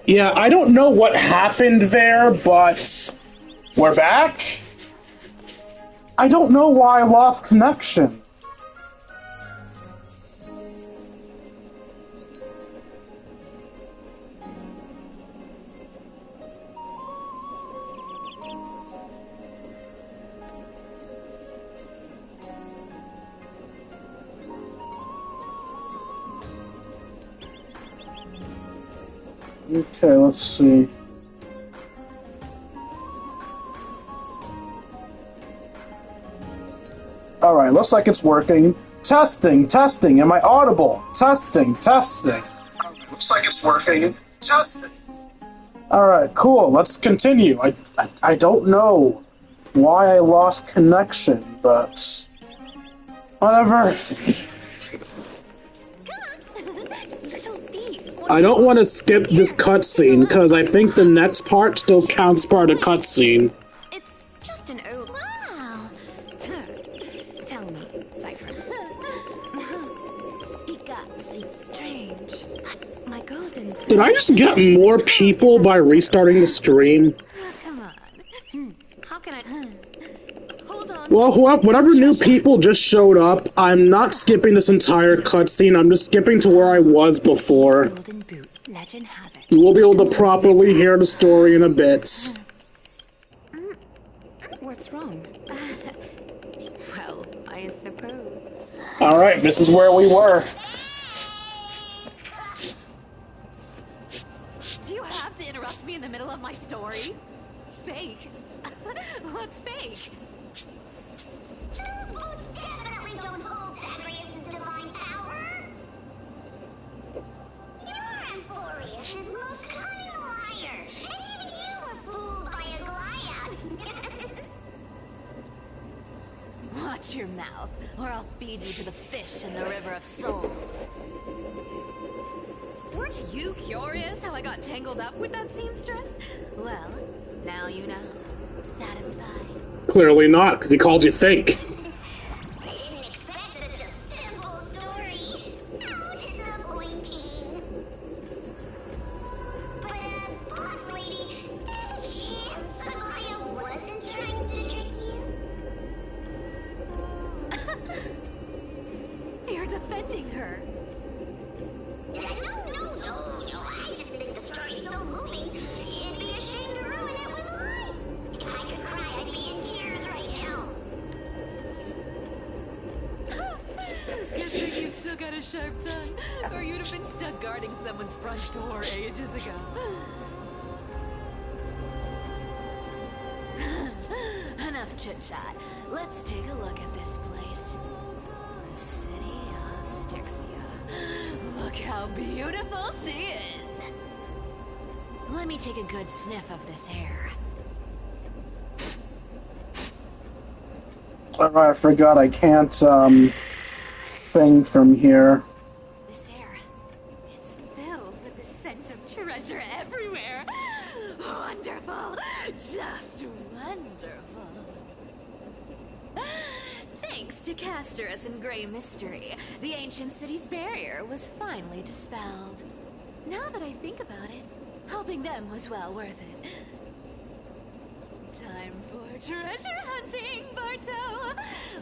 Yeah, I don't know what happened there, but we're back. I don't know why I lost connection. Okay, let's see. Alright, looks like it's working. Testing, testing, am I audible? Testing, testing. Looks like it's working. Testing. Alright, cool, let's continue. I don't know why I lost connection, but whatever. I don't want to skip this cutscene, because I think the next part still counts part of cutscene. It's just an old... Wow! Tell me, Cypher. Speak up, seems strange. But my golden... Did I just get more people by restarting the stream? Come on. How can I... Hold on. Well, whatever new people just showed up, I'm not skipping this entire cutscene, I'm just skipping to where I was before. Golden boot. Legend has it. You will be able to properly hear the story in a bit. What's wrong? Well, I suppose. Alright, this is where we were. Do you have to interrupt me in the middle of my story? Fake? What's fake? Those boots definitely don't hold Zagreus' divine power. You're Amphorius' most cunning liar, and even you were fooled by a Goliath. Watch your mouth, or I'll feed you to the fish in the river of souls. Weren't you curious how I got tangled up with that seamstress? Well, now you know. Satisfied. Clearly not, because he called you fake. I didn't expect such a simple story. How disappointing. But, boss lady, there's a chance Goliath wasn't trying to trick you? You're defending her. No. I just think the story's so moving, it'd be a shame to ruin it with lies. If I could cry, I'd be in tears right now. Good thing you've still got a sharp tongue, or you'd have been stuck guarding someone's front door ages ago. Enough chit-chat. Let's take a look at this place. The city of Styxia. Look how beautiful she is. Let me take a good sniff of this air. Oh, I forgot I can't, thing from here. This air, it's filled with the scent of treasure everywhere. Wonderful, just wonderful. Thanks to Castorus and Grey Mystery, the ancient city's barrier was finally dispelled. Now that I think about it, helping them was well worth it. Time for treasure hunting, Barto!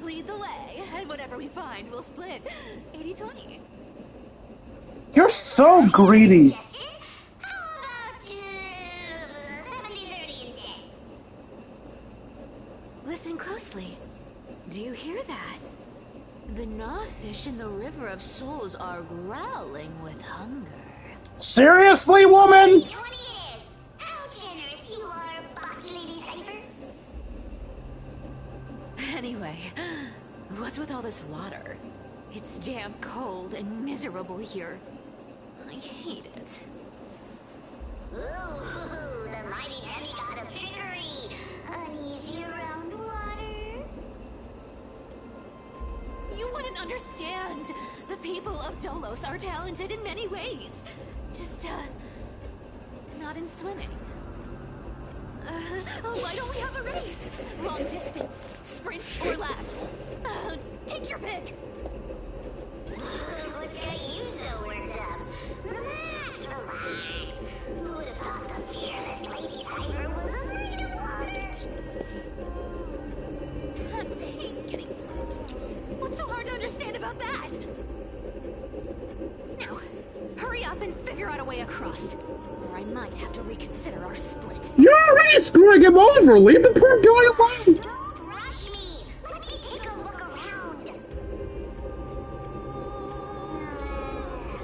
Lead the way, and whatever we find, we'll split 80-20. You're so greedy. Suggestion? How about 70-30 instead? Listen closely. Do you hear that? The gnawfish in the River of Souls are growling with hunger. Seriously, woman? 20 is. How generous you are, boss lady Cypher. Anyway, what's with all this water? It's damn cold and miserable here. I hate it. Ooh, the mighty demigod of trickery. Uneasy around water. You wouldn't understand. The people of Dolos are talented in many ways. Just, not in swimming. Why don't we have a race? Long distance, sprint, or laps? Take your pick. What's got you so worked up? Relax. Who would have figure out a way across, or I might have to reconsider our split. You're already screwing him over! Leave the poor guy alone! Don't rush me! Let me take a look around.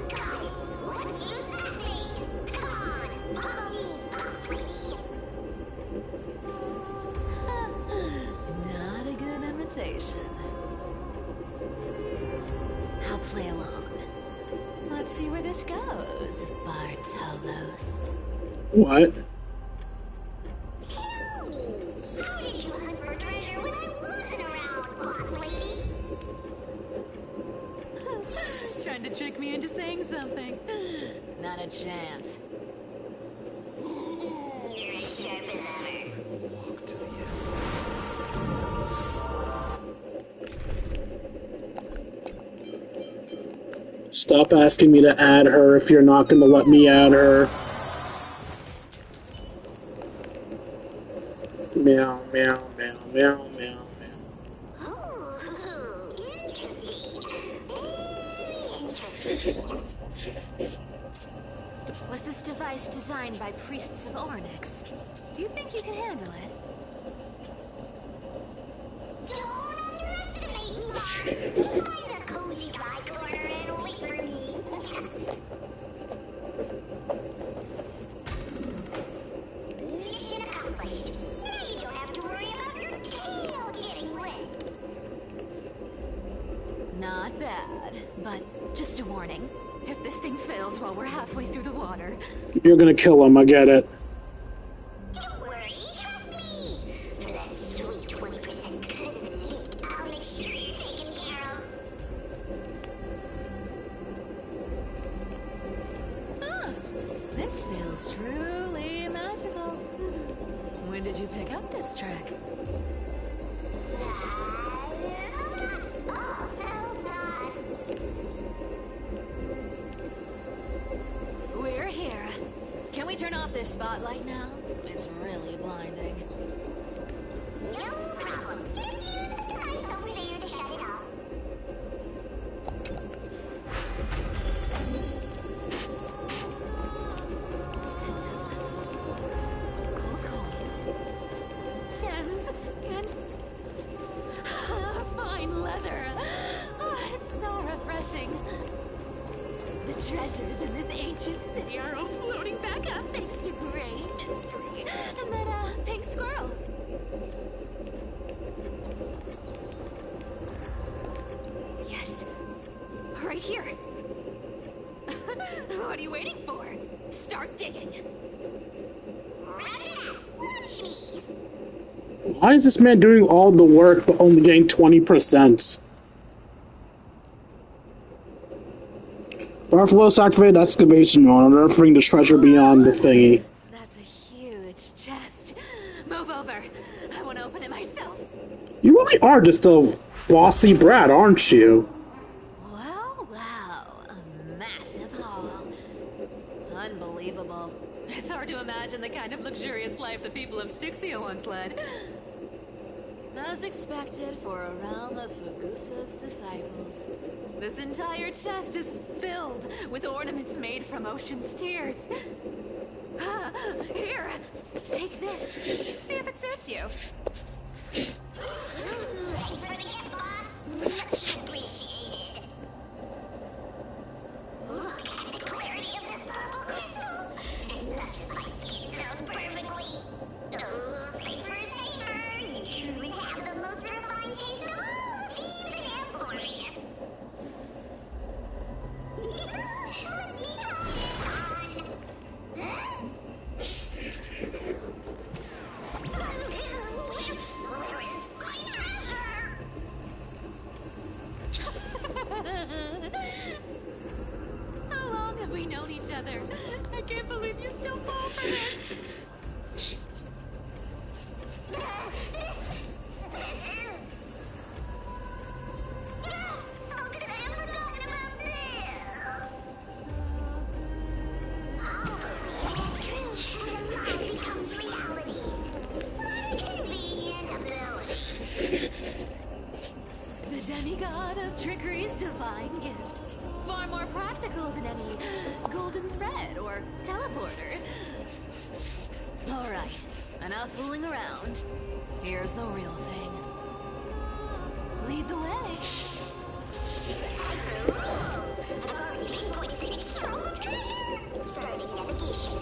Got it. Let's use that thing. Come on, follow me, boss lady. Not a good imitation. I'll play along. Let's see where this goes, Bartolos. What? Tell me, how did you hunt for treasure when I wasn't around, boss lady? Trying to trick me into saying something. Not a chance. You're as sharp as ever. Walk to the end. Stop asking me to add her if you're not gonna let me add her. Meow, meow, meow, meow, meow, meow. Oh, interesting. Very interesting. Was this device designed by priests of Ornyx? Do you think you can handle it? Don't underestimate me, boss. Just find a cozy dry corner and wait for me. Mission accomplished. Now you don't have to worry about your tail getting wet. Not bad, but just a warning. If this thing fails while we're halfway through the water, You're gonna kill him, I get it. Don't worry, trust me. For that sweet 20% cut of the loot, I'll make sure you're taken care of. this feels truly magical. When did you pick up this trick? We're here. Can we turn off this spotlight now? It's really blinding. No problem. Just use the device over there to shut it off. Scent of gold coins, gems, and fine leather. Oh, it's so refreshing. The treasures in this ancient city are all floating back up thanks to gray mystery and that pink squirrel. Yes, right here. What are you waiting for? Start digging. Roger that. Watch me. Why is this man doing all the work but only getting 20%? Bartolos activate excavation mode, unearthing the treasure beyond the thingy. That's a huge chest. Move over. I want to open it myself. You really are just a bossy brat, aren't you? Wow, a massive haul. Unbelievable. It's hard to imagine the kind of luxurious life the people of Styxia once led. As expected for a realm of Fugusa's disciples. This entire chest is filled with ornaments made from ocean's tears. Here, take this. See if it suits you. Thanks for the gift, boss. Much appreciated. Look at the clarity of this purple crystal. It matches my skin tone perfectly. Oh, safer. You truly have the most refined taste of all these Amporians. Let me try this on. Huh? Where is my treasure? How long have we known each other? I can't believe you still fall for this. How could I have forgotten about this? It's true. When a lie becomes reality. What a convenient ability. The demigod of trickery's divine gift. Far more practical than any golden thread or teleporter. Alright, enough fooling around. Here's the real thing. Lead the way. I've already pinpointed the next trove of treasure. Starting navigation.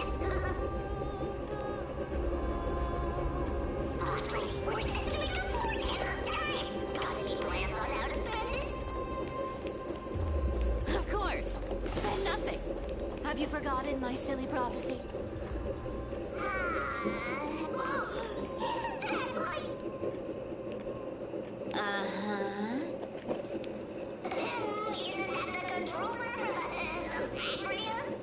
Boss lady, we're set to make a fortune this time. Got any plans on how to spend it? Of course. Spend nothing. Have you forgotten my silly prophecy? Isn't that like... Uh-huh. Isn't that the controller for the head of Zagreus?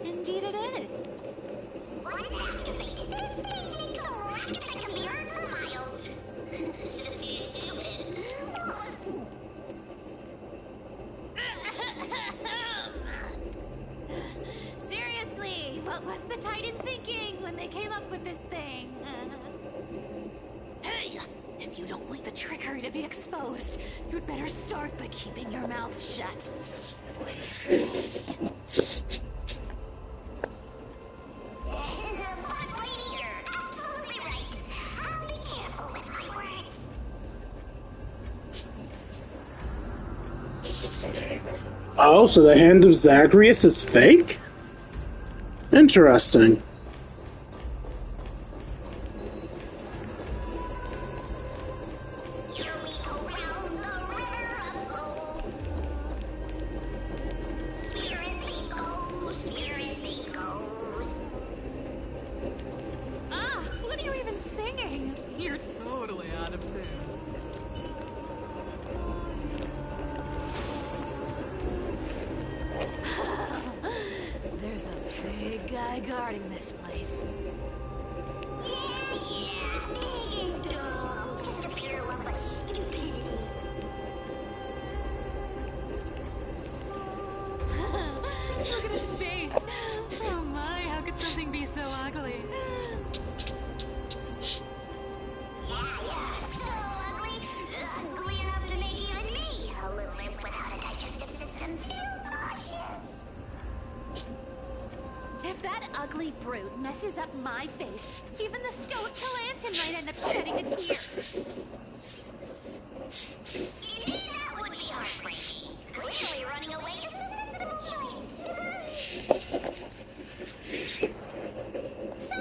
Indeed it is. What's activated? This thing makes a racket that can be heard for miles. It's just too stupid. Seriously, what was the Titan thinking when they came up with this thing? Hey! If you don't want the trickery to be exposed, you'd better start by keeping your mouth shut. Boss lady, you're absolutely right. I'll be careful with my words. Oh, so the hand of Zagreus is fake? Interesting. Here we go round the river of souls. Spirity goes. Ah, what are you even singing? You're totally out of tune. There's a big guy guarding this place. Yeah, big and dumb. Just a pure lump of stupidity. Look at its face. Oh my, how could something be so ugly? Yeah, so ugly. Ugly enough to make even me, a little imp without a digestive system, feel nauseous. If that ugly brute messes up my face, even the stoic Talantin might end up shedding a tear. Indeed, that would be heartbreaking. Clearly running away is a sensible choice. So,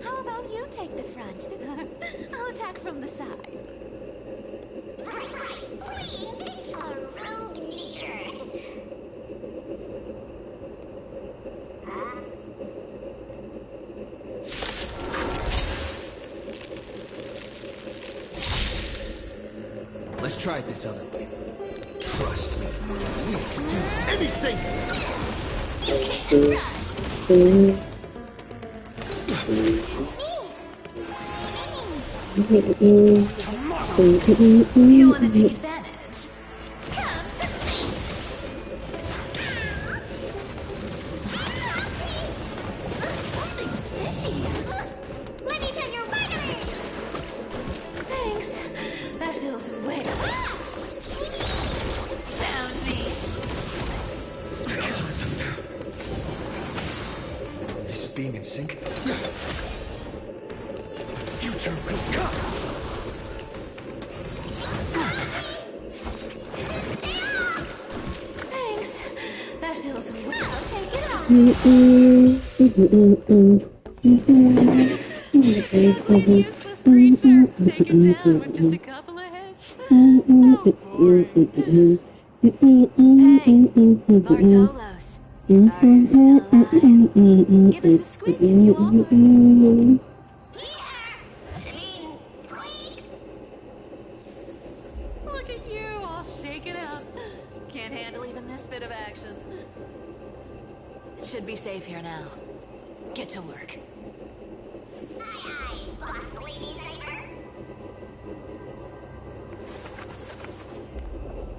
how about you take the front? I'll attack from the side. Right. Fleeing is a rogue nature. Huh? Let's try it this other way. Trust me, we can do anything! You want to take advantage? Come to me! Something's fishy. Let me pet your vitamins! Thanks. That feels way Found me. This is being in sync. The future will come! Thanks. That feels way I'll take it off. Useless creature. Take it down with just a couple of hits. How boring. Hey, Bartolos. Are you still alive? Give us a squeak if you want one. Look at you, all shaken up. Can't handle even this bit of action. It should be safe here now. Get to work. Aye, boss lady saver.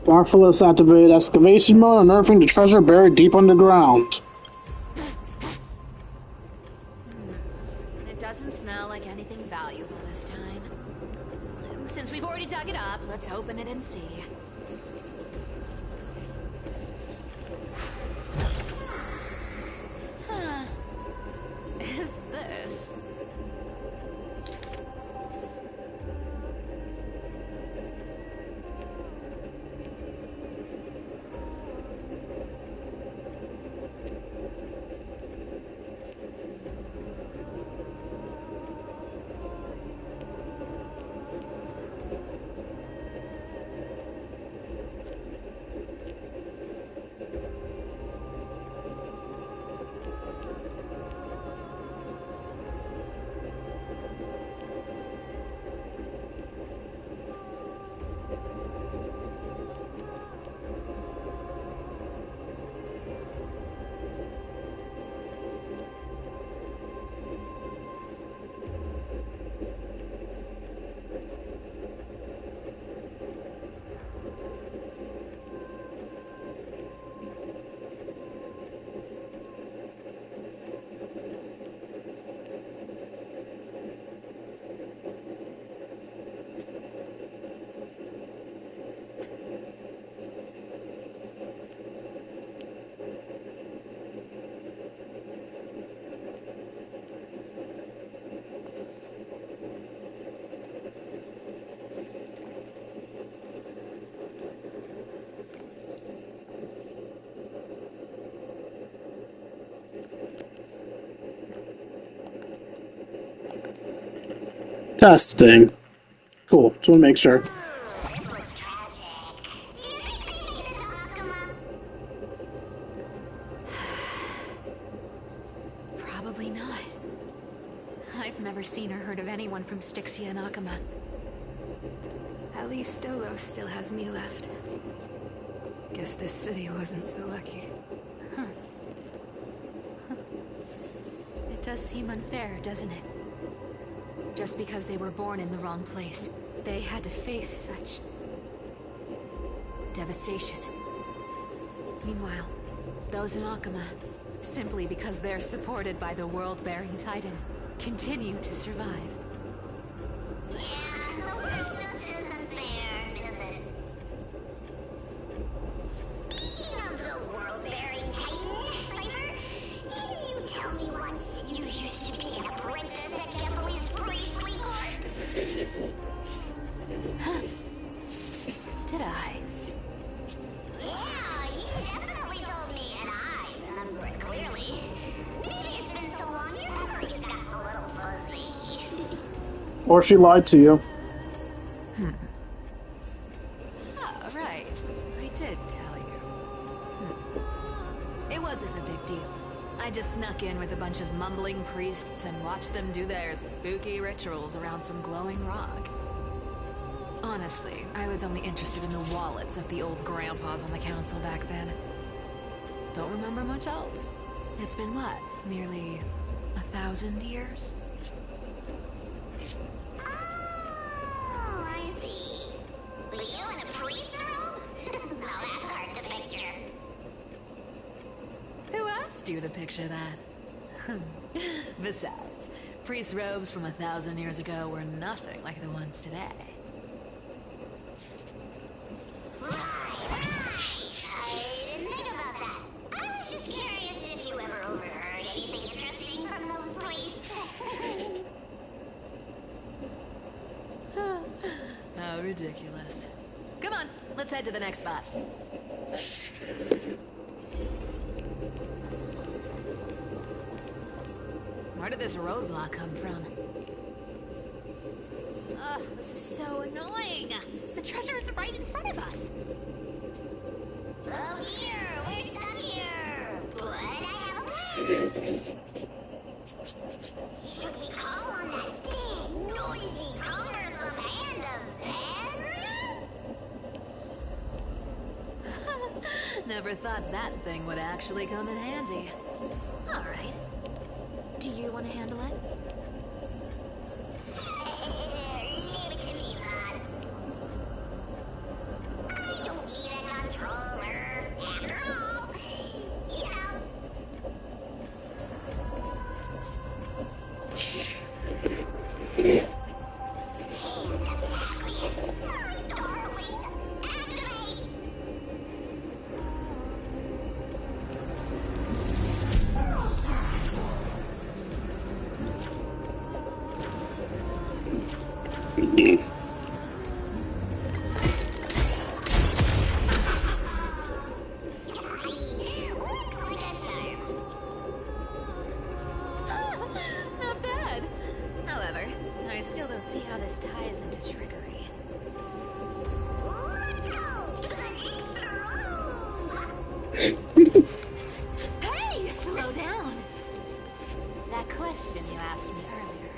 Bartholos activated excavation mode, unearthing the treasure buried deep underground. It doesn't smell like anything valuable this time. Since we've already dug it up, let's open it and see. Testing. Cool. Just want to make sure. This looks tragic. Do you think they made it to Akuma? Probably not. I've never seen or heard of anyone from Styxia and Akuma. At least Stolos still has me left. Guess this city wasn't so lucky. Huh. It does seem unfair, doesn't it? Just because they were born in the wrong place, they had to face such devastation. Meanwhile, those in Akuma, simply because they're supported by the world-bearing Titan, continue to survive. Yeah, the world just isn't fair, is it? Speaking of the world-bearing Titan, Cypher, didn't you tell me once you used to be an apprentice at Kepali's priestly court? Did I? Yeah, you definitely told me, and I remember it clearly. Maybe it's been so long your memory's gotten a little fuzzy. Or she lied to you. Oh, right. I did tell you. It wasn't a big deal. I just snuck in with a bunch of mumbling priests and watched them do their spooky rituals around some glowing rock. Honestly, I was only interested in the wallets of the old grandpas on the council back then. Don't remember much else. It's been what, nearly 1,000 years? Oh, I see. Were you in a priest robe? No, that's hard to picture. Who asked you to picture that? Besides, priest robes from 1,000 years ago were nothing like the ones today. Right. I didn't think about that. I was just curious if you ever overheard anything interesting from those priests. How ridiculous. Come on, let's head to the next spot. Where did this roadblock come from? Ugh, this is so annoying. The treasure is right in front of us. Oh dear, we're stuck here. But I have a plan. Should we call on that big, noisy, cumbersome hand of Xandrath? Never thought that thing would actually come in handy. All right. Do you want to handle it? Leave it to me, boss. I don't need a controller. After all, you know. Hand of Zagreus. My darling. Activate! Not bad. However, I still don't see how this ties into trickery. Let's go to the next room! Hey, slow down. That question you asked me earlier.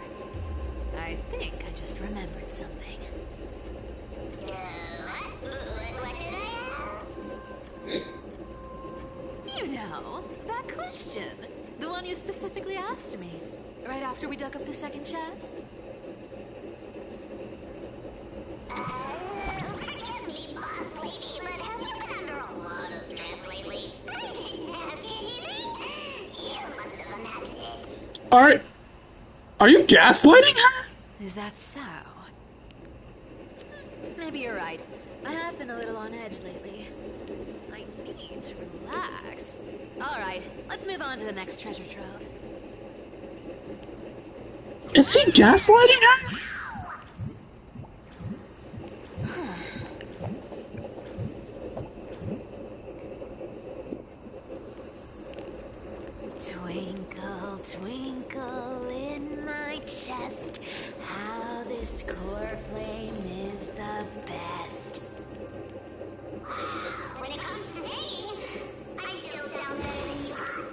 I think I just remembered something. What did I ask? You know, that question. The one you specifically asked me. Right after we dug up the second chest. Forgive me, boss lady, but have you been under a lot of stress lately? I didn't ask anything. You must have imagined it. Are you gaslighting her? Is that so? Maybe you're right. I have been a little on edge lately. I need to relax. All right, let's move on to the next treasure trove. Is he gaslighting her? Twinkle, twinkle in my chest, how this core flame is the best. When it comes to singing, I still sound better than you, Haas.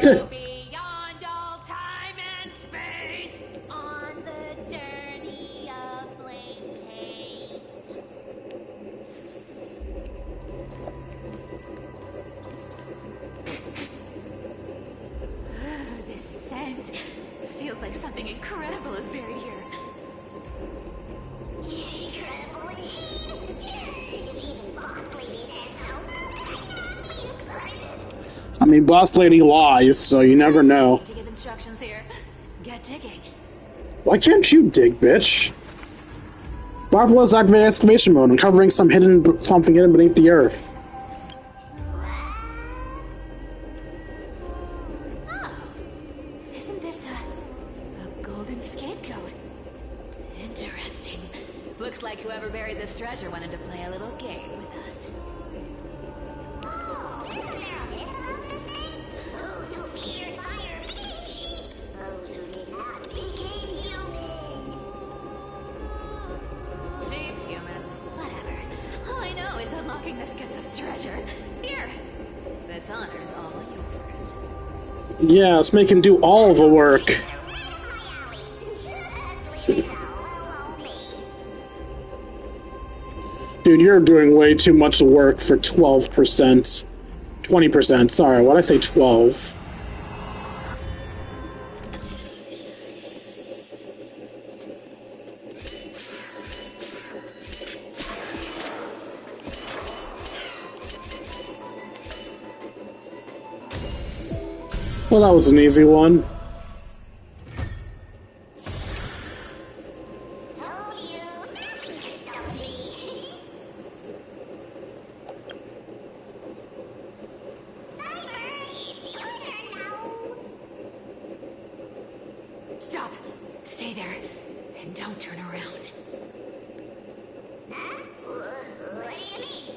Go beyond all time and space on the journey of flame chase. This scent feels like something incredible is buried here. Incredible indeed. If even Boss Lady's head so I'd be excited. I mean, Boss Lady lies, so you never know. To give instructions here. Get digging. Why can't you dig, bitch? Bartolo's activating excavation mode, uncovering something hidden beneath the earth. Oh, isn't this a golden scapegoat? Interesting. Looks like whoever buried this treasure wanted to play a little game with us. Oh, isn't there a myth about this thing? Those who feared fire became sheep. Those who did not became human. Sheep, humans, whatever. All I know is unlocking this gets us treasure. Here. This honor's all yours. Yeah, let's make him do all the work. It's right up my alley. Just leave it all alone, me. Dude, you're doing way too much work for 12%. 20%, sorry, why'd I say 12? Well, that was an easy one. Told you, nothing can stop me. Cyber, it's your turn now. Stop. Stay there. And don't turn around. Huh? What do you mean?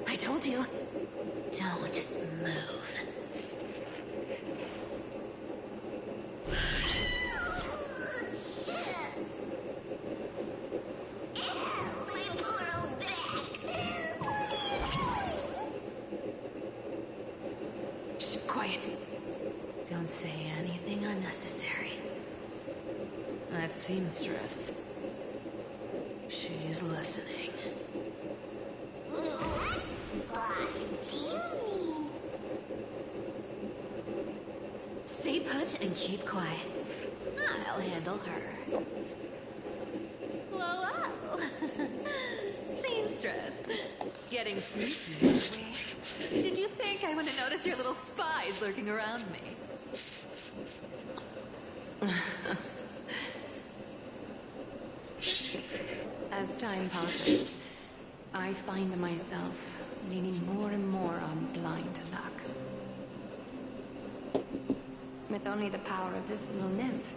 I told you. Don't move. Shh, quiet. Don't say anything unnecessary. That seamstress. She's listening. What? Boss, do you mean? Stay put and keep quiet. I'll handle her. Whoa, whoa. Seamstress. Getting sneaky, aren't we? Did you think I wouldn't notice your little spies lurking around me? As time passes, I find myself leaning more and more on blind luck. With only the power of this little nymph,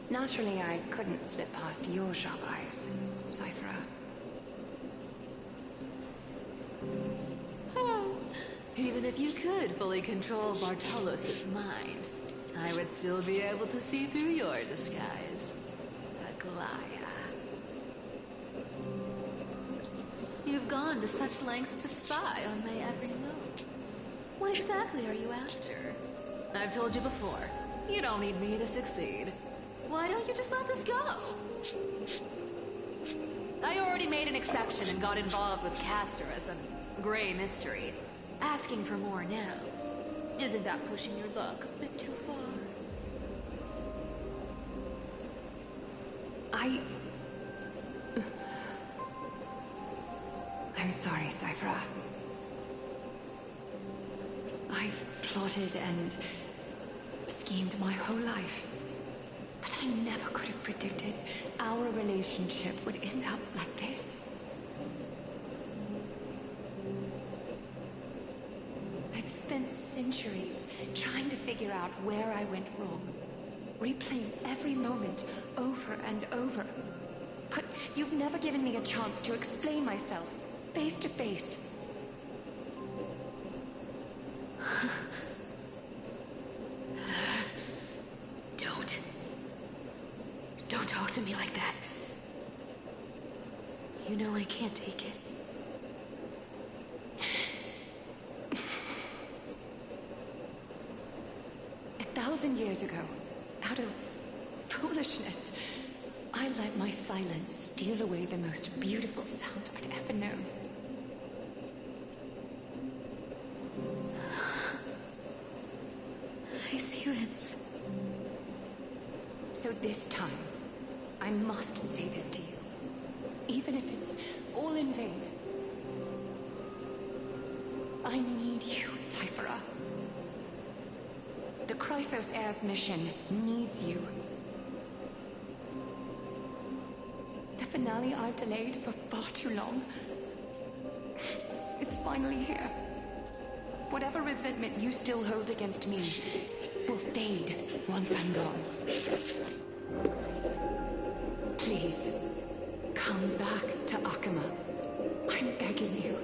naturally I couldn't slip past your sharp eyes, Cyphera. Even if you could fully control Bartolos' mind, I would still be able to see through your disguise. Aglaya. You've gone to such lengths to spy on my every move. What exactly are you after? I've told you before, you don't need me to succeed. Why don't you just let this go? I already made an exception and got involved with Castor as a gray mystery. Asking for more now. Isn't that pushing your luck a bit too far? I'm sorry, Cyphera. I've plotted and schemed my whole life. But I never could have predicted our relationship would end up like this. I've spent centuries trying to figure out where I went wrong, replaying every moment over and over. But You've never given me a chance to explain myself, face to face. Don't talk to me like that. You know I can't take it. 1,000 years ago, out of foolishness, I let my silence steal away the most beautiful sound I'd ever known. My silence. So this time, I must say this to you, even if it's all in vain. I need you, Cyphera. The Chrysos Heir's mission needs you. The finale I've delayed for far too long. It's finally here. Whatever resentment you still hold against me will fade once I'm gone. Please, come back to Akama. I'm begging you.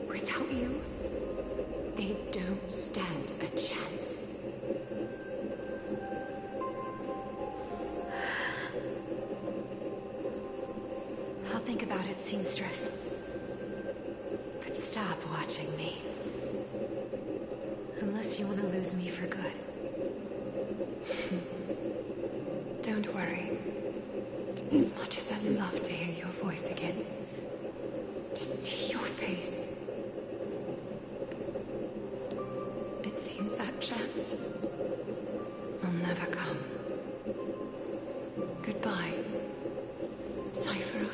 Without you, they don't stand a chance. I'll think about it, seamstress. But stop watching me. Unless you want to lose me for good. Don't worry. As much as I'd love to hear your voice again, to see your face, it seems that chance will never come. Goodbye, Cyphera.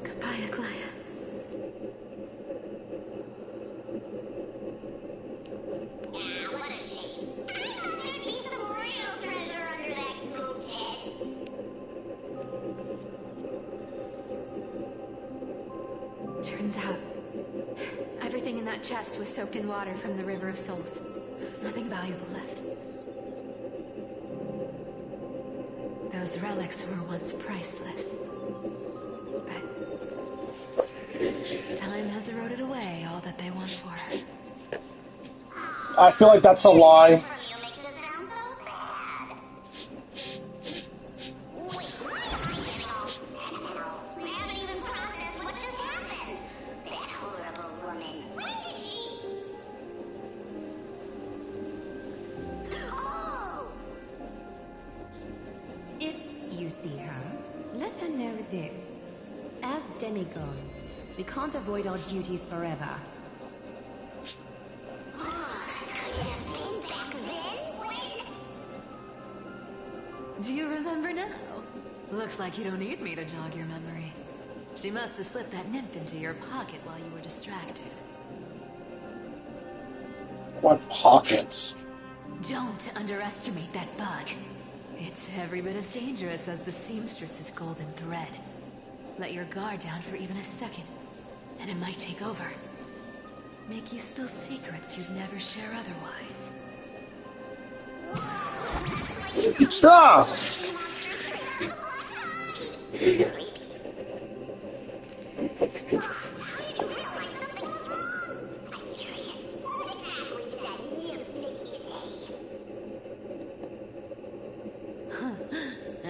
goodbye, Aglaya. Ah, what a shame. I thought there'd be some real treasure under that goat's head. Turns out, everything in that chest was soaked in water from the River of Souls. Nothing valuable left. Those relics were once priceless. But time has eroded away all that they once were. I feel like that's a lie. From you makes it sound so sad. Wait, why am I getting all sentimental? We haven't even processed what just happened. That horrible woman. Where did she? Oh! If you see her, let her know this. As demigods, we can't avoid our duties forever. Could it have been back then when? Do you remember now? Looks like you don't need me to jog your memory. She must have slipped that nymph into your pocket while you were distracted. What pockets? Don't underestimate that bug. It's every bit as dangerous as the seamstress's golden thread. Let your guard down for even a second, and it might take over. Make you spill secrets you'd never share otherwise. Stop! How did you realize something was wrong? I'm curious. What exactly did that nymph make me say?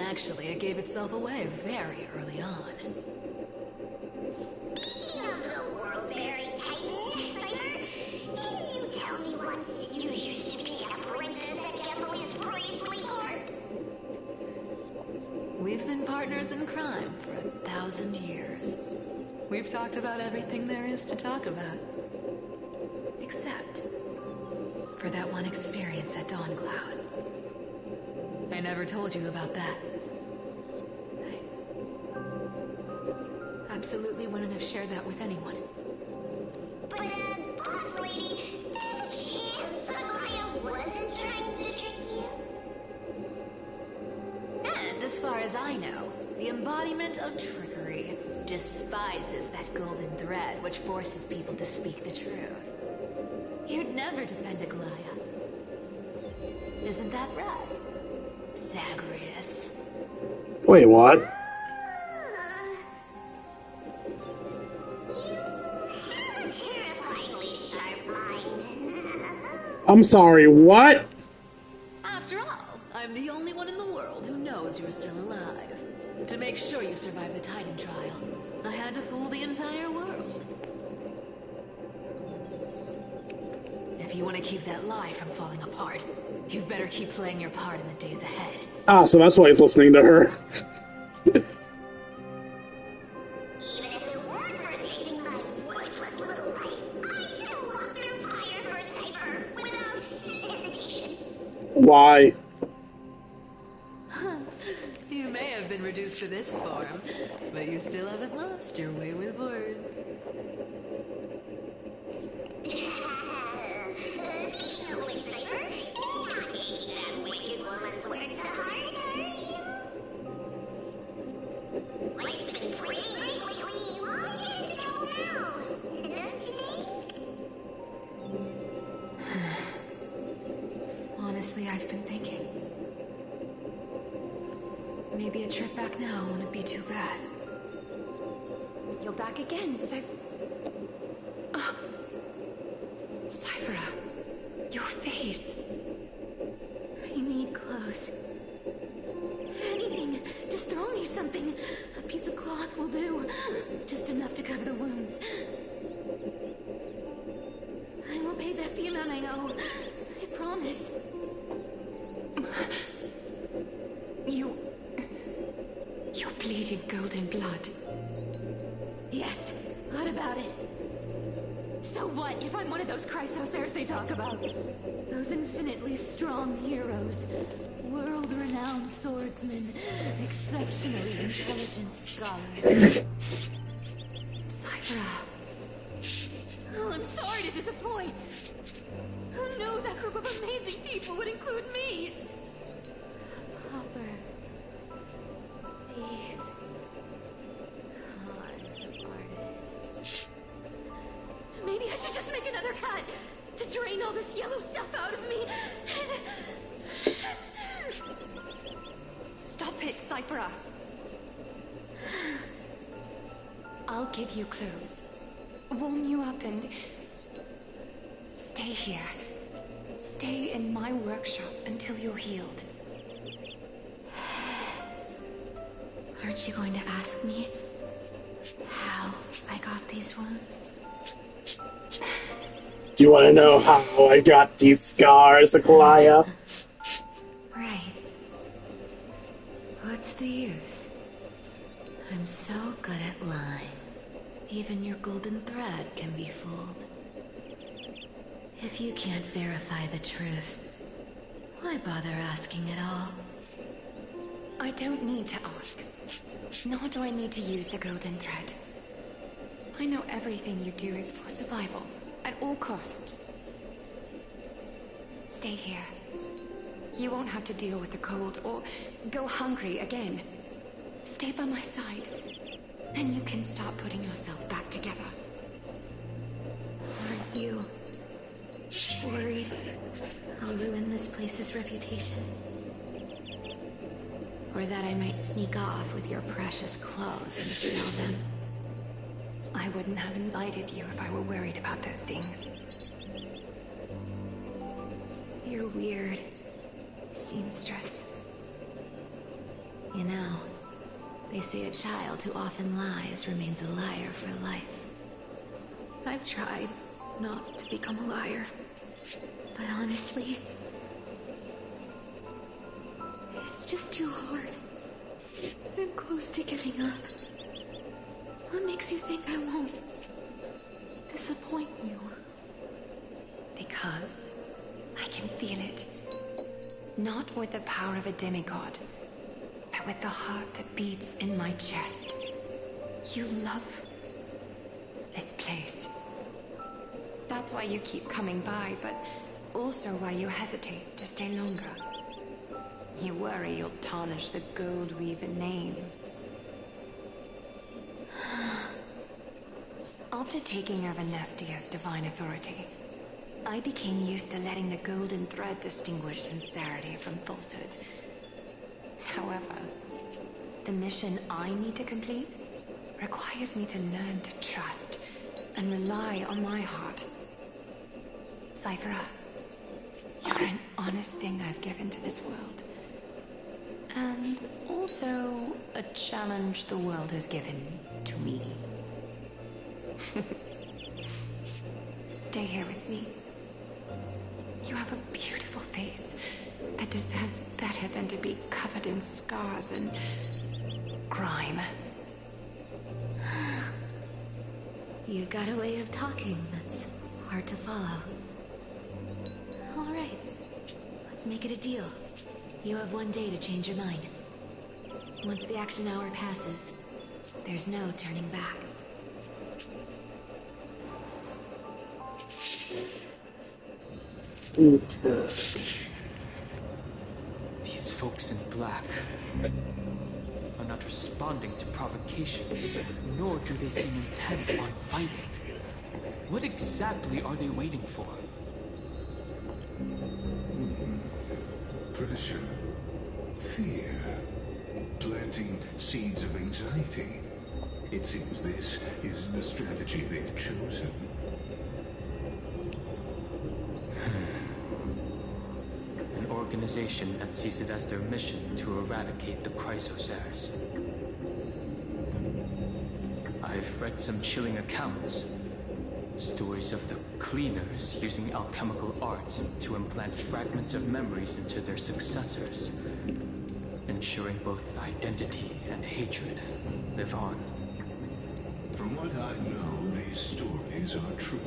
Actually, it gave itself away very early on. Speaking of the world-bearing titan, Cypher, didn't you tell me once you used to be an apprentice at Kembli's priestly court? We've been partners in crime for 1,000 years. We've talked about everything there is to talk about. Except for that one experience at Dawncloud. I never told you about that. I absolutely wouldn't have shared that with anyone. But, boss lady, there's a chance Aglaya wasn't trying to trick you? And as far as I know, the embodiment of trickery despises that golden thread which forces people to speak the truth. You'd never defend Aglaya, Isn't that right, Zagreus? Wait, what? You have a terrifyingly sharp mind. I'm sorry, what? After all, I'm the only one in the world who knows you're still alive. To make sure you survive the Titan trial, I had to fool the entire world. If you want to keep that lie from falling apart, you'd better keep playing your part in the days ahead. Ah, so that's why he's listening to her. Even if it weren't for saving my worthless little life, I'd still walk through fire for Cypher without hesitation. Why? You may have been reduced to this form, but you still haven't lost your way with words. Speaking of which, Cypher, you're not taking that wicked woman's words to heart, are you? Life's been pretty great lately. Why get into trouble now? Don't you think? Honestly, I've been thinking. Maybe a trip back now wouldn't be too bad. You're back again, Cyphera, your face. I need clothes. Anything. Just throw me something. A piece of cloth will do. Just enough to cover the wounds. I will pay back the amount I owe. I promise. You're bleeding golden blood. Yes, what about it? So what if I'm one of those Chrysosairs they talk about? Those infinitely strong heroes. World-renowned swordsmen. Exceptionally intelligent scholars. Cyphera. Oh, I'm sorry to disappoint. Who knew that group of amazing people would include me? Hopper. Thief. Con artist. Maybe I should just make another cut to drain all this yellow stuff out of me. Stop it, Cyphera. I'll give you clothes. Warm you up and... stay here. Stay in my workshop until you're healed. Aren't you going to ask me how I got these wounds? Do you want to know how I got these scars, Aglaya? Right. What's the use? I'm so good at lying. Even your golden thread can be fooled. If you can't verify the truth, why bother asking at all? I don't need to ask. Nor do I need to use the golden thread. I know everything you do is for survival, at all costs. Stay here. You won't have to deal with the cold or go hungry again. Stay by my side, and you can start putting yourself back together. Aren't you worried I'll ruin this place's reputation? Or that I might sneak off with your precious clothes and sell them? I wouldn't have invited you if I were worried about those things. You're weird, seamstress. You know, they say a child who often lies remains a liar for life. I've tried not to become a liar, but honestly, it's just too hard. I'm close to giving up. What makes you think I won't disappoint you? Because I can feel it. Not with the power of a demigod, but with the heart that beats in my chest. You love this place. That's why you keep coming by, but also why you hesitate to stay longer. You worry you'll tarnish the Gold Weaver name. After taking over Nestia's divine authority, I became used to letting the golden thread distinguish sincerity from falsehood. However, the mission I need to complete requires me to learn to trust and rely on my heart. Cyphera, you're an honest thing I've given to this world. And also a challenge the world has given to me. Stay here with me. You have a beautiful face that deserves better than to be covered in scars and grime. You've got a way of talking that's hard to follow. All right, let's make it a deal. You have 1 day to change your mind. Once the action hour passes, there's no turning back. These folks in black are not responding to provocations, nor do they seem intent on fighting. What exactly are they waiting for? Pressure, fear, planting seeds of anxiety. It seems this is the strategy they've chosen. An organization that sees it as their mission to eradicate the Chrysosaurs. I've read some chilling accounts. Stories of the cleaners using alchemical arts to implant fragments of memories into their successors, ensuring both identity and hatred live on. From what I know, these stories are true.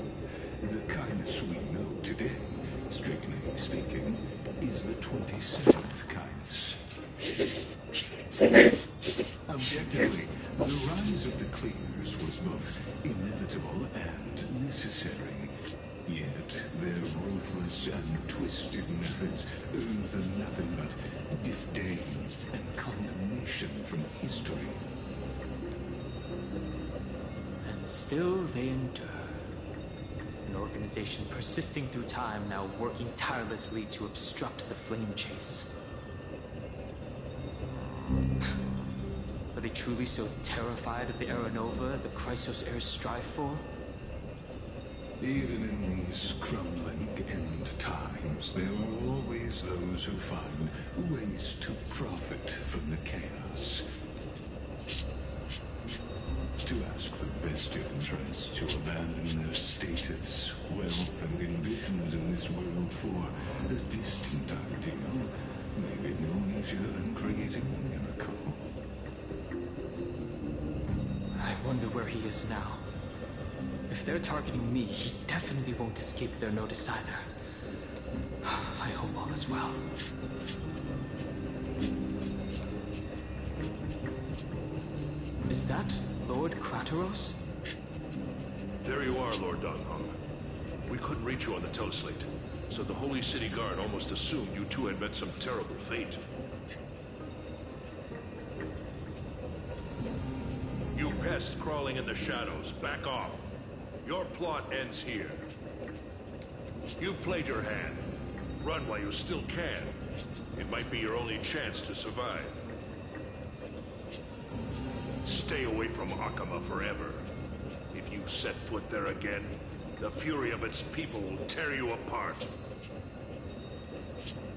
The kindness we know today, strictly speaking, is the 27th kindness. Objectively, the rise of the cleaners was both inevitable and necessary. Yet their ruthless and twisted methods earned them nothing but disdain and condemnation from history. And still they endure. An organization persisting through time, now working tirelessly to obstruct the flame chase. Are they truly so terrified of the Aeronova the Chrysosaurs strive for? Even in these crumbling end times, there are always those who find ways to profit from the chaos. To ask the vested interests to abandon their status, wealth, and ambitions in this world for a distant ideal may be no easier than creating a miracle. I wonder where he is now. If they're targeting me, he definitely won't escape their notice either. I hope all is well. Is that Lord Krateros? There you are, Lord Donghong. We couldn't reach you on the teleslate, so the Holy City Guard almost assumed you two had met some terrible fate. You pests crawling in the shadows, back off. Your plot ends here. You played your hand. Run while you still can. It might be your only chance to survive. Stay away from Akama forever. If you set foot there again, the fury of its people will tear you apart.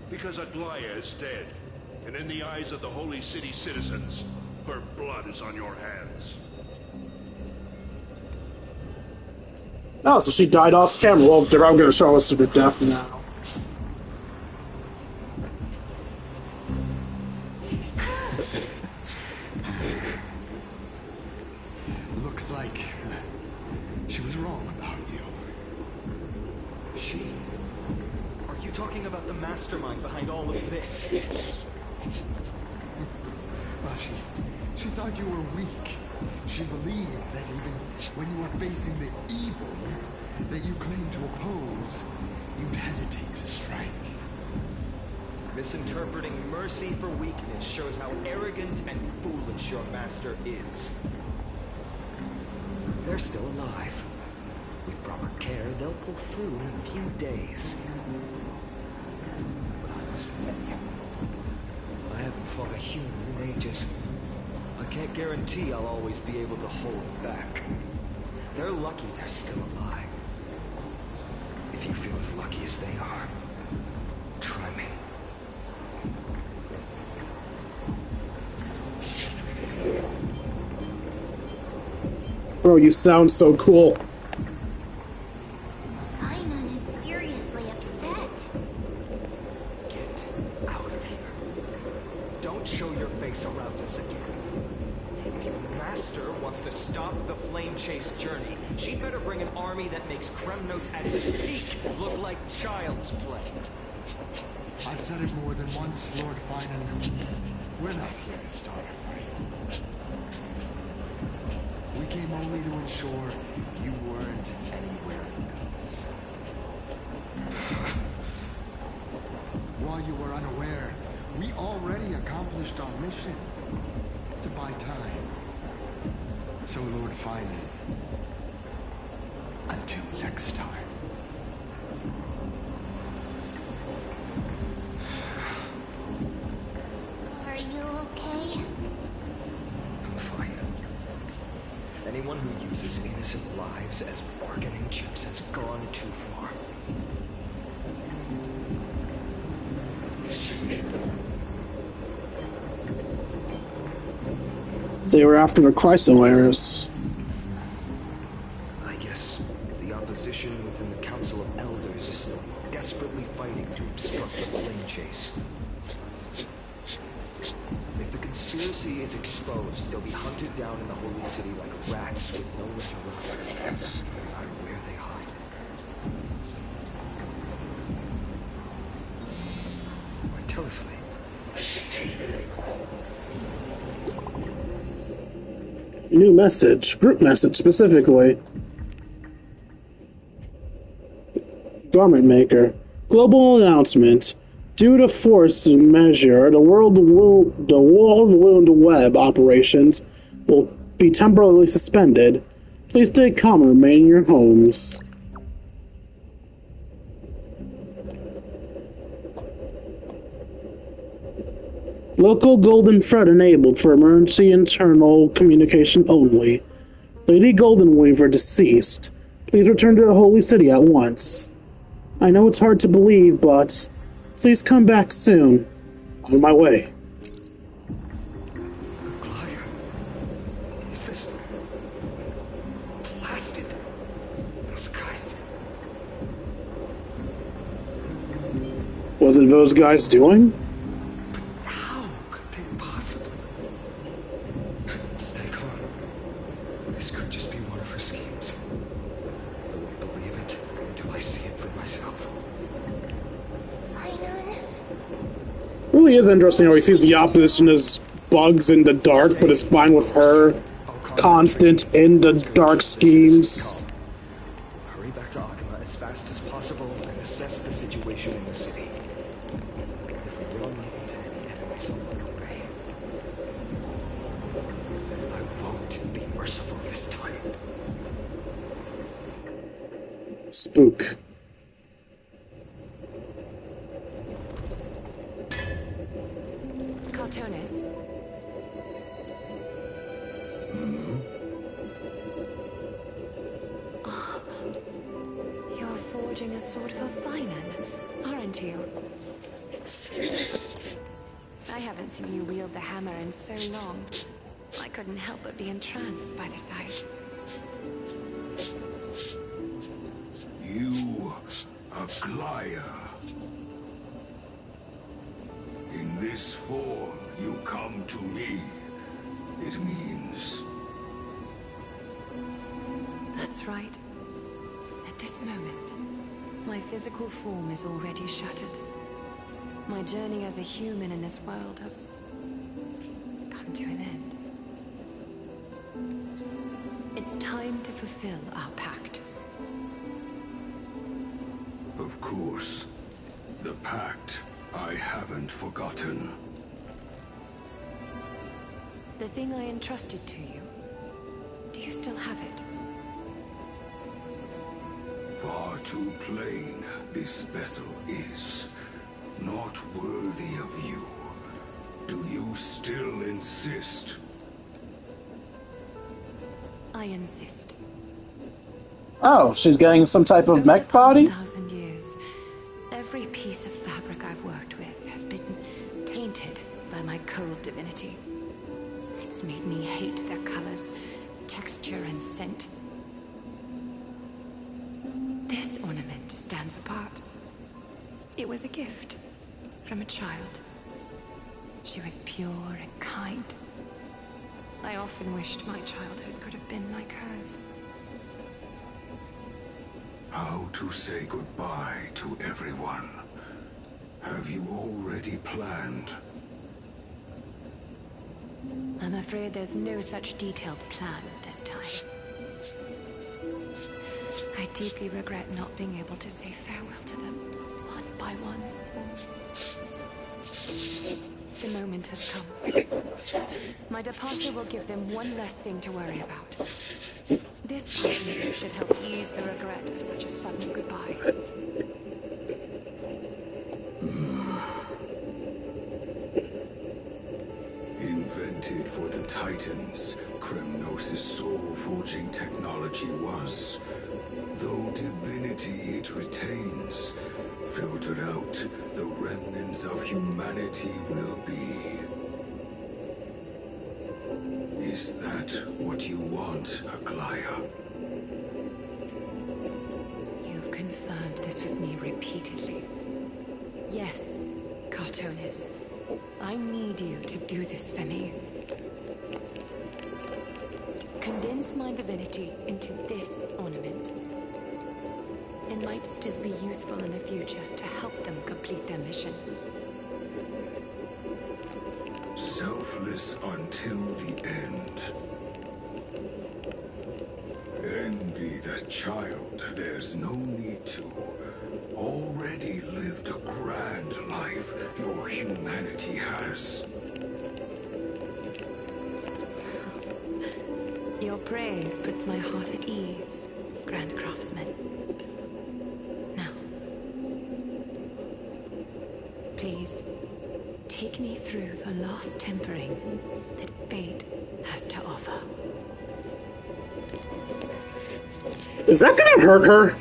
Because Aglaya is dead, and in the eyes of the Holy City citizens, her blood is on your hands. Oh, so she died off camera. Well, they're going to show us to the death now. Looks like she was wrong about you. She? Are you talking about the mastermind behind all of this? Well, she thought you were weak. She believed that even when you were facing the evil that you claimed to oppose, you'd hesitate to strike. Misinterpreting mercy for weakness shows how arrogant and foolish your master is. They're still alive. With proper care, they'll pull through in a few days. But I must warn you, I haven't fought a human in ages. I can't guarantee I'll always be able to hold back. They're lucky they're still alive. If you feel as lucky as they are, try me. Bro, you sound so cool. Ainan is seriously upset. Get out of here. Don't show your face around us again. If your master wants to stop the Flame Chase journey, she'd better bring an army that makes Kremnos at its peak look like child's play. I've said it more than once, Lord Finan. We're not here to start a fight. We came only to ensure you weren't anywhere else. While you were unaware, we already accomplished our mission to buy time. So, Lord Finan, until next time. Are you okay? I'm fine. Anyone who uses innocent lives as bargaining chips has gone too far. They were after the Chrysoeris. I guess the opposition within the Council of Elders is still desperately fighting to obstruct the Flame Chase. If the conspiracy is exposed, they'll be hunted down in the Holy City like rats with no interruption, no matter where they hide. Or tell us, Lane. New message. Group message, specifically. Garment Maker. Global announcement. Due to force measure, the World Wound Web operations will be temporarily suspended. Please stay calm and remain in your homes. Local golden thread enabled for emergency internal communication only. Lady Golden Weaver deceased. Please return to the Holy City at once. I know it's hard to believe, but please come back soon. On my way. Glaya, is this blasted? Those guys. What are those guys doing? How could they possibly? Stay calm. This could just be one of her schemes. I won't believe it until I see it for myself. Ainan? Really is interesting how he sees the opposition as bugs in the dark, but is fine with her constant in the dark schemes. Hurry back to Akima as fast as possible and assess the situation in the city. If we run into any enemies along the way, I won't be merciful this time. Spook. Cartonis. Ah, you're forging a sword for Finan, aren't you? I haven't seen you wield the hammer in so long. I couldn't help but be entranced by the sight. You, Glaya. In this form, you come to me. It means... That's right. At this moment, my physical form is already shattered. My journey as a human in this world has come to an end. It's time to fulfill our pact. Of course. The pact I haven't forgotten. The thing I entrusted to you, do you still have it? Far too plain this vessel is. Not worthy of you. Do you still insist? I insist. Oh, she's getting some type of Over mech the past body? 1,000 years, every piece of fabric I've worked with has been tainted by my cold divinity. It's made me hate their colors, texture, and scent. This ornament stands apart. It was a gift from a child. She was pure and kind. I often wished my childhood could have been like hers. How to say goodbye to everyone? Have you already planned? I'm afraid there's no such detailed plan this time. I deeply regret not being able to say farewell to them, one by one. The moment has come. My departure will give them one less thing to worry about. This party should help ease the regret of such a sudden goodbye. Invented for the Titans, Kremnos' soul-forging technology was. Though divinity it retains, filtered out, the remnants of humanity will be. Is that what you want, Aglaya? You've confirmed this with me repeatedly. Yes, Cartonis. I need you to do this for me. Condense my divinity into this ornament. It might still be useful in the future to help them complete their mission. Selfless until the end. Envy that child, there's no need to. Already lived a grand life your humanity has. Your praise puts my heart at ease, Grand Craftsman. Now, please, take me through the last tempering that fate has to offer. Is that gonna hurt her?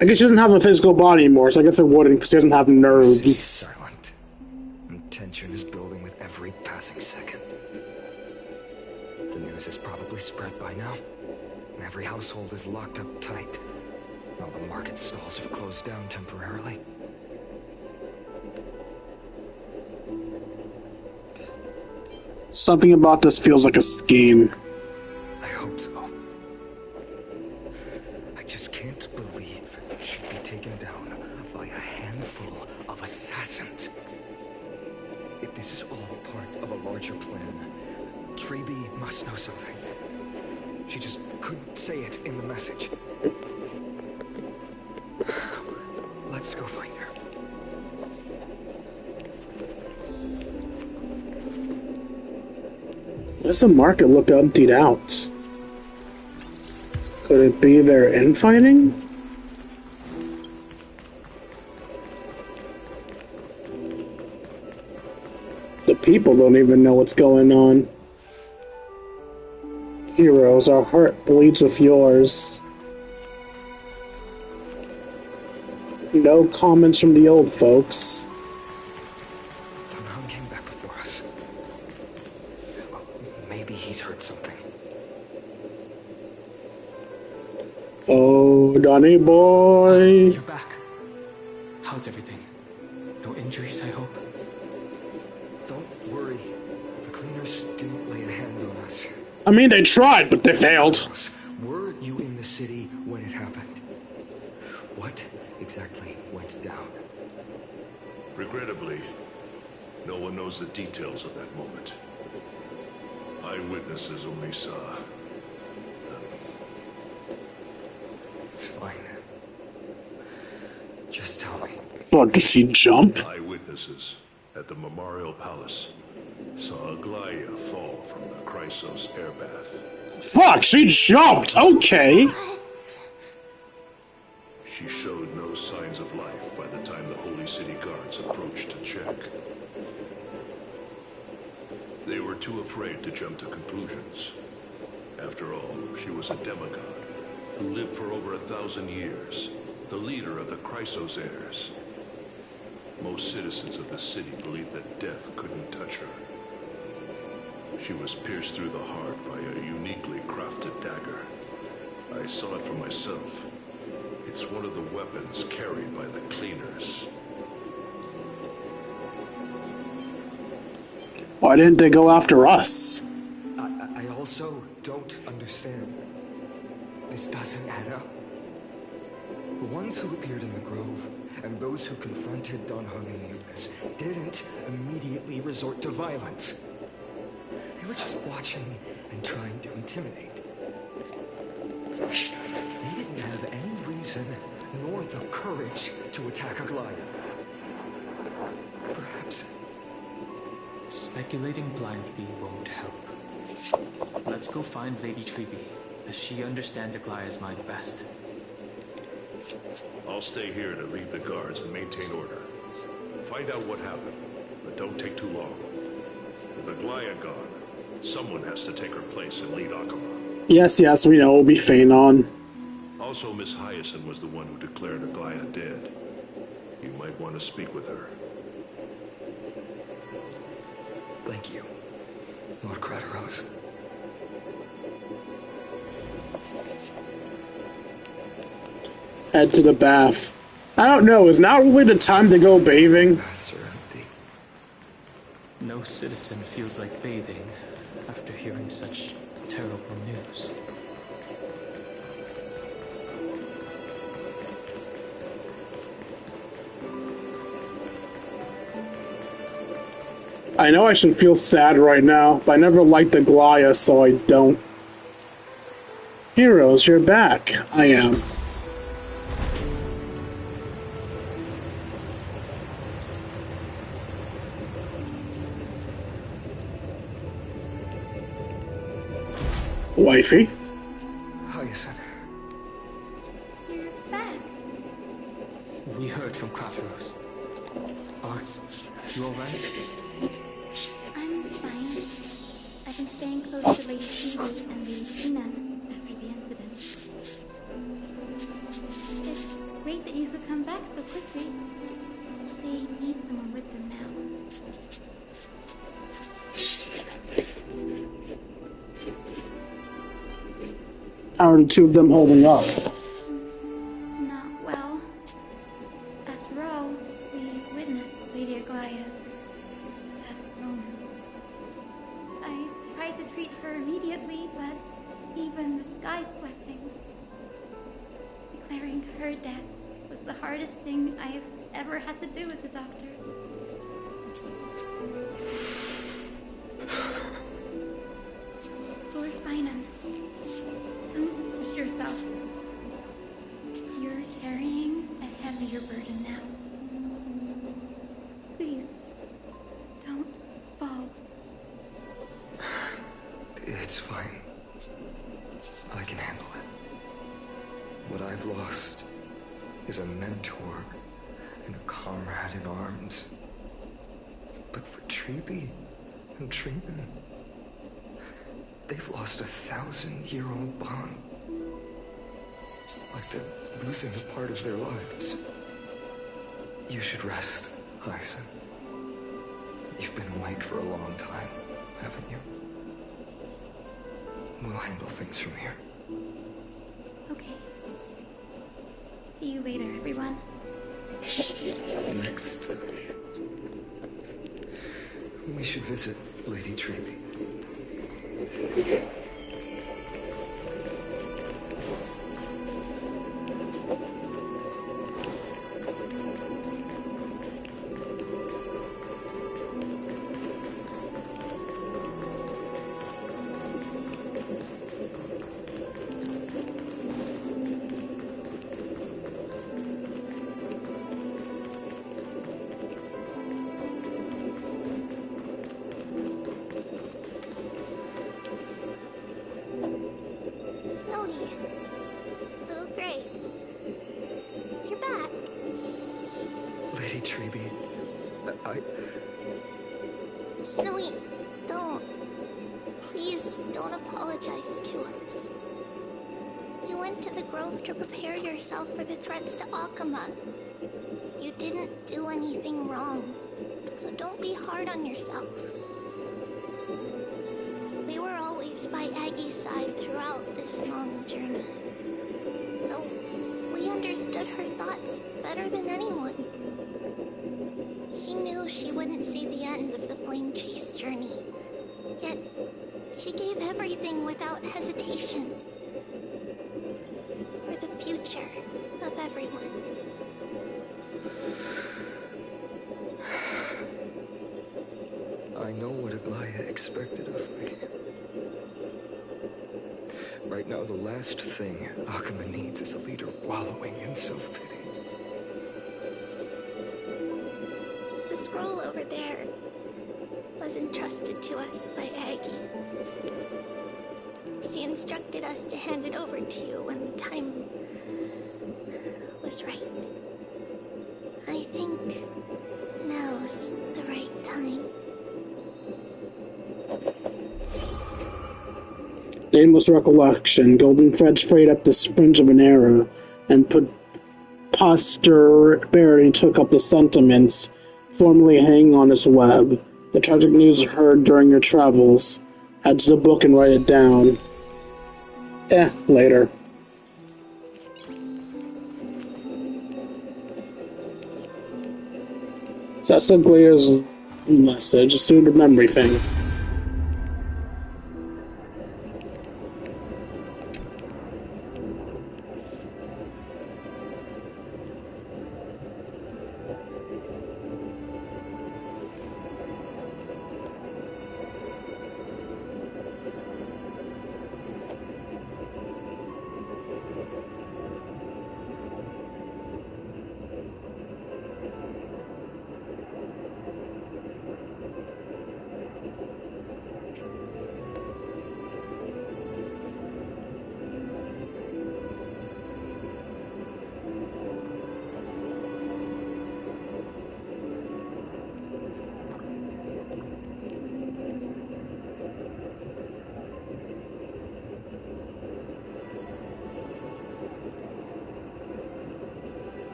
I guess she doesn't have a physical body anymore, so I guess it wouldn't, because she doesn't have nerves. Silent. And tension is building with every passing second. The news is probably spread by now. Every household is locked up tight. All the market stalls have closed down temporarily. Something about this feels like a scheme. I hope so. I just can't believe she'd be taken down by a handful of assassins. If this is all part of a larger plan, Treeby must know something. She just couldn't say it in the message. Let's go find her. Why does the market look emptied out? Could it be they're infighting? The people don't even know what's going on. Heroes, our heart bleeds with yours. No comments from the old folks. Dunham came back before us. Maybe he's heard something. Oh, Donny boy. You're back. How's everything? No injuries, I hope? Don't worry. The cleaners didn't lay a hand on us. I mean, they tried, but they failed. Were you in the city when it happened? What exactly went down? Regrettably, no one knows the details of that moment. Eyewitnesses only saw. It's fine. Just tell me. What, did she jump? Eyewitnesses at the Memorial Palace saw Aglaya fall from the Chrysos airbath. Fuck, she jumped! Okay! What? She showed no signs of life by the time the Holy City guards approached to check. They were too afraid to jump to conclusions. After all, she was a demigod who lived for over 1,000 years, the leader of the Chrysos heirs. Most citizens of the city believed that death couldn't touch her. She was pierced through the heart by a uniquely crafted dagger. I saw it for myself. It's one of the weapons carried by the cleaners. Why didn't they go after us? I also don't understand. This doesn't add up. The ones who appeared in the grove and those who confronted Don Hung in the Abyss didn't immediately resort to violence. They were just watching and trying to intimidate. They didn't have any reason nor the courage to attack Aglaya. Perhaps. Speculating blindly won't help. Let's go find Lady Treby, as she understands Aglaya's mind best. I'll stay here to lead the guards and maintain order. Find out what happened, but don't take too long. With Aglaya gone, someone has to take her place and lead Akama. Yes, we know, it'll be Phanon. Also, Miss Hyacinth was the one who declared Aglaya dead. You might want to speak with her. Thank you, Lord Crateros. Head to the bath. I don't know, is now really the time to go bathing? Baths are empty. No citizen feels like bathing after hearing such terrible news. I know I should feel sad right now, but I never liked Aglaya, so I don't. Heroes, you're back. I am. Wifey? Hyacinth. You're back. We heard from Crateros. Are you alright? I'm fine. I've been staying close to Lady Treby and the Shinan after the incident. It's great that you could come back so quickly. They need someone with them now. How are the two of them holding up? Not well. After all, we witnessed Lady Aglaya's last moments. I tried to treat her immediately, but even the sky's blessings. Declaring her death was the hardest thing I've ever had to do as a doctor. Lord Finan, don't push yourself. You're carrying a heavier burden now. Please, don't fall. It's fine. I can handle it. What I've lost is a mentor and a comrade in arms. But for Treby and Treeman, they've lost 1,000-year-old bond. Like they're losing a part of their lives. You should rest, Hyacinth. You've been awake for a long time, haven't you? We'll handle things from here. Okay. See you later, everyone. Next, we should visit Lady Treby. Lady Treby, I... Snowy, don't. Please don't apologize to us. You went to the Grove to prepare yourself for the threats to Akama. You didn't do anything wrong, so don't be hard on yourself. We were always by Aggie's side throughout this long journey, so we understood her thoughts better than anyone. She knew she wouldn't see the end of the Flame Chase journey, yet she gave everything without hesitation. For the future of everyone. I know what Aglaya expected of me. Right now, the last thing Akama needs is a leader wallowing in self-pity. The scroll over there was entrusted to us by Aggie. She instructed us to hand it over to you when the time was right. I think now's the right time. Nameless recollection. Golden threads frayed up the fringe of an arrow, and posterity took up the sentiments formerly hanging on its web. The tragic news heard during your travels. Add to the book and write it down. Later. So that's Aglia's message. A student memory thing.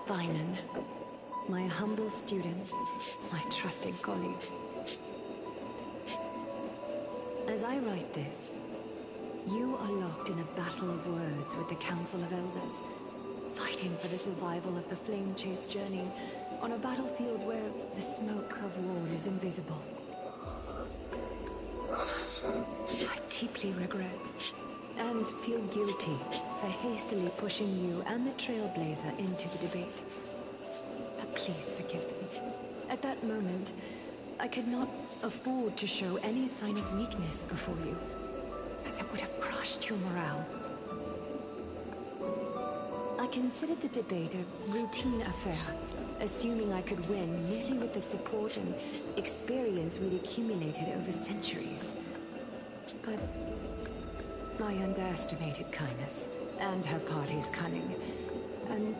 Vinan, my humble student, my trusted colleague. As I write this, you are locked in a battle of words with the Council of Elders, fighting for the survival of the Flame Chase journey on a battlefield where the smoke of war is invisible. I deeply regret and feel guilty for hastily pushing you and the Trailblazer into the debate. But please forgive me. At that moment, I could not afford to show any sign of weakness before you, as it would have crushed your morale. I considered the debate a routine affair, assuming I could win merely with the support and experience we'd accumulated over centuries. But I underestimated kindness and her party's cunning, and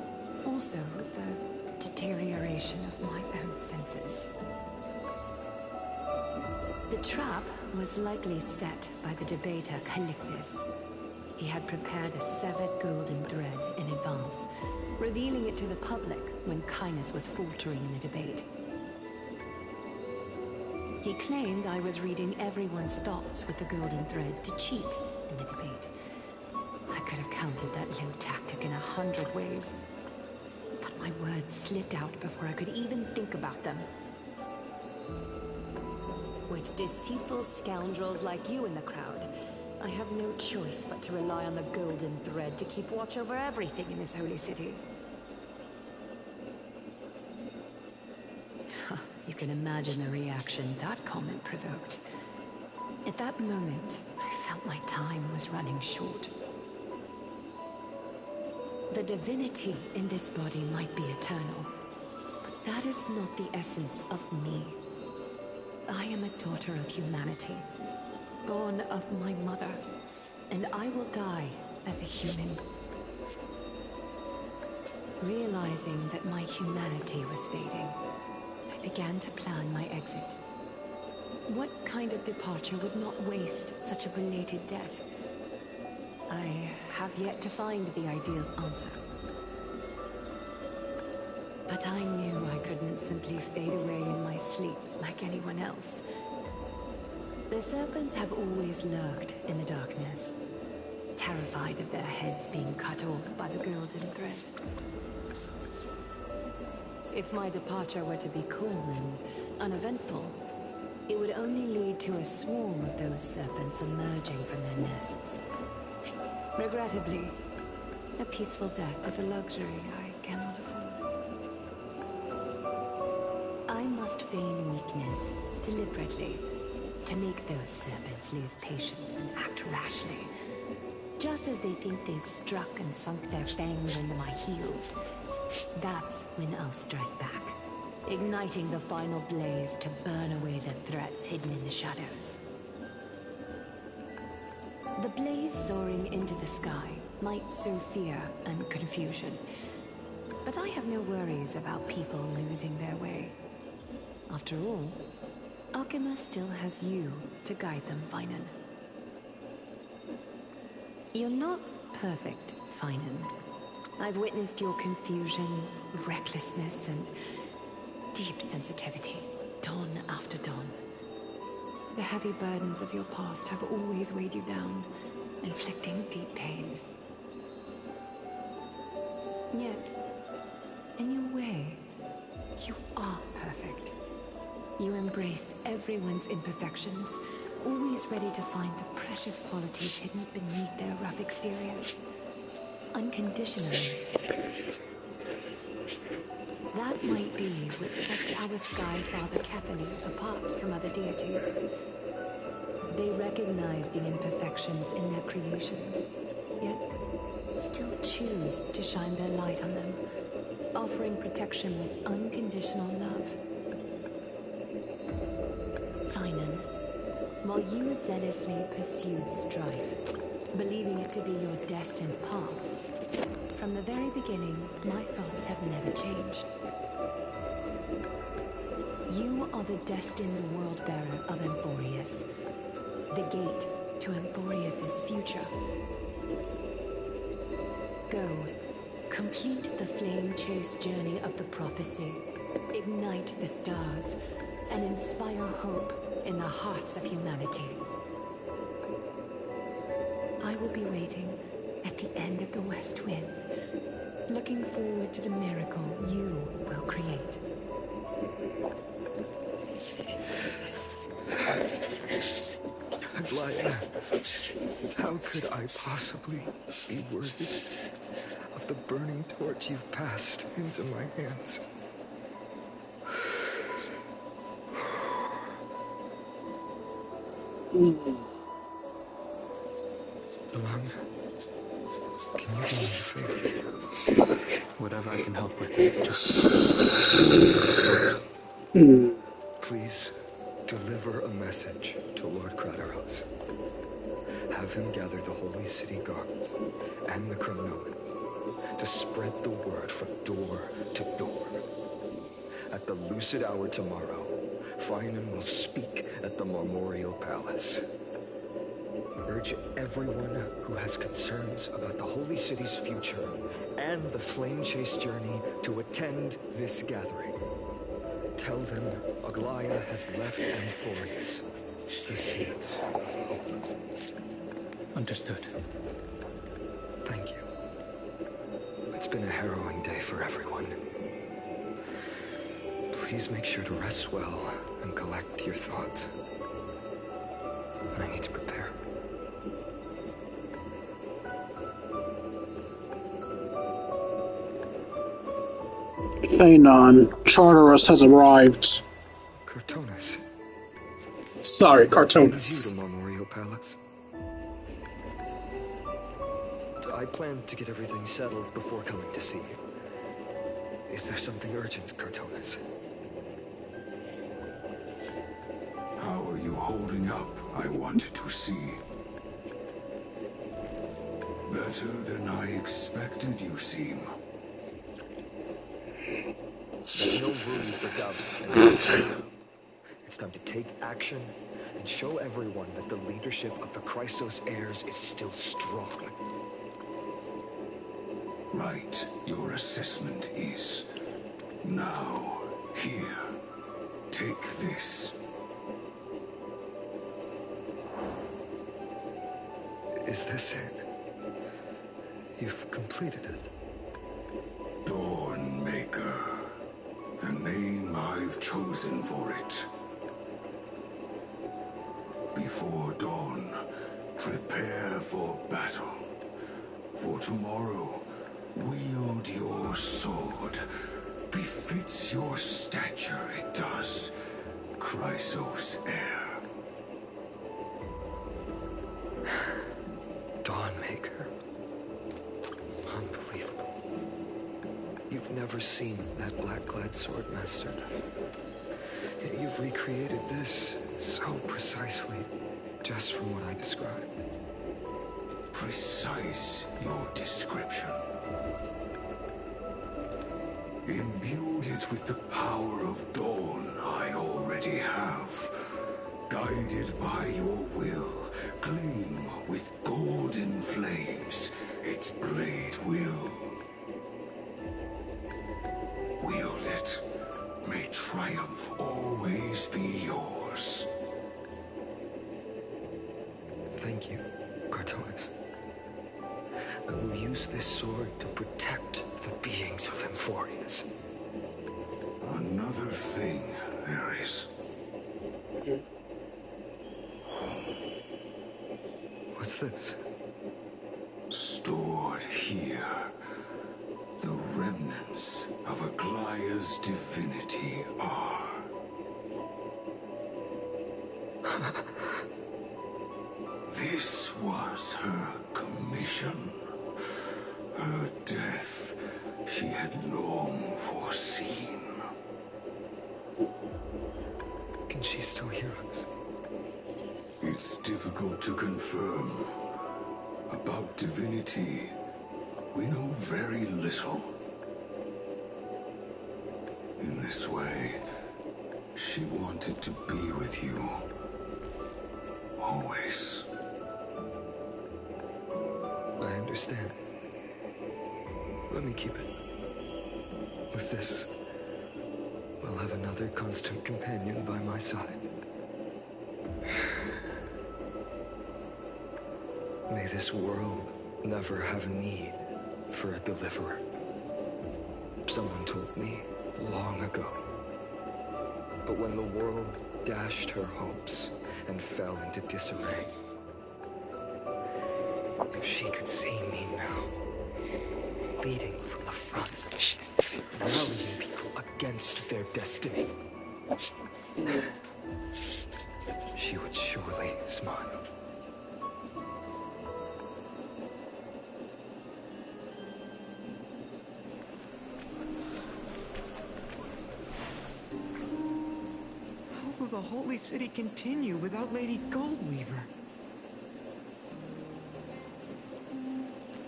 also the deterioration of my own senses. trap was likely set by the debater Calictus. He had prepared a severed golden thread in advance, revealing it to the public when Kindness was faltering in the debate. He claimed I was reading everyone's thoughts with the golden thread to cheat in the debate. I could have countered that low tactic in 100 ways, but my words slipped out before I could even think about them. With deceitful scoundrels like you in the crowd, I have no choice but to rely on the golden thread to keep watch over everything in this holy city. You can imagine the reaction that comment provoked. At that moment, I felt my time was running short. The divinity in this body might be eternal, but that is not the essence of me. I am a daughter of humanity, born of my mother, and I will die as a human. Realizing that my humanity was fading, I began to plan my exit. What kind of departure would not waste such a belated death? I have yet to find the ideal answer. But I knew I couldn't simply fade away in my sleep like anyone else. The serpents have always lurked in the darkness, terrified of their heads being cut off by the golden thread. If my departure were to be calm and uneventful, it would only lead to a swarm of those serpents emerging from their nests. Regrettably, a peaceful death is a luxury I cannot afford. I must feign weakness deliberately to make those serpents lose patience and act rashly. Just as they think they've struck and sunk their fangs into my heels, that's when I'll strike back, igniting the final blaze to burn away the threats hidden in the shadows. The blaze soaring into the sky might sow fear and confusion, but I have no worries about people losing their way. After all, Alchema still has you to guide them, Finan. You're not perfect, Finan. I've witnessed your confusion, recklessness, and deep sensitivity, dawn after dawn. The heavy burdens of your past have always weighed you down, inflicting deep pain. Yet, in your way, you are perfect. You embrace everyone's imperfections, always ready to find the precious qualities hidden beneath their rough exteriors. Unconditionally. That might be what sets our Sky Father Kephalith apart from other deities. They recognize the imperfections in their creations, yet still choose to shine their light on them, offering protection with unconditional love. Finan, while you zealously pursued strife, believing it to be your destined path, from the very beginning, my thoughts have never changed. You are the destined world-bearer of Emphorius, the gate to Emphorius' future. Go, complete the flame-chased journey of the prophecy, ignite the stars, and inspire hope in the hearts of humanity. I will be waiting at the end of the West Wind, looking forward to the miracle you will create. Laya, how could I possibly be worthy of the burning torch you've passed into my hands? Along, can you do me a favor? Whatever I can help with, Please deliver a message to Lord Craterhouse. Have him gather the Holy City guards and the Criminolans to spread the word from door to door. At the lucid hour tomorrow, Finan will speak at the the Memorial Palace. Urge everyone who has concerns about the Holy City's future and the Flame Chase journey to attend this gathering. Tell them Aglaya has left Amphorius the seeds of hope. Understood. Thank you. It's been a harrowing day for everyone. Please make sure to rest well and collect your thoughts. I need to prepare. Thanon, Charteris has arrived. Cartonis. Sorry, Brings you Cartonis. to Memorial Palace. I plan to get everything settled before coming to see you. Is there something urgent, Cartonis? How are you holding up, I wanted to see. Better than I expected, you seem. There's no room for doubt. It's time to take action and show everyone that the leadership of the Chrysos heirs is still strong. Right, your assessment is. Now, here, take this. Is this it? You've completed it. Dawnmaker. The name I've chosen for it. Before dawn, prepare for battle. For tomorrow, wield your sword. Befits your stature, it does. Chrysos heir. Dawnmaker. Unbelievable. You've never seen that black-clad swordmaster. Yet you've recreated this so precisely, just from what I described. Precise your description. Imbued it with the power of dawn I already have. Guided by your will, gleam with golden flames, its blade will. Wield it. May triumph always be yours. Thank you, Cartonis. I will use this sword to protect the beings of Amphorius. Another thing there is. What's this? Stored here, the remnants of Aglaya's divinity are. This was her commission. Her death she had long foreseen. Can she still hear us? It's difficult to confirm. About divinity, we know very little. In this way, she wanted to be with you. Always. I understand. Let me keep it. With this, we'll have another constant companion by my side. May this world never have need for a deliverer. Someone told me long ago. But when the world dashed her hopes and fell into disarray, if she could see me now, leading from the front, rallying people against their destiny, she would surely smile. How will the Holy City continue without Lady Goldweaver?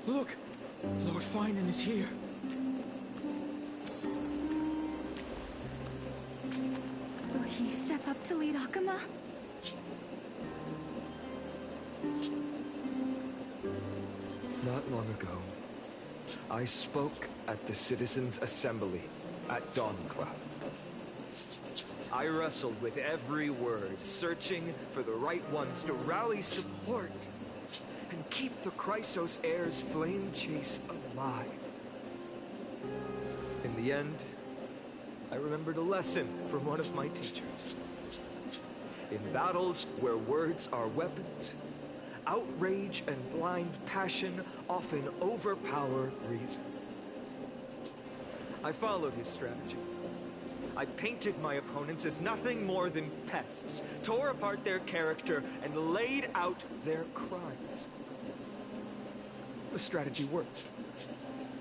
Look! Lord Finan is here. Will he step up to lead Akama? Not long ago, I spoke at the Citizens' Assembly at Dawncloud. I wrestled with every word, searching for the right ones to rally support and keep the Chrysos Heir's flame chase alive. In the end, I remembered a lesson from one of my teachers. In battles where words are weapons, outrage and blind passion often overpower reason. I followed his strategy. I painted my opponents as nothing more than pests, tore apart their character, and laid out their crimes. The strategy worked.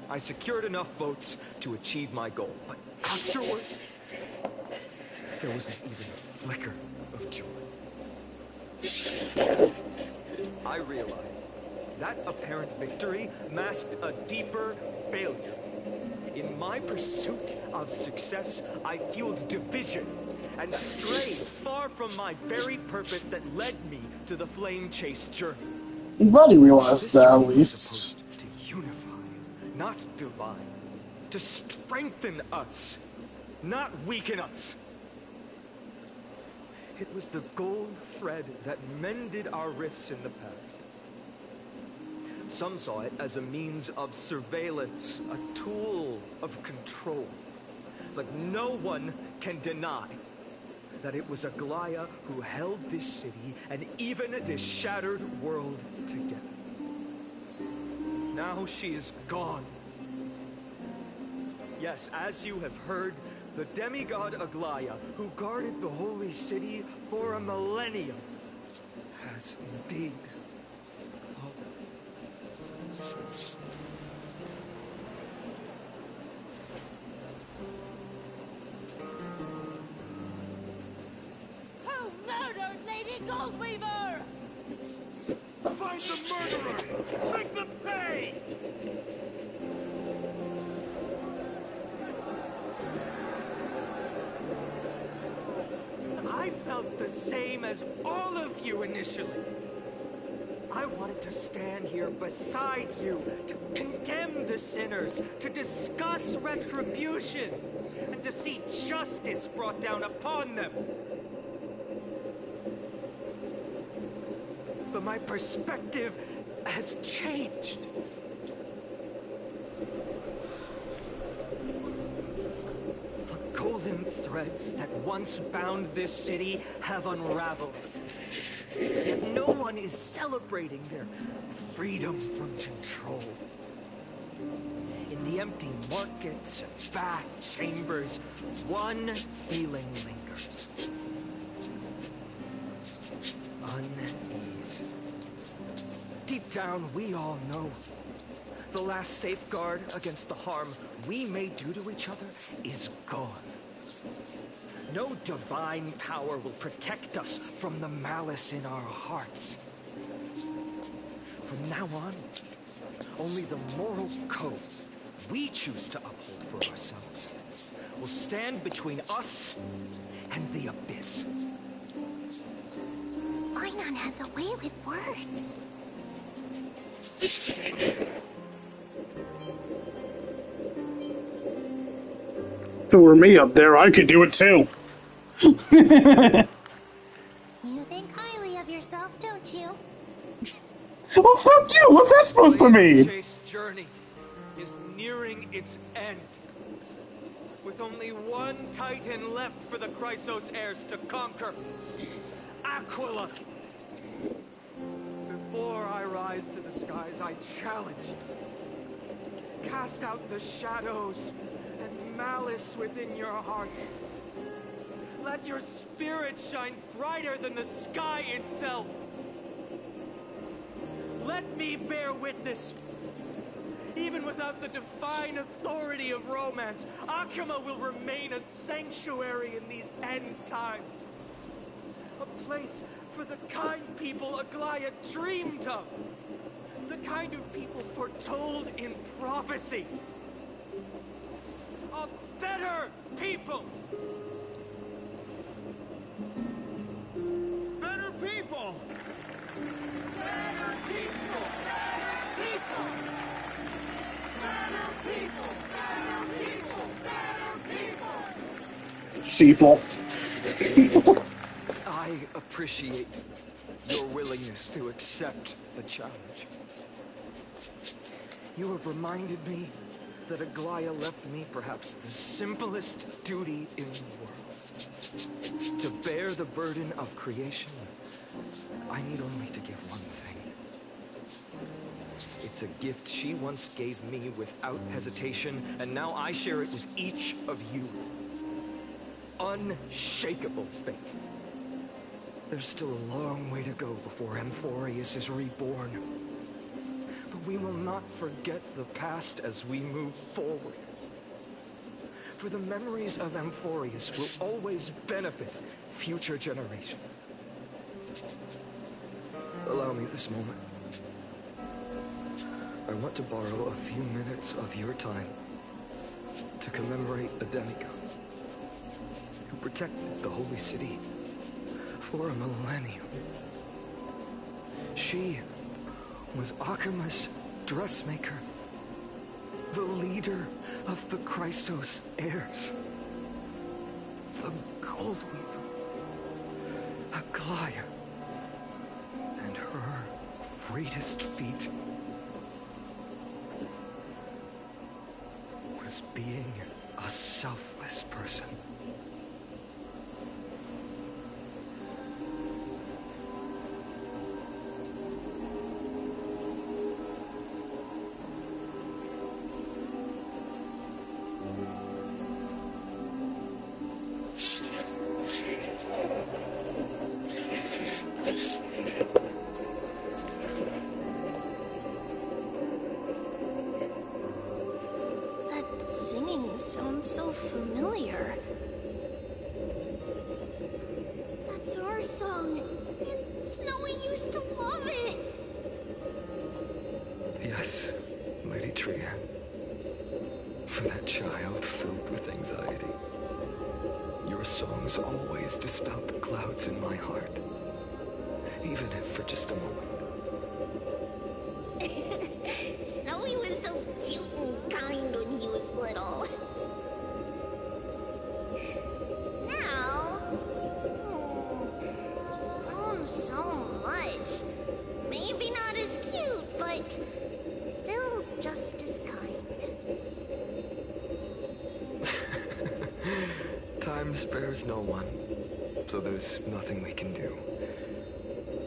I secured enough votes to achieve my goal, but afterward, there wasn't even a flicker of joy. I realized that apparent victory masked a deeper failure. In my pursuit of success, I fueled division and strayed far from my very purpose that led me to the flame chase journey. I'm glad you realized This that, at journey was least. supposed to unify, not divide. To strengthen us, not weaken us. It was the gold thread that mended our rifts in the past. Some saw it as a means of surveillance, a tool of control. But no one can deny that it was Aglaya who held this city and even this shattered world together. Now she is gone. Yes, as you have heard, the demigod Aglaya, who guarded the holy city for a millennium, has indeed fallen. Who murdered Lady Goldweaver? Find the murderer! Make them pay! I felt the same as all of you initially. I wanted to stand here beside you, to condemn the sinners, to discuss retribution, and to see justice brought down upon them. But my perspective has changed. The golden threads that once bound this city have unraveled. Yet no one is celebrating their freedom from control. In the empty markets and bath chambers, one feeling lingers. Unease. Deep down, we all know the last safeguard against the harm we may do to each other is gone. No divine power will protect us from the malice in our hearts. From now on, only the moral code we choose to uphold for ourselves will stand between us and the abyss. Einon has a way with words. If it were me up there, I could do it too. You think highly of yourself, don't you? Well, fuck you! What's that supposed to mean? Chase journey is nearing its end. With only one Titan left for the Chrysos heirs to conquer. Aquila! Before I rise to the skies, I challenge you. Cast out the shadows and malice within your hearts. Let your spirit shine brighter than the sky itself. Let me bear witness. Even without the divine authority of romance, Akuma will remain a sanctuary in these end times. A place for the kind people Aglaya dreamed of. The kind of people foretold in prophecy. A better people! Better people! Better people! Better people! sheeple. I appreciate your willingness to accept the challenge. You have reminded me that Aglaya left me perhaps the simplest duty in the world. To bear the burden of creation, I need only to give one thing. It's a gift she once gave me without hesitation, and now I share it with each of you. Unshakable faith. There's still a long way to go before Amphorius is reborn. But we will not forget the past as we move forward. For the memories of Amphorius will always benefit future generations. Allow me this moment. I want to borrow a few minutes of your time to commemorate a demigod who protected the Holy City for a millennium. She was Akima's dressmaker, the leader of the Chrysos heirs, the Goldweaver, Aglaya, and her greatest feat was being a selfless person. That singing sounds so familiar. That's our song, and Snowy used to love it. Yes, Lady Trian. For that child filled with anxiety. Your songs always dispelled the clouds in my heart. Even if for just a moment. Snowy was so cute and kind when he was little. Now, he's grown so much. Maybe not as cute, but still just as kind. Time spares no one, so there's nothing we can do.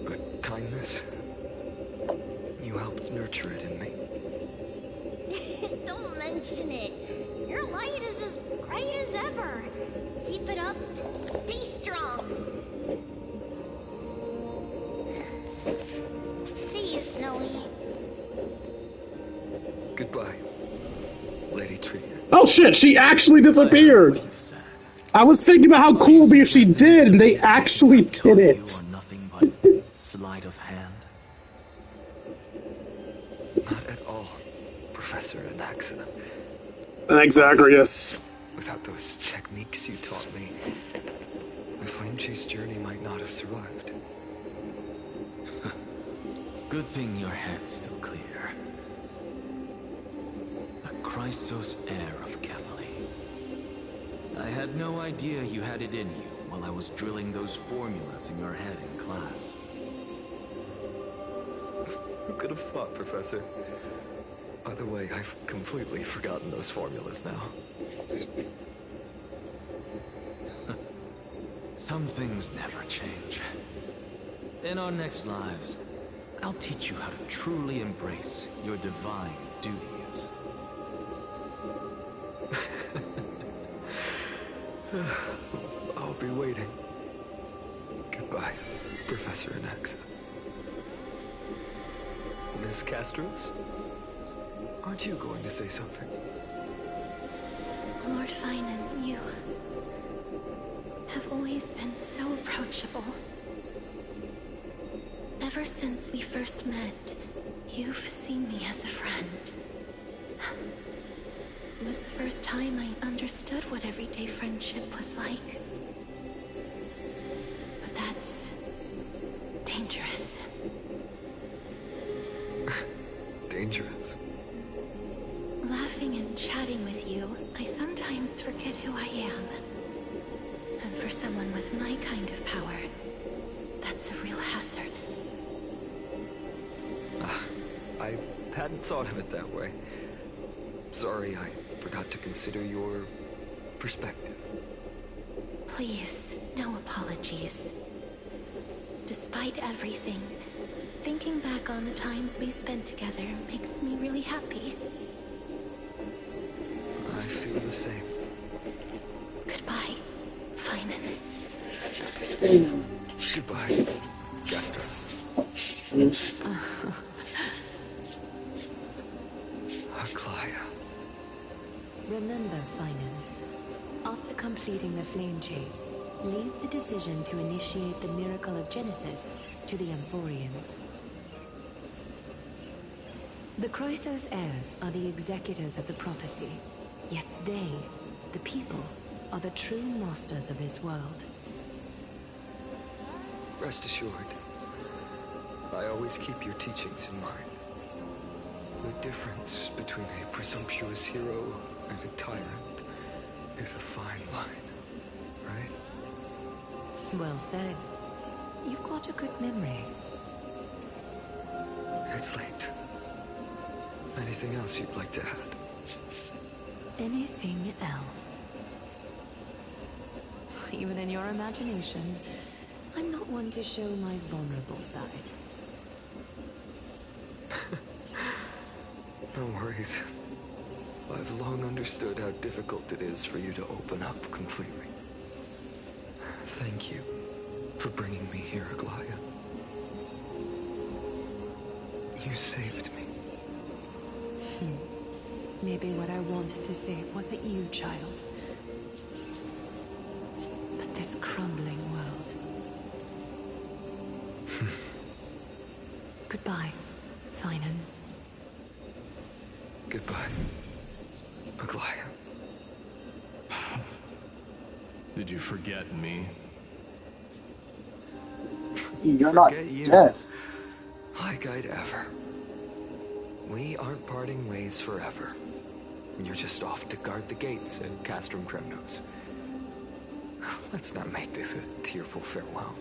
But kindness, you helped nurture it in me. Don't mention it. Your light is as bright as ever. Keep it up and stay strong. See you, Snowy. Goodbye, Lady Trian. Oh shit, she actually disappeared! I was thinking about how cool it'd be if she did, and they actually did it. Nothing but sleight of hand. Not at all, Professor Anaxa. Zagreus. Without those techniques you taught me, the Flame Chase journey might not have survived. Good thing your head's still clear. A Chrysos heir of Kefali. I had no idea you had it in you while I was drilling those formulas in your head in class. Who could have thought, Professor? By the way, I've completely forgotten those formulas now. Some things never change. In our next lives, I'll teach you how to truly embrace your divine duties. I'll be waiting. Goodbye, Professor Anaxa. Miss Castros? Aren't you going to say something? Lord Finan, you have always been so approachable. Ever since we first met, you've seen me as a friend. It was the first time I understood what everyday friendship was like. But that's dangerous. Dangerous? Laughing and chatting with you, I sometimes forget who I am. for someone with my kind of power, that's a real hazard. I hadn't thought of it that way. Sorry, I forgot to consider your perspective. Please, no apologies. Despite everything, thinking back on the times we spent together makes me really happy. I feel the same. Goodbye, Finan. Goodbye, Gastras. Aglaya. Remember, Finan, after completing the flame chase, leave the decision to initiate the miracle of Genesis to the Amphorians. The Chrysos heirs are the executors of the prophecy, yet they, the people, are the true masters of this world. Rest assured, I always keep your teachings in mind. The difference between a presumptuous hero and a tyrant is a fine line, right? Well said. You've got a good memory. It's late. Anything else you'd like to add? Anything else? Even in your imagination, I'm not one to show my vulnerable side. No worries. I've long understood how difficult it is for you to open up completely. Thank you for bringing me here, Aglaya. You saved me. Maybe what I wanted to say wasn't you, child. But this crumbling world. Goodbye, Finan. Goodbye, Aglaya. Did you forget me? You're not you. dead. Like I'd ever. We aren't parting ways forever. You're just off to guard the gates at Castrum Kremnos. Let's not make this a tearful farewell.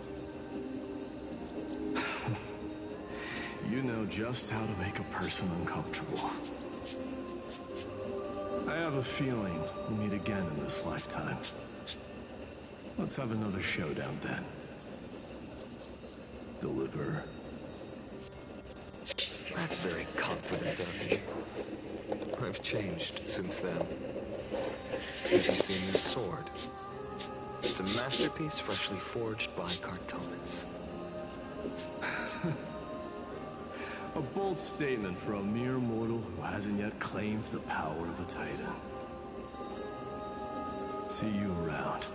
You know just how to make a person uncomfortable. I have a feeling we'll meet again in this lifetime. Let's have another showdown then. Deliver. That's very confident of you. I've changed since then. Have you seen this sword? It's a masterpiece freshly forged by Cartonis. A bold statement for a mere mortal who hasn't yet claimed the power of a titan. See you around.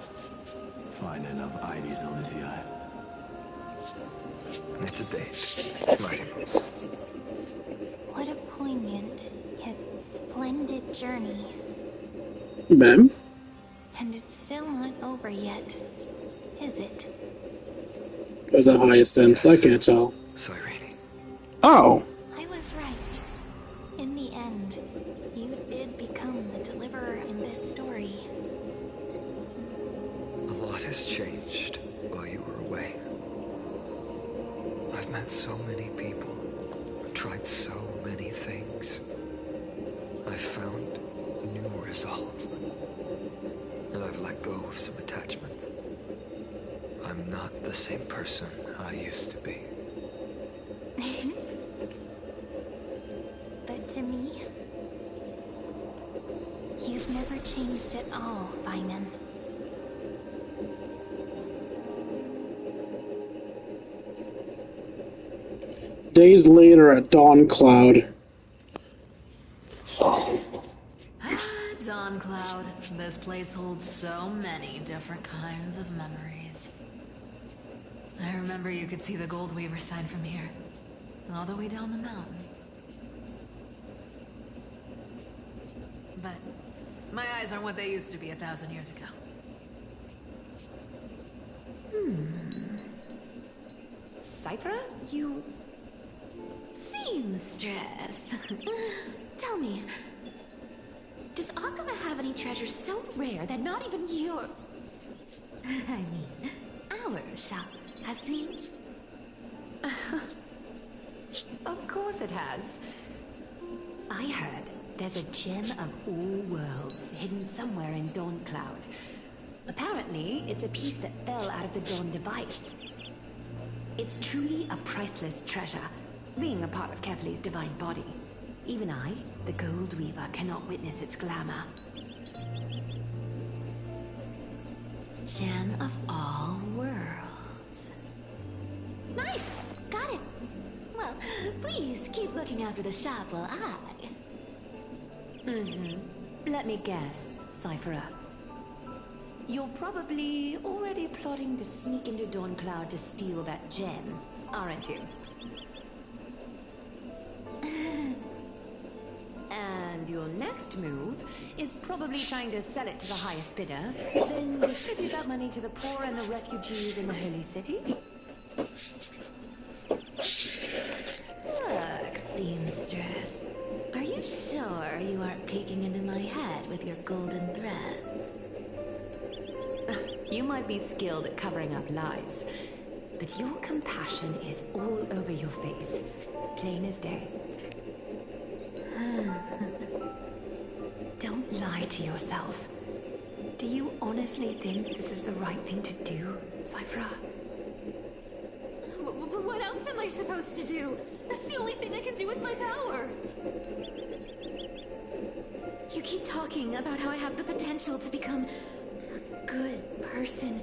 Finan of Ides Elysiae. It's a date. Martimus. What a poignant, yet splendid journey. Ma'am? And it's still not over yet, is it? There's the highest sense, I can't tell. Cyrene. Oh! I was right. In the end, you did become the deliverer in this story. A lot has changed while you were away. I've met so many people. I've tried so many things. I've found new resolve. And I've let go of some attachment. I'm not the same person I used to be. But to me, you've never changed at all, Finan. Days later at Dawn Cloud. Dawn Cloud. This place holds so many different kinds of memories. I remember you could see the Gold Weaver sign from here, all the way down the mountain. But my eyes aren't what they used to be 1,000 years ago. Cyphra, you... Seamstress. Tell me, does Akaba have any treasures so rare that not even your... I mean, our shop has seen. Of course it has. I heard there's a gem of all worlds hidden somewhere in Dawn Cloud. Apparently, it's a piece that fell out of the Dawn device. It's truly a priceless treasure, being a part of Kefli's divine body. Even I, the Gold Weaver, cannot witness its glamour. Gem of all worlds. Nice! Got it! Well, please keep looking after the shop while I... Let me guess, Cypherer. You're probably already plotting to sneak into Dawn Cloud to steal that gem, aren't you? And your next move is probably trying to sell it to the highest bidder, then distribute that money to the poor and the refugees in the Holy City? Look, seamstress. Are you sure you aren't peeking into my head with your golden threads? You might be skilled at covering up lies, but your compassion is all over your face, plain as day. Don't lie to yourself. Do you honestly think this is the right thing to do, Cypher? What else am I supposed to do? That's the only thing I can do with my power. You keep talking about how I have the potential to become a good person.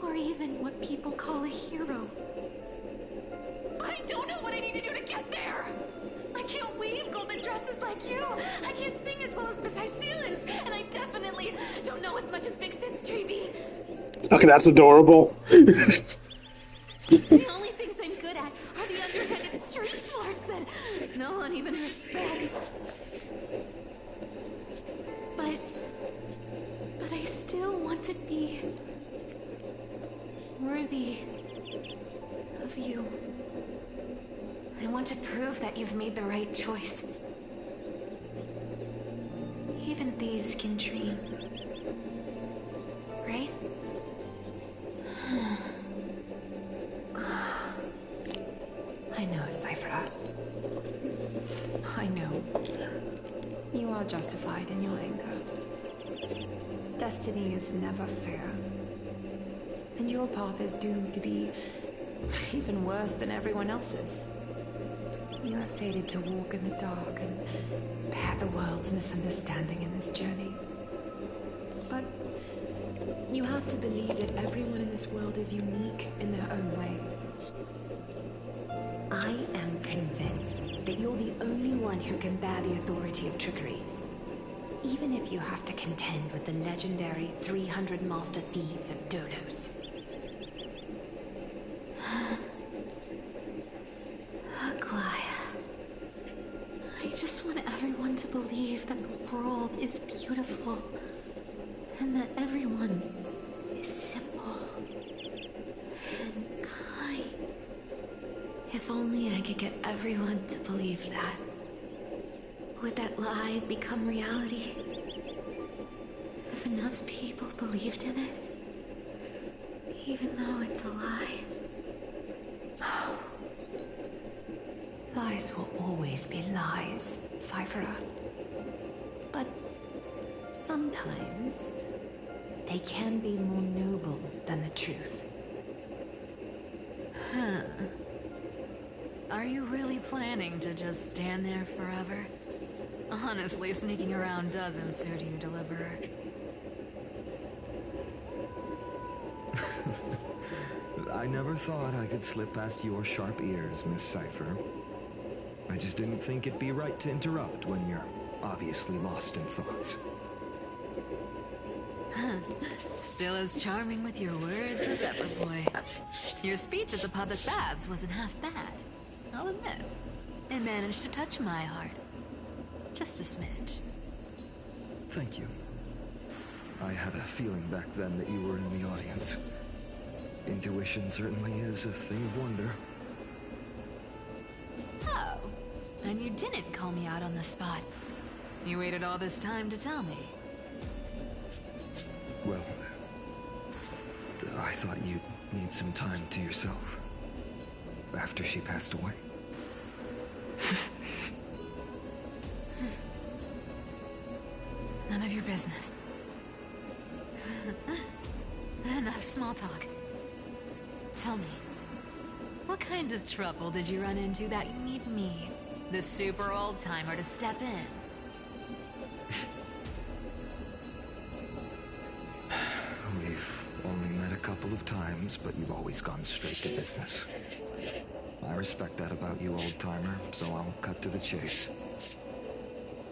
Or even what people call a hero. But I don't know what I need to do to get there! I can't weave golden dresses like you! I can't sing as well as Miss Hyceelens! And I definitely don't know as much as Big Sis Treeby! Okay, that's adorable. The only things I'm good at are the underhanded street smarts that no one even respects. But I still want to be worthy of you. I want to prove that you've made the right choice. Even thieves can dream. Right? I know, Cypher. I know. You are justified in your anger. Destiny is never fair. And your path is doomed to be even worse than everyone else's. You are fated to walk in the dark and bear the world's misunderstanding in this journey. But you have to believe that everyone in this world is unique in their own way. I am convinced that you're the only one who can bear the authority of trickery. Even if you have to contend with the legendary 300 master thieves of Dolos. Aglaya. I just want everyone to believe that the world is beautiful. And that everyone is simple. And kind. If only I could get everyone to believe that. Would that lie become reality? If enough people believed in it? Even though it's a lie. Lies will always be lies, Cypher. But sometimes they can be more noble than the truth. Huh. Are you really planning to just stand there forever? Honestly, sneaking around doesn't suit you, Deliverer. I never thought I could slip past your sharp ears, Miss Cypher. I just didn't think it'd be right to interrupt when you're obviously lost in thoughts. Still as charming with your words as ever, boy. Your speech at the public baths wasn't half bad. I'll admit. It managed to touch my heart. Just a smidge. Thank you. I had a feeling back then that you were in the audience. Intuition certainly is a thing of wonder. Oh, and you didn't call me out on the spot. You waited all this time to tell me. Well, I thought you'd need some time to yourself. After she passed away. None of your business. Enough small talk. Tell me, what kind of trouble did you run into that you need me, the super old-timer, to step in? We've only met a couple of times, but you've always gone straight to business. I respect that about you, old-timer, so I'll cut to the chase.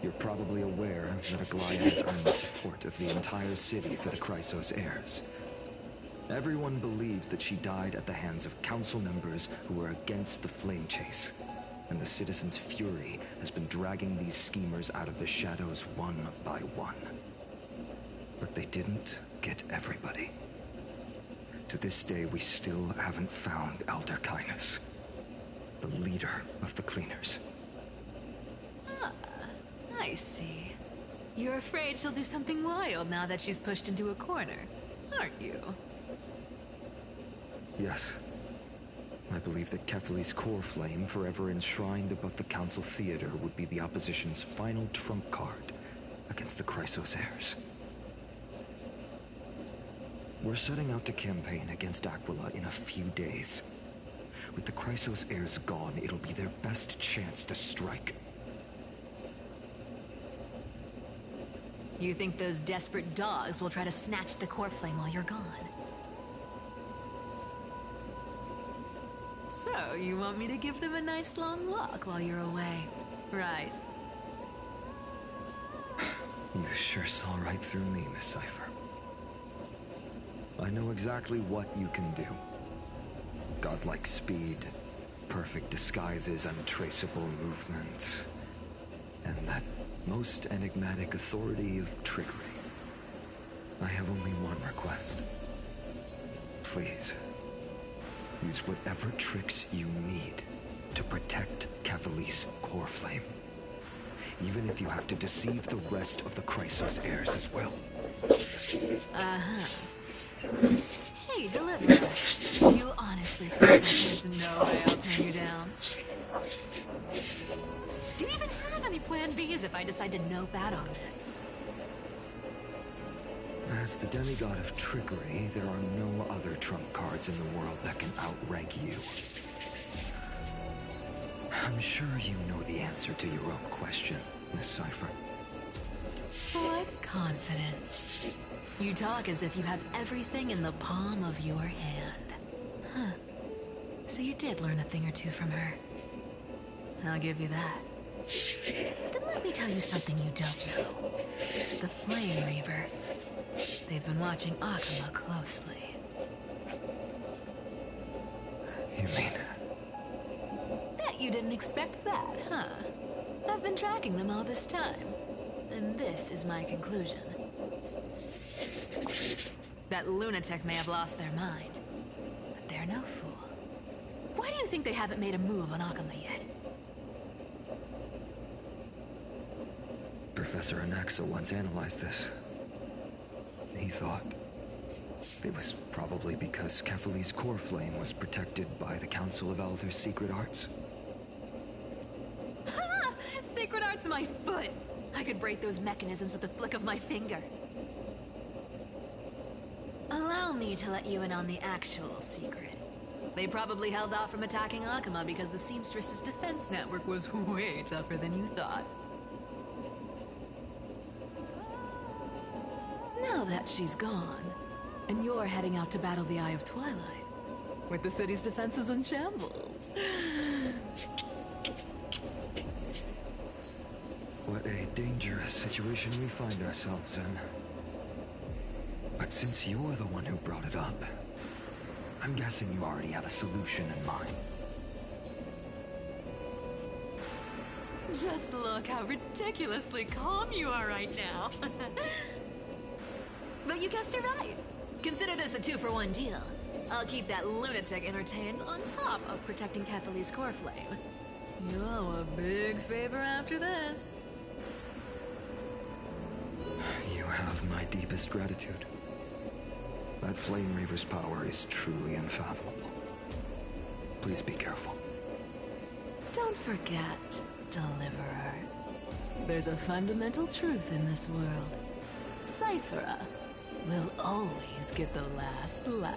You're probably aware that Aglaia has earned the support of the entire city for the Chrysos heirs. Everyone believes that she died at the hands of council members who were against the flame chase. And the citizens' fury has been dragging these schemers out of the shadows one by one. But they didn't get everybody. To this day, we still haven't found Elder Kynus, the leader of the cleaners. Ah, I see. You're afraid she'll do something wild now that she's pushed into a corner, aren't you? Yes. I believe that Kefali's core flame, forever enshrined above the council theater, would be the opposition's final trump card against the Chrysos heirs. We're setting out to campaign against Aquila in a few days. With the Chrysos heirs gone, it'll be their best chance to strike. You think those desperate dogs will try to snatch the core flame while you're gone? So, you want me to give them a nice long walk while you're away, right? You sure saw right through me, Miss Cypher. I know exactly what you can do. Godlike speed, perfect disguises, untraceable movement, and that most enigmatic authority of trickery. I have only one request. Please, use whatever tricks you need to protect Kefali's core flame. Even if you have to deceive the rest of the Chrysos heirs as well. Uh-huh. Hey, Deliverer, do you honestly think that there's no way I'll turn you down? Do you even have any plan Bs if I decide to nope out on this? As the demigod of trickery, there are no other trump cards in the world that can outrank you. I'm sure you know the answer to your own question, Miss Cypher. What confidence. You talk as if you have everything in the palm of your hand. Huh. So you did learn a thing or two from her. I'll give you that. Then let me tell you something you don't know. The Flame Reaver. They've been watching Akuma closely. You mean? Bet you didn't expect that, huh? I've been tracking them all this time. And this is my conclusion. That lunatic may have lost their mind, but they're no fool. Why do you think they haven't made a move on Akuma yet? Professor Anaxa once analyzed this. He thought it was probably because Kefali's core flame was protected by the Council of Elders' secret arts. Ha! Sacred art's my foot! I could break those mechanisms with the flick of my finger. Allow me to let you in on the actual secret. They probably held off from attacking Akuma because the Seamstress's defense network was way tougher than you thought. Now that she's gone, and you're heading out to battle the Eye of Twilight, with the city's defenses in shambles. What a dangerous situation we find ourselves in. But since you're the one who brought it up, I'm guessing you already have a solution in mind. Just look how ridiculously calm you are right now. But you guessed it right. Consider this a 2-for-1 deal. I'll keep that lunatic entertained on top of protecting Kefali's core flame. You owe a big favor after this. You have my deepest gratitude. That Flame Reaver's power is truly unfathomable. Please be careful. Don't forget, Deliverer. There's a fundamental truth in this world. Cyphera will always get the last laugh.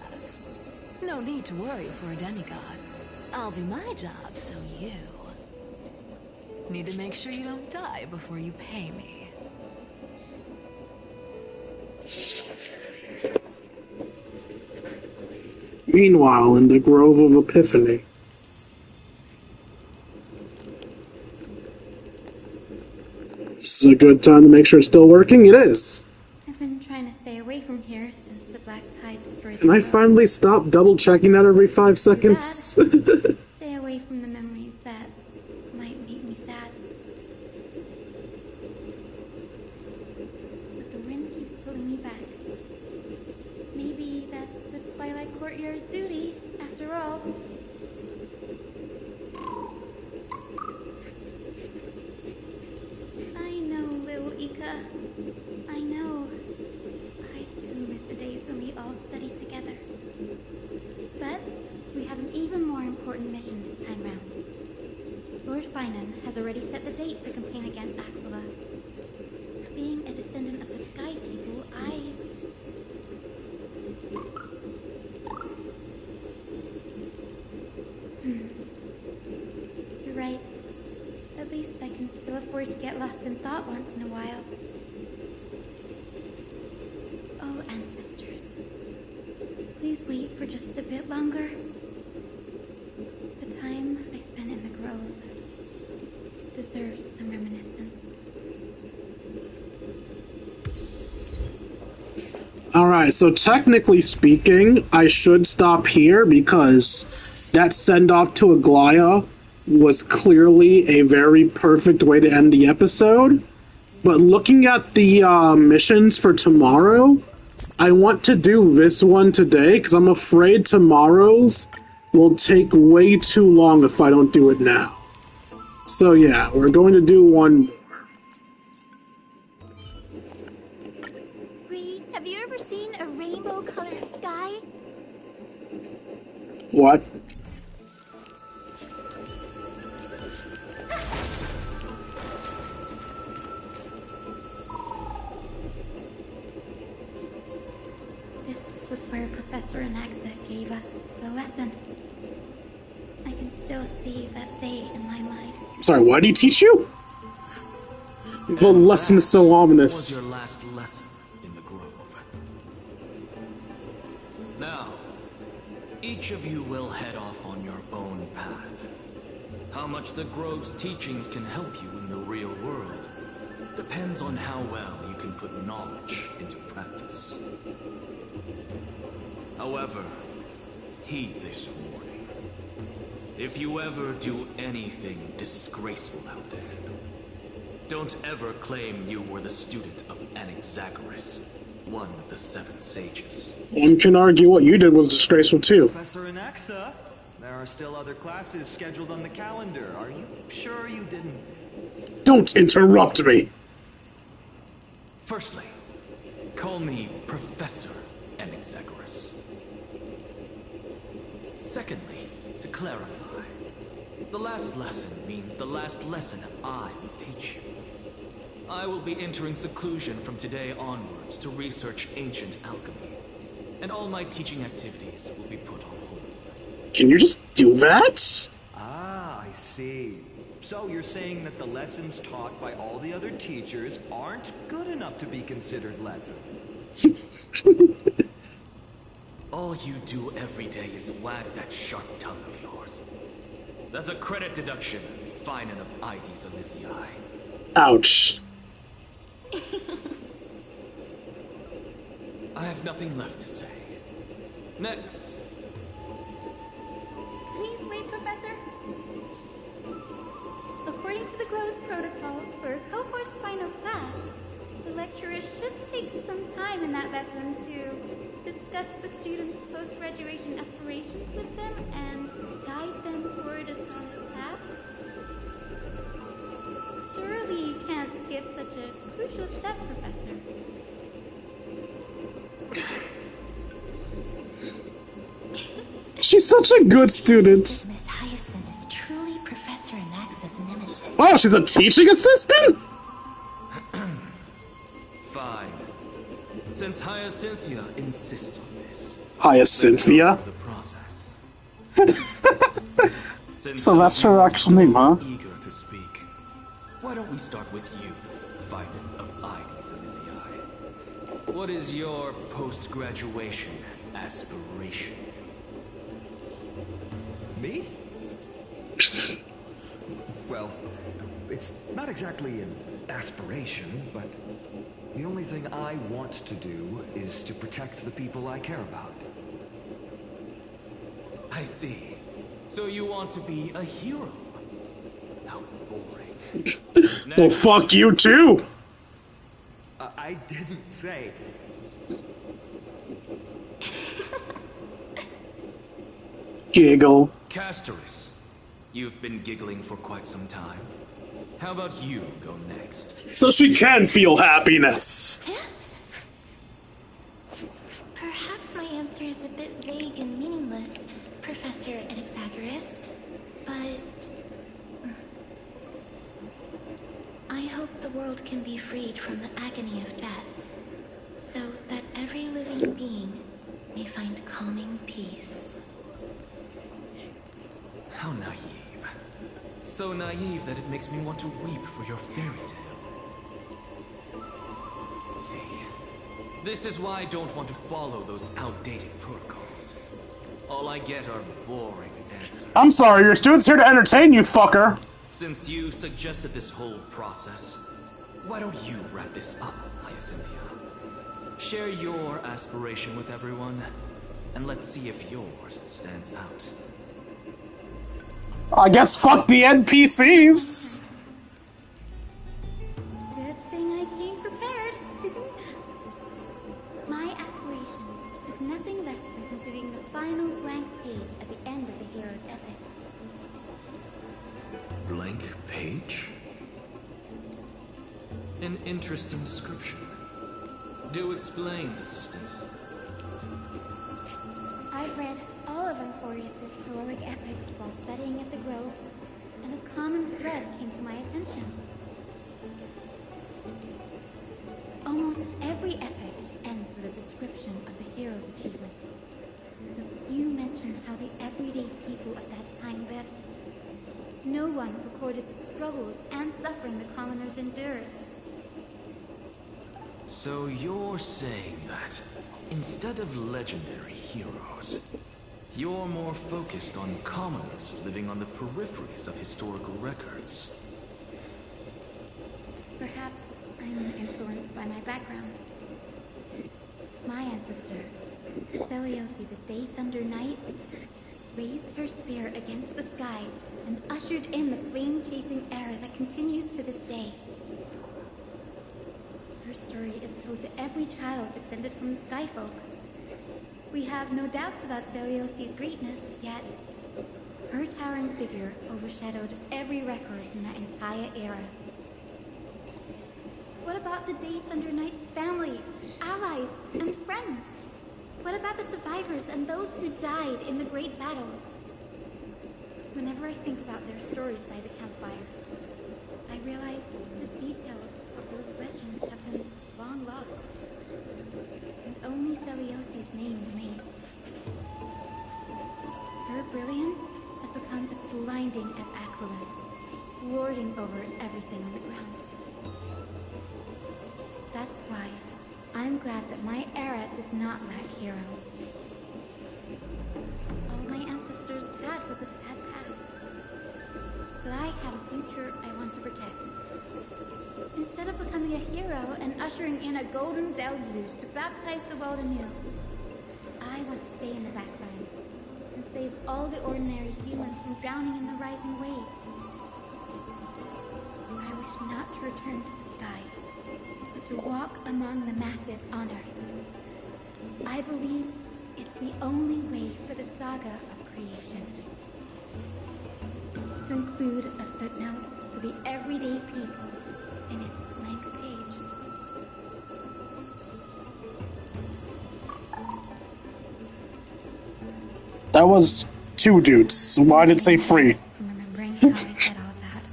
No need to worry for a demigod. I'll do my job, so you need to make sure you don't die before you pay me. Meanwhile, in the Grove of Epiphany. This is a good time to make sure it's still working. It is. I've been trying to stay away from here since the Black Tide destroyed Can I finally stop double-checking that every 5 seconds? Stay away from the memories that might make me sad. But the wind keeps pulling me back. Maybe that's the Twilight Courtier's duty, after all. I know, little Ika. I know. I too miss the days when we all studied together. But we have an even more important mission this time round. Lord Finan has already set the date to campaign against Aquila. Being a descendant of the Sky People, You're right. At least I can still afford to get lost in thought once in a while. Oh, ancestors. Please wait for just a bit longer. The time I spent in the grove deserves some reminiscence. Alright, so technically speaking, I should stop here because that send-off to Aglaya was clearly a very perfect way to end the episode. But looking at the missions for tomorrow, I want to do this one today because I'm afraid tomorrow's will take way too long if I don't do it now. So yeah, we're going to do one more. Bree, have you ever seen a rainbow-colored sky? What? This was where Professor Anaxa gave us the lesson. I can still see that day in my mind. Sorry, what did he teach you? The lesson is so ominous. Was your last lesson in the grove. Now, each of you will head off on your own path. How much the grove's teachings can help you in the real world depends on how well you can put knowledge into practice. However, heed this warning. If you ever do anything disgraceful out there, don't ever claim you were the student of Anaxagoras, one of the 7 sages. One can argue what you did was disgraceful too. Professor Anaxa, there are still other classes scheduled on the calendar. Are you sure you didn't? Don't interrupt me! Firstly, call me Professor Anaxagoras. Secondly, to clarify, the last lesson means the last lesson I will teach you. I will be entering seclusion from today onwards to research ancient alchemy, and all my teaching activities will be put on hold. Can you just do that? Ah, I see. So you're saying that the lessons taught by all the other teachers aren't good enough to be considered lessons? All you do every day is wag that sharp tongue of yours. That's a credit deduction, fine enough IDs Elysiae. Ouch. I have nothing left to say. Next. Please wait, Professor. According to the Grove's protocols for a cohort's final class, the lecturer should take some time in that lesson to discuss the students' post-graduation aspirations with them and guide them toward a solid path. Surely you can't skip such a crucial step, Professor. She's such a good student. Miss Hyacinth is truly Professor Anax's nemesis. Wow, she's a teaching assistant? Fine. Since Hyacinthia insists on this. Hyacinthia? The process. So that's her actual name, huh? Eager to speak. Why don't we start with you, Violet of Ides Elysiae? What is your post-graduation aspiration? Me? Well, it's not exactly an aspiration, but the only thing I want to do is to protect the people I care about. I see. So you want to be a hero? How boring. Well, fuck you too! I didn't say. Giggle. Castoris, you've been giggling for quite some time. How about you go next? So she can feel happiness. Perhaps my answer is a bit vague and meaningless, Professor Anaxagoras, but I hope the world can be freed from the agony of death, so that every living being may find calming peace. How naive. So naive that it makes me want to weep for your fairy tale. See, this is why I don't want to follow those outdated protocols. All I get are boring answers. I'm sorry, your student's here to entertain you, fucker. Since you suggested this whole process, why don't you wrap this up, Hyacinthia? Share your aspiration with everyone, and let's see if yours stands out. I guess fuck the NPCs. Good thing I came prepared. My aspiration is nothing less than completing the final blank page at the end of the hero's epic. Blank page? An interesting description. Do explain, assistant. I've read all of Amphorius's heroic epics while studying at the Grove, and a common thread came to my attention. Almost every epic ends with a description of the hero's achievements. But few mention how the everyday people of that time lived. No one recorded the struggles and suffering the commoners endured. So you're saying that, instead of legendary heroes, you're more focused on commoners living on the peripheries of historical records. Perhaps I'm influenced by my background. My ancestor, Seliosi the Day Thunder Knight, raised her spear against the sky and ushered in the flame-chasing era that continues to this day. Her story is told to every child descended from the Skyfolk. We have no doubts about Seliosi's greatness, yet her towering figure overshadowed every record from that entire era. What about the Day Thunder Knight's family, allies, and friends? What about the survivors and those who died in the great battles? Whenever I think about their stories by the campfire, I realize the details of those legends have been long lost, and only Seliosi's name remains. Her brilliance had become as blinding as Aquila's, lording over everything on the ground. That's why I'm glad that my era does not lack heroes. All my ancestors had was a sad past, but I have a future I want to protect. Instead of becoming a hero and ushering in a golden Delzeus to baptize the world anew, I want to stay in the backline and save all the ordinary humans from drowning in the rising waves. I wish not to return to the sky, but to walk among the masses on Earth. I believe it's the only way for the saga of creation. To include a footnote for the everyday people in its blank page. That was 2 dudes. Why did it say free? From remembering how I said all that.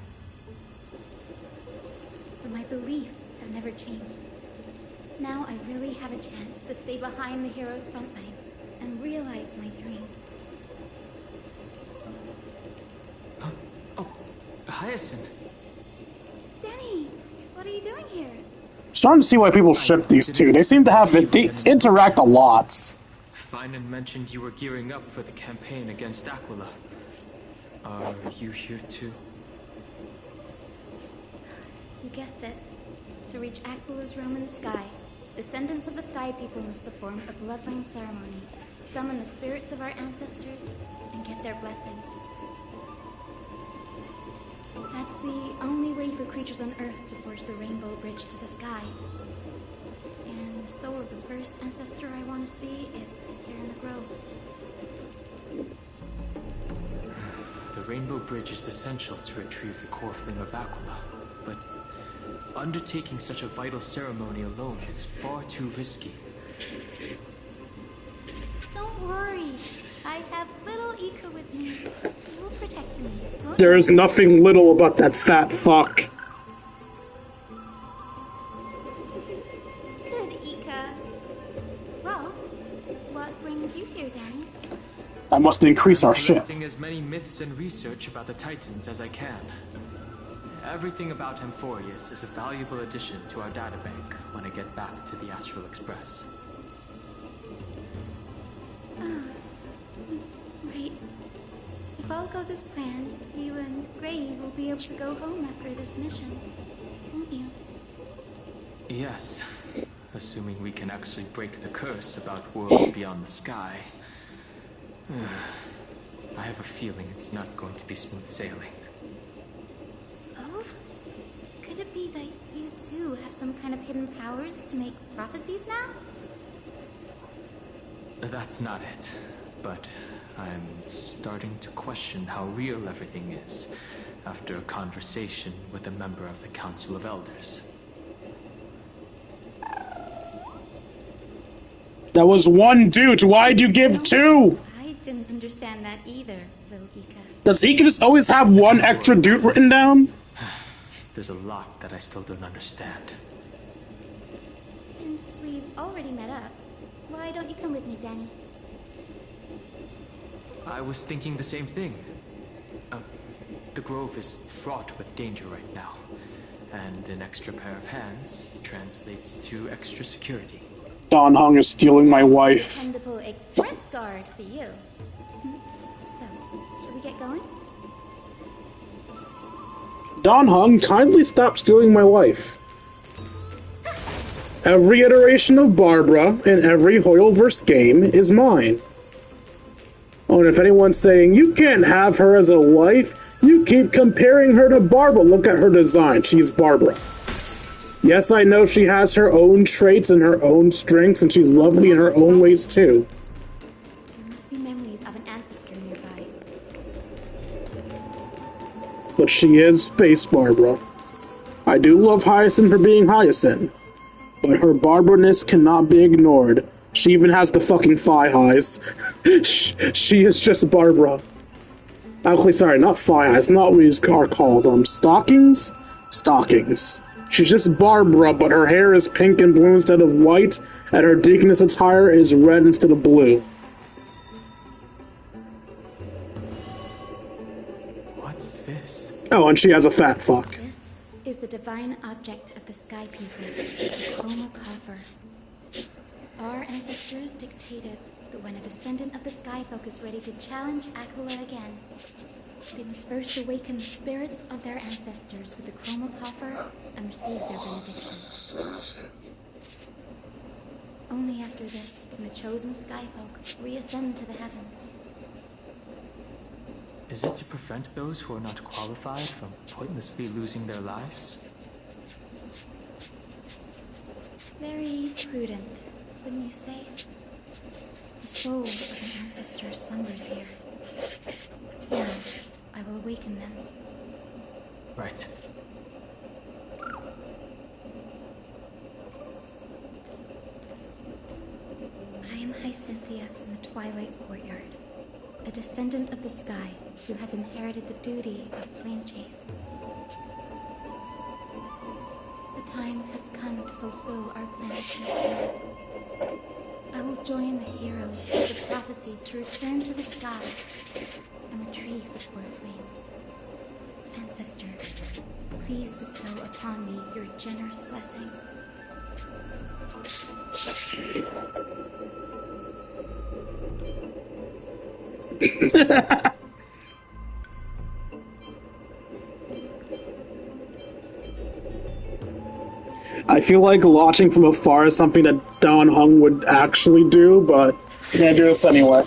But my beliefs have never changed. Now I really have a chance to stay behind the hero's front line and realize my dream. Oh, Hyacinth. Danny, what are you doing here? Starting to see why people ship these two. They seem to have they interact a lot. Finan mentioned you were gearing up for the campaign against Aquila. Are you here too? You guessed it. To reach Aquila's realm in the sky, descendants of the Sky People must perform a bloodline ceremony, summon the spirits of our ancestors, and get their blessings. That's the only way for creatures on Earth to forge the rainbow bridge to the sky. And the soul of the first ancestor I want to see is here in the grove. The rainbow bridge is essential to retrieve the core flame of Aquila, but undertaking such a vital ceremony alone is far too risky. Don't worry. I have little Ika with me. He will protect me. There is nothing little about that fat fuck. Good, Ika. Well, what brings you here, Danny? I must increase our ship. Collecting as many myths and research about the Titans as I can. Everything about Amphorius is a valuable addition to our databank when I get back to the Astral Express. Great. If all goes as planned, you and Gray will be able to go home after this mission, won't you? Yes, assuming we can actually break the curse about worlds beyond the sky. I have a feeling it's not going to be smooth sailing. Oh? Could it be that you too have some kind of hidden powers to make prophecies now? That's not it, but I'm starting to question how real everything is after a conversation with a member of the Council of Elders. That was 1 dude. Why'd you give 2? I didn't understand that either, little Ika. Does Ika just always have 1 extra dude written down? There's a lot that I still don't understand. Since we've already met up, why don't you come with me, Danny? I was thinking the same thing. The Grove is fraught with danger right now, and an extra pair of hands translates to extra security. Don Hung is stealing my wife. Dependable express guard for you. So, shall we get going? Don Hung, kindly stop stealing my wife. Every iteration of Barbara in every Hoyleverse game is mine. Oh, and if anyone's saying, you can't have her as a wife, you keep comparing her to Barbara. Look at her design. She's Barbara. Yes, I know she has her own traits and her own strengths, and she's lovely in her own ways, too. There must be memories of an ancestor nearby. But she is Space Barbara. I do love Hyacinth for being Hyacinth, but her Barbara-ness cannot be ignored. She even has the fucking thigh highs. She is just Barbara. Actually, sorry, not thigh highs, not what these are called. Stockings? Stockings. She's just Barbara, but her hair is pink and blue instead of white, and her deaconess attire is red instead of blue. What's this? Oh, and she has a fat fuck. This is the divine object of the Sky People, the Chroma Coffer. Our ancestors dictated that when a descendant of the Sky Folk is ready to challenge Aquila again, they must first awaken the spirits of their ancestors with the Chroma Coffer and receive their benediction. Only after this can the chosen Sky Folk reascend to the heavens. Is it to prevent those who are not qualified from pointlessly losing their lives? Very prudent, wouldn't you say? The soul of an ancestor slumbers here. Now, I will awaken them. Right. I am Hyacinthia from the Twilight Courtyard. descendant of the sky who has inherited the duty of flame chase. The time has come to fulfill our planet's destiny. I will join the heroes of the prophecy to return to the sky and retrieve the poor flame. Ancestor, please bestow upon me your generous blessing. I feel like watching from afar is something that Don Hung would actually do, but I'm gonna do this anyway.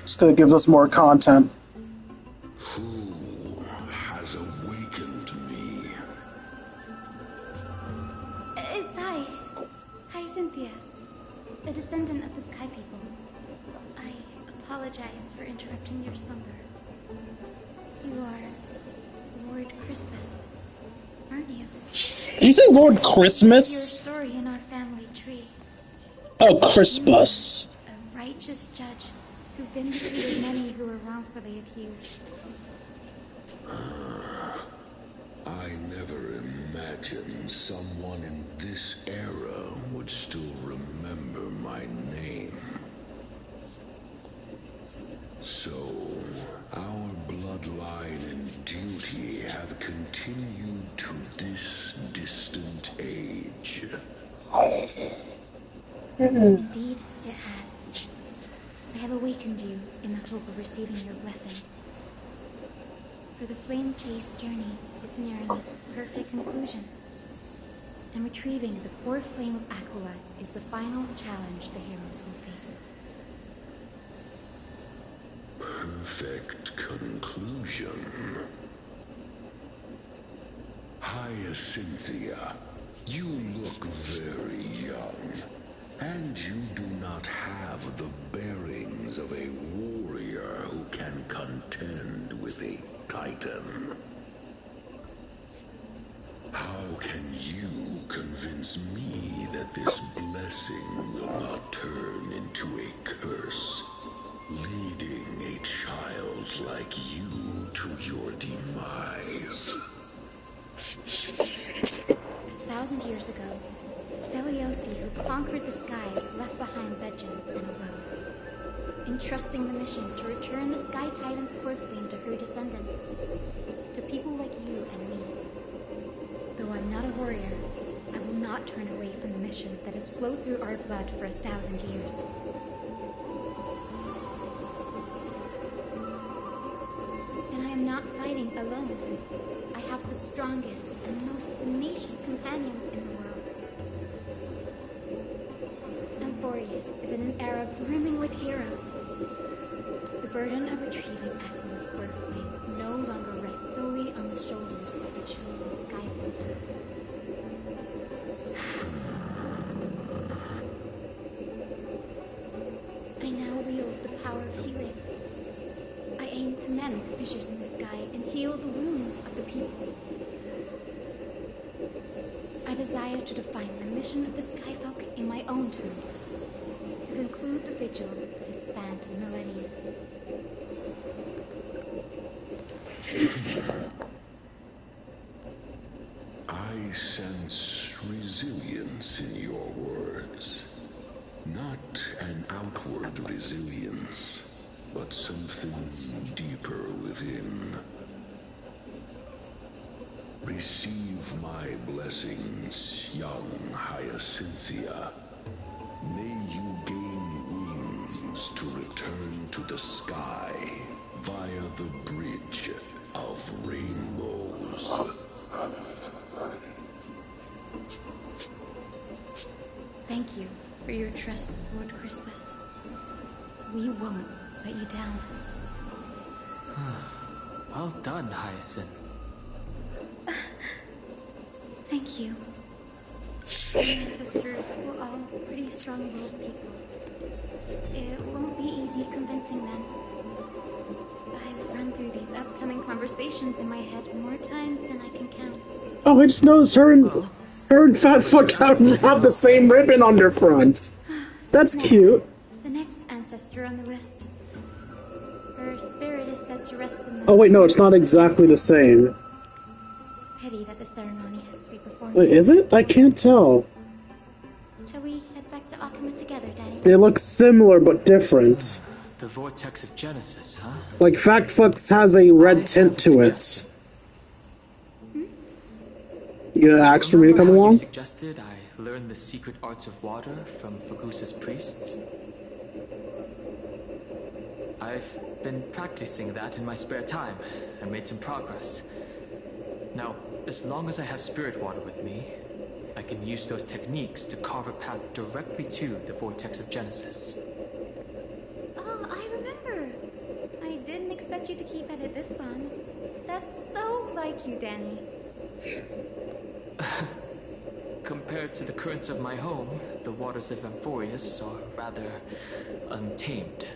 Just gonna give us more content. Who has awakened me? It's I. Hi, Cynthia. A descendant of the Sky People. I apologize for interrupting your slumber. You are Lord Christmas, aren't you? Did you say Lord Your Christmas? story in our family tree. Oh, Christmas. A righteous judge who vindicated many who were wrongfully accused. I never imagined someone in this era would still remember my name. So, our bloodline and duty have continued to this distant age. Indeed, it has. I have awakened you in the hope of receiving your blessing. For the flame chase journey is nearing its perfect conclusion. And retrieving the core flame of Aquila is the final challenge the heroes will face. Perfect conclusion. Hyacinthia, you look very young, and you do not have the bearings of a warrior who can contend with a titan. How can you convince me that this blessing will not turn into a curse, leading a child like you to your demise? 1,000 years ago, Seliosi, who conquered the skies, left behind legends and a will, entrusting the mission to return the Sky Titan's core flame to her descendants, to people like you and me. Though I'm not a warrior, I will not turn away from the mission that has flowed through our blood for 1,000 years. And I am not fighting alone. I have the strongest and most tenacious companions in the world. Amphorius is in an era brimming with heroes. The burden of retrieving Aquila's core flame no longer rests solely on the shoulders of the chosen Skyfolk. I now wield the power of healing. I aim to mend the fissures in the sky and heal the wounds of the people. I desire to define the mission of the Skyfolk in my own terms, to conclude the vigil that has spanned millennia. I sense resilience in your words. Not an outward resilience, but something deeper within. Receive my blessings, young Hyacinthia. May you gain wings to return to the sky via the bridge of rainbows. Thank you for your trust, Lord Christmas. We won't let you down. Well done, Hyacinth. Thank you. My ancestors were all pretty strong-willed people. It won't be easy convincing them. I've run through these upcoming conversations in my head more times than I can count. Oh, I just noticed her and Her and Fat Fuck have the same ribbon on their fronts. That's cute. The next ancestor on the list. Her spirit is said to rest in the... Oh wait, no, it's not exactly the same. Pity that the ceremony has to be performed. Wait, is it? I can't tell. Shall we head back to Akuma together, Daddy? They look similar but different. The vortex of Genesis, huh? Like Fact Fucks has a red tint to it. You gonna ask for me to come along? You suggested I learn the secret arts of water from Fagusa's priests. I've been practicing that in my spare time and made some progress. Now, as long as I have spirit water with me, I can use those techniques to carve a path directly to the vortex of Genesis. Oh, I remember. I didn't expect you to keep at it this long. That's so like you, Danny. Compared to the currents of my home, the waters of Amphorius are rather untamed.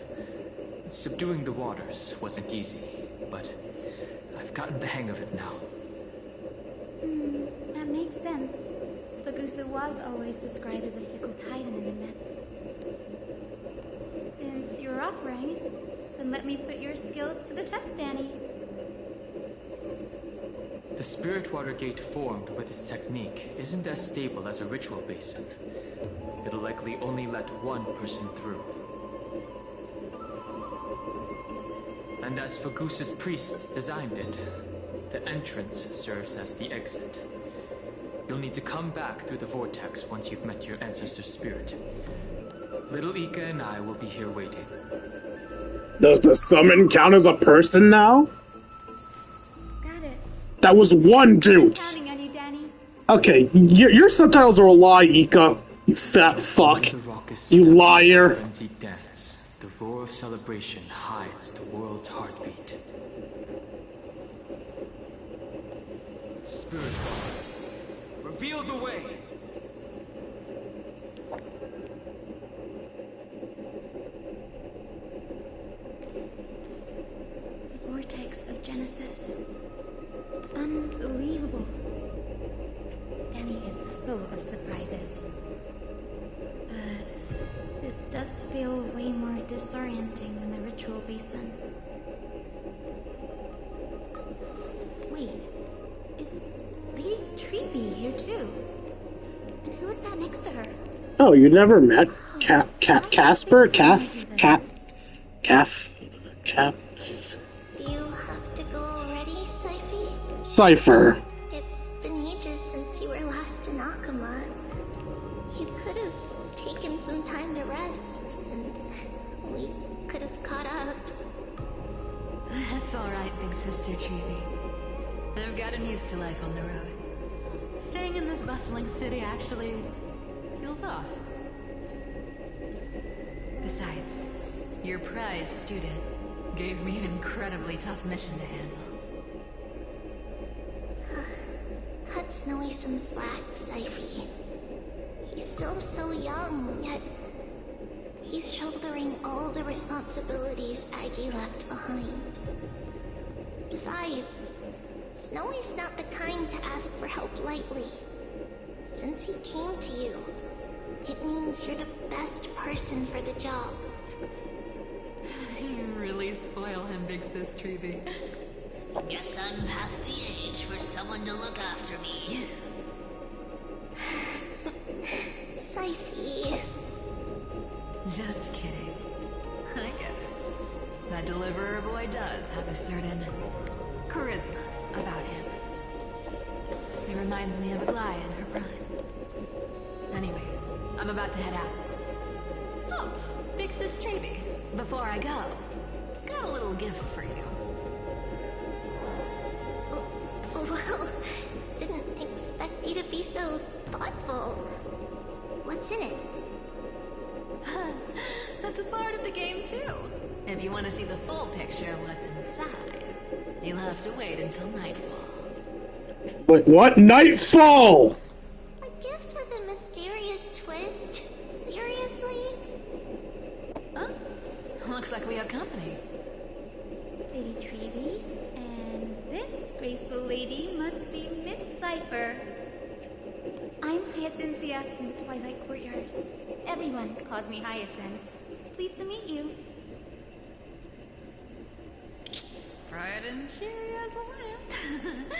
Subduing the waters wasn't easy, but I've gotten the hang of it now. That makes sense. Fagusa was always described as a fickle titan in the myths. Since you're offering, then let me put your skills to the test, Danny. The spirit water gate formed with this technique isn't as stable as a ritual basin. It'll likely only let one person through. And as Fagusa's priests designed it, the entrance serves as the exit. You'll need to come back through the vortex once you've met your ancestor's spirit. Little Ika and I will be here waiting. Does the summon count as a person now? Got it. That was one dude. Counting on you, Danny. Okay, your subtitles are a lie, Ika. You fat fuck. You liar. Frenzied dance. The roar of celebration hides the world's heartbeat. Spirit, reveal the way. The vortex of Genesis. Unbelievable. Danny is full of surprises. But this does feel way more disorienting than the ritual basin. Wait, is Lady Treeby here too? And who's that next to her? Oh, you never met Casper? Calf? Do you have to go already, Syphie? Cypher. It's been ages since you were last in Akuma. You could have taken some time to rest, and we could have caught up. That's alright, big sister Treeby. I've gotten used to life on the road. Staying in this bustling city actually feels off. Besides, your prize student gave me an incredibly tough mission to handle. Cut Snowy some slack, Syphie. He's still so young, yet he's shouldering all the responsibilities Aggie left behind. Besides, Snowy's not the kind to ask for help lightly. Since he came to you, it means you're the best person for the job. You really spoil him, big sis Treeby. Guess I'm past the age for someone to look after me. Syphie. Just kidding. I get it. That deliverer boy does have a certain charisma about him. He reminds me of a Glaya in her prime. Anyway, I'm about to head out. Oh, big sis Treeby. Before I go, got a little gift for you. Well, didn't expect you to be so thoughtful. What's in it? That's a part of the game, too. If you want to see the full picture of what's inside, you'll have to wait until nightfall. Wait, what? Nightfall! A gift with a mysterious twist? Seriously? Oh, looks like we have company. Lady Treeby, and this graceful lady must be Miss Cypher. I'm Hyacinthia from the Twilight Courtyard. Everyone calls me Hyacinth. Pleased to meet you. Bright and cheery as a lamp.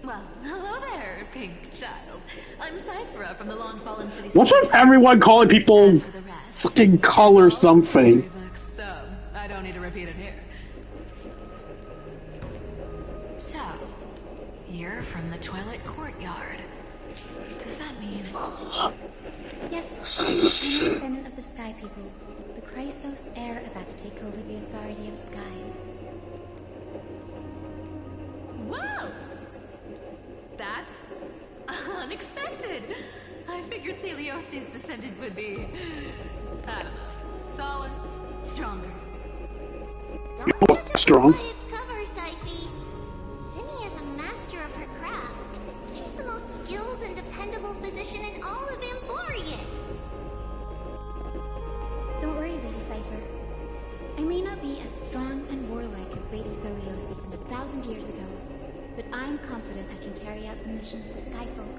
Well, hello there, pink child. I'm Cyphera from the Long Fallen City. What's with everyone calling people fucking color something? So, I don't need to repeat it here. So, you're from the Twilight Courtyard. Does that mean... Yes, I'm a descendant of the Sky People. The Chrysos heir about to take over the authority of Sky. Whoa! That's unexpected. I figured Celiosi's descendant would be, I don't know, taller, stronger. Strong. By its cover, Syphe. Cindy is a master of her craft. She's the most skilled and dependable physician in all of Amphorius. Don't worry, Lady Cypher. I may not be as strong and warlike as Lady Celiosi from 1,000 years ago, but I'm confident I can carry out the mission of the Skyfolk.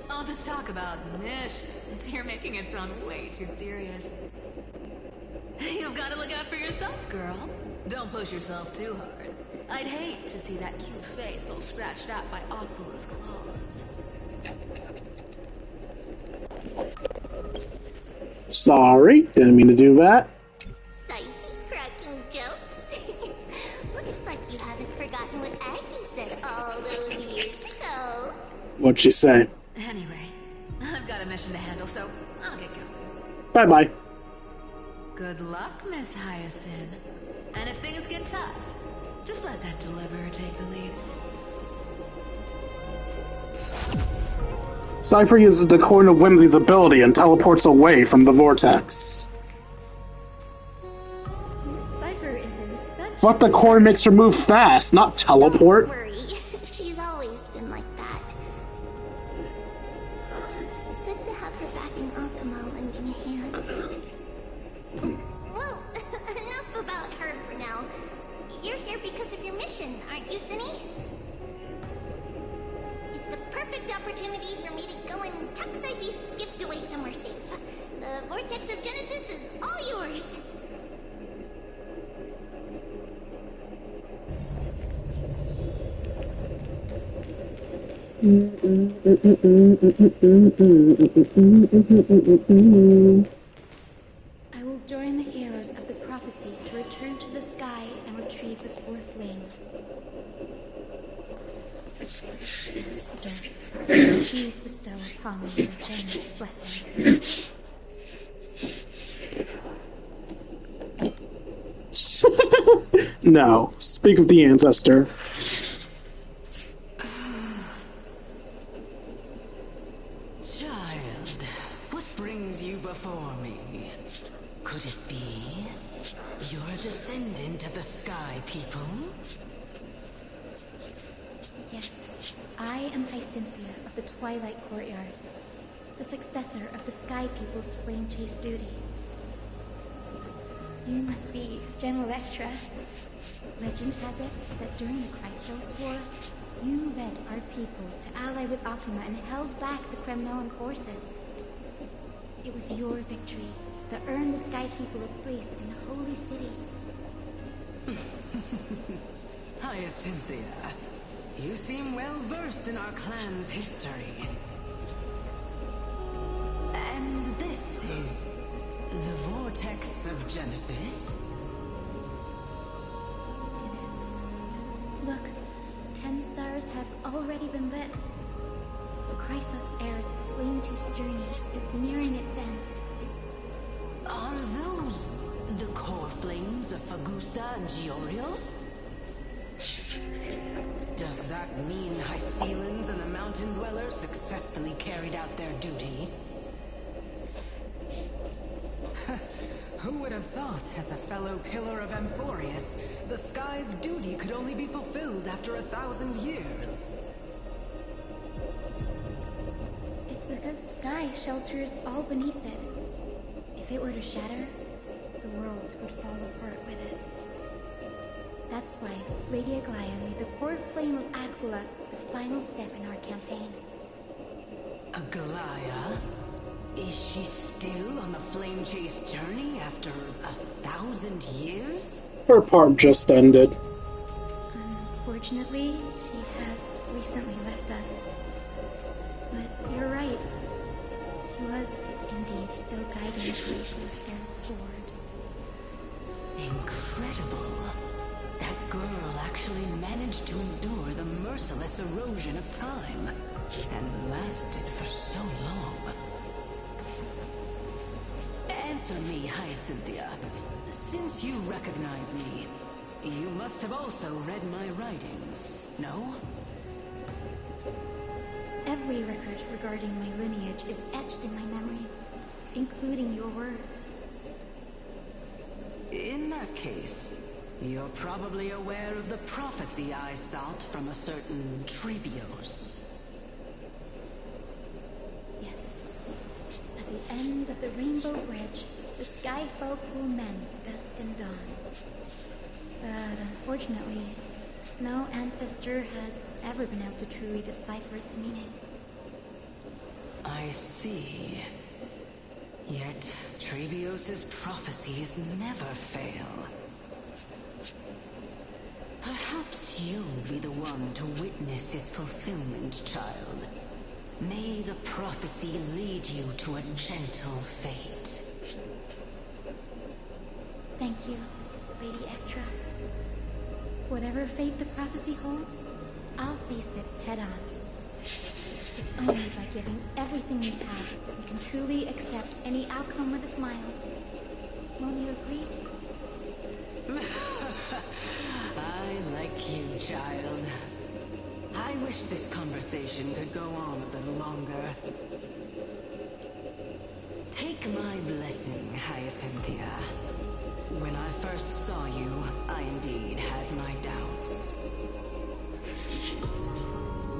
All this talk about missions, you're making it sound way too serious. You've got to look out for yourself, girl. Don't push yourself too hard. I'd hate to see that cute face all scratched out by Aquila's claws. Sorry, didn't mean to do that. Syphe cracking jokes. Looks like you haven't forgotten what Aggie said all those years ago. What'd she say? Anyway, I've got a mission to handle, so I'll get going. Bye-bye. Good luck, Miss Hyacinth. And if things get tough, just let that deliverer take the lead. Cypher uses the Coin of Whimsy's ability and teleports away from the vortex. Cypher is in such... But the coin makes her move fast, not teleport. Don't worry. She's always been like that. It's good to have her back in Alchemo lending a hand. Well, enough about her for now. You're here because of your mission, aren't you, Cindy? It's the perfect opportunity for me to go and tuck Syphe's gift away somewhere safe. The Vortex of Genesis is all yours. I will join the heroes of the prophecy to return to the sky and retrieve the core flame. Sister, please bestow upon me your generous blessing. No, speak of the ancestor. Child, what brings you before me? Could it be you're a descendant of the Sky People? Yes, I am Hyacinthia of the Twilight Courtyard, the successor of the Sky People's flame chase duty. You must be General Electra. Legend has it that during the Chrysos War, you led our people to ally with Akuma and held back the Kremnoan forces. It was your victory that earned the Sky People a place in the Holy City. Hyacinthia, you seem well versed in our clan's history. And this is the Vortex of Genesis? It is. Look, 10 stars have already been lit. The Chrysos heir's flame-chase journey is nearing its end. Are those the core flames of Fagusa and Giorios? Does that mean Hycelans and the Mountain Dwellers successfully carried out their duty? Who would have thought, as a fellow pillar of Amphorius, the sky's duty could only be fulfilled after 1,000 years? It's because Sky shelters all beneath it. If it were to shatter, the world would fall apart with it. That's why Lady Aglaia made the core flame of Aquila the final step in our campaign. Aglaia? Is she still on the flame chase journey after 1,000 years? Her part just ended. Unfortunately, she has recently left us. But you're right. She was indeed still guiding Callisto's heirs forward. Incredible. That girl actually managed to endure the merciless erosion of time, and lasted for so long. Answer me, Hyacinthia. Since you recognize me, you must have also read my writings, no? Every record regarding my lineage is etched in my memory, including your words. In that case, you're probably aware of the prophecy I sought from a certain Trebios. Yes. At the end of the Rainbow Bridge, the Sky Folk will mend dusk and dawn. But unfortunately, no ancestor has ever been able to truly decipher its meaning. I see. Yet, Trebios's prophecies never fail. Perhaps you'll be the one to witness its fulfillment, child. May the prophecy lead you to a gentle fate. Thank you, Lady Ectra. Whatever fate the prophecy holds, I'll face it head-on. It's only by giving everything we have that we can truly accept any outcome with a smile. Won't you agree? I like you, child. I wish this conversation could go on a little longer. Take my blessing, Hyacinthia. When I first saw you, I indeed had my doubts.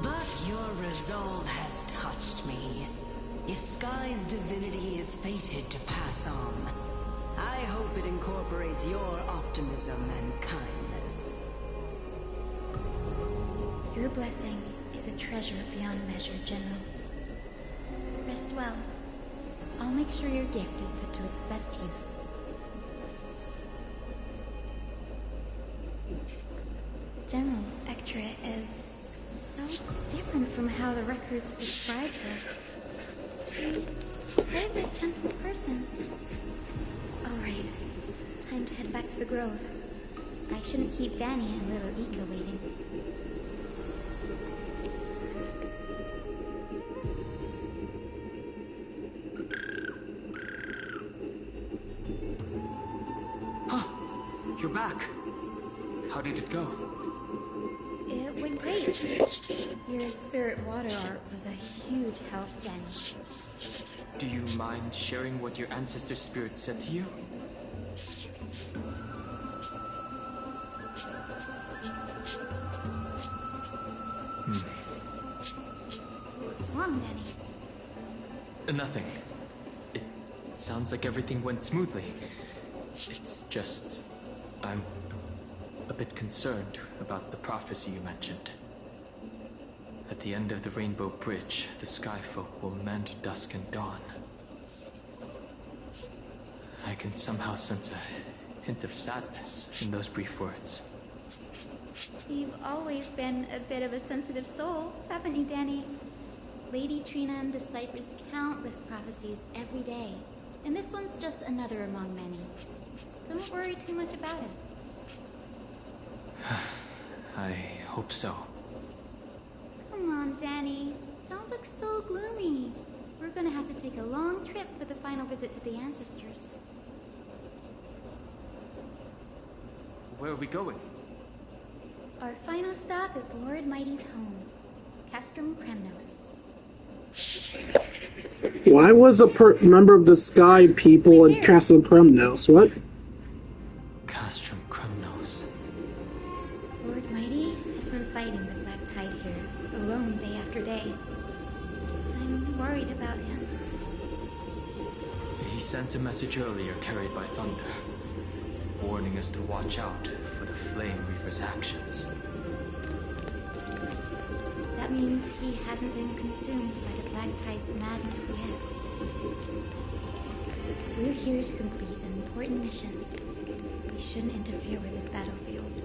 But your resolve has touched me. If Sky's divinity is fated to pass on, I hope it incorporates your optimism and kindness. Your blessing is a treasure beyond measure, General. Rest well. I'll make sure your gift is put to its best use. General Ectra is so different from how the records describe her. She's quite a gentle person. Alright, time to head back to the Grove. I shouldn't keep Danny and little Ika waiting. Huh! You're back! How did it go? It went great. Your spirit water art was a huge help, Danny. Do you mind sharing what your ancestor spirit said to you? What's wrong, Danny? Nothing. It sounds like everything went smoothly. It's just... I'm a bit concerned about the prophecy you mentioned. At the end of the Rainbow Bridge, the Sky Folk will mend dusk and dawn. I can somehow sense a hint of sadness in those brief words. You've always been a bit of a sensitive soul, haven't you, Danny? Lady Trinan deciphers countless prophecies every day, and this one's just another among many. Don't worry too much about it. I hope so. Come on, Danny. Don't look so gloomy. We're gonna have to take a long trip for the final visit to the ancestors. Where are we going? Our final stop is Lord Mighty's home, Castrum Kremnos. Why was a member of the Sky people in Castle Kremnos? What? Castrum Kremnos. Lord Mighty has been fighting the Black Tide here, alone day after day. I'm worried about him. He sent a message earlier carried by thunder, warning us to watch out for the Flame Reaver's actions. That means he hasn't been consumed by the Black Tide's madness yet. We're here to complete an important mission. We shouldn't interfere with this battlefield.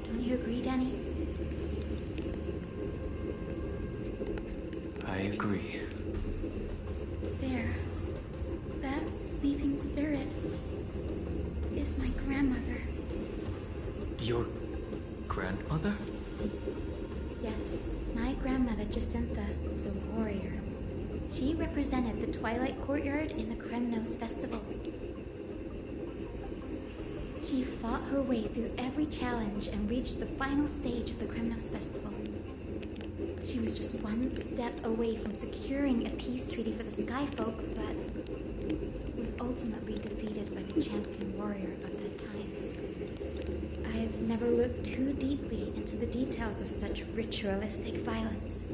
Don't you agree, Danny? I agree. There. That sleeping spirit is my grandmother. Your grandmother? Yes, my grandmother Jacintha was a warrior. She represented the Twilight Courtyard in the Kremnos Festival. She fought her way through every challenge and reached the final stage of the Kremnos Festival. She was just one step away from securing a peace treaty for the Skyfolk, but was ultimately defeated by the champion warrior of that time. I've never looked too deeply into the details of such ritualistic violence.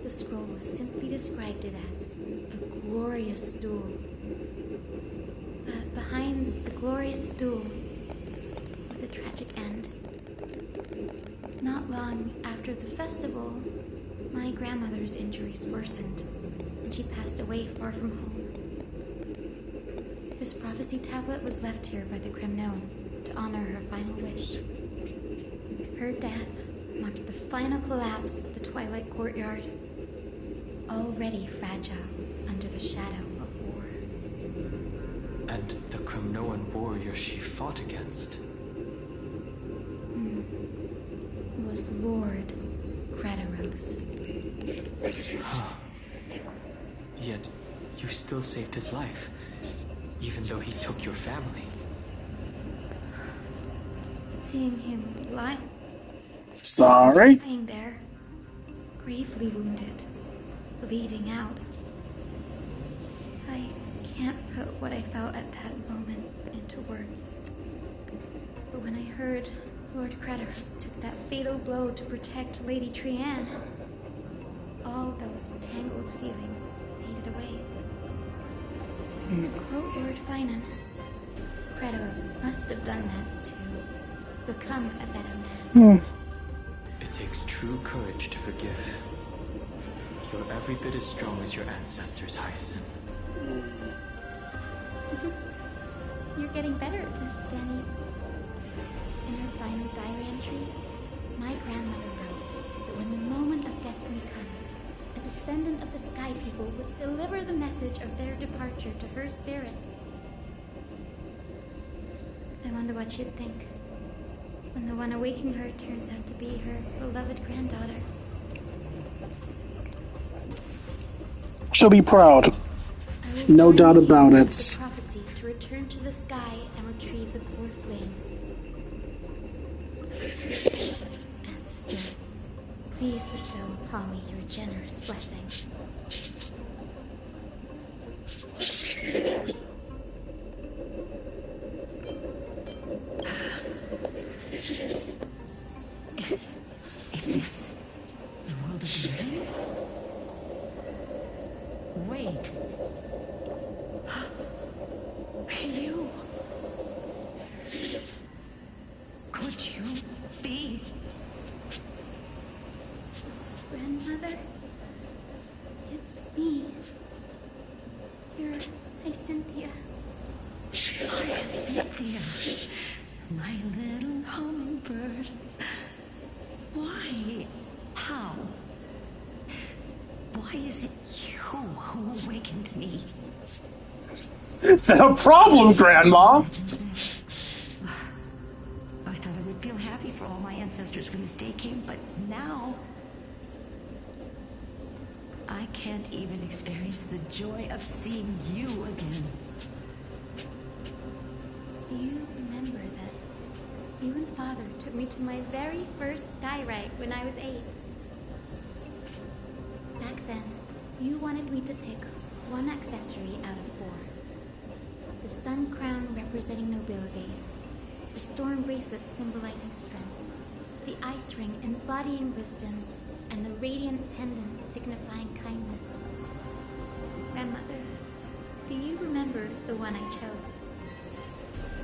The scroll simply described it as a glorious duel. But behind the glorious duel was a tragic end. Not long after the festival, my grandmother's injuries worsened, and she passed away far from home. This prophecy tablet was left here by the Kremnoans to honor her final wish. Her death marked the final collapse of the Twilight Courtyard, already fragile under the shadow of war. And the Kremnoan warrior she fought against? Was Lord Crataros. Yet, you still saved his life, even though he took your family. Seeing him lie... Sorry? lying there, gravely wounded, bleeding out. I can't put what I felt at that moment into words. But when I heard Lord Crataros took that fatal blow to protect Lady Trianne, all those tangled feelings faded away. To quote Lord Finan, Crataros must have done that to become a better man. It takes true courage to forgive. You're every bit as strong as your ancestors, Hyacinth. You're getting better at this, Danny. In her final diary entry, my grandmother wrote that when the moment of destiny comes, a descendant of the Sky People would deliver the message of their departure to her spirit. I wonder what she'd think when the one awaking her turns out to be her beloved granddaughter. She'll be proud. No doubt about it. The prophecy to return to the sky and retrieve the core flame. Ancestor, please bestow upon me your generous blessing. Is this the world of the living? Wait. You. Could you be? Grandmother? It's me. You're Hyacinthia. Hyacinthia, my little hummingbird. Why? How? Why is it you who awakened me? Is that a problem, Grandma? I thought I would feel happy for all my ancestors when this day came, but now I can't even experience the joy of seeing you again. Do you remember that you and Father took me to my very first skyride when I was 8? Back then, you wanted me to pick one accessory out of 4. The sun crown representing nobility, the storm bracelet symbolizing strength, the ice ring embodying wisdom, and the radiant pendant signifying kindness. Grandmother, do you remember the one I chose?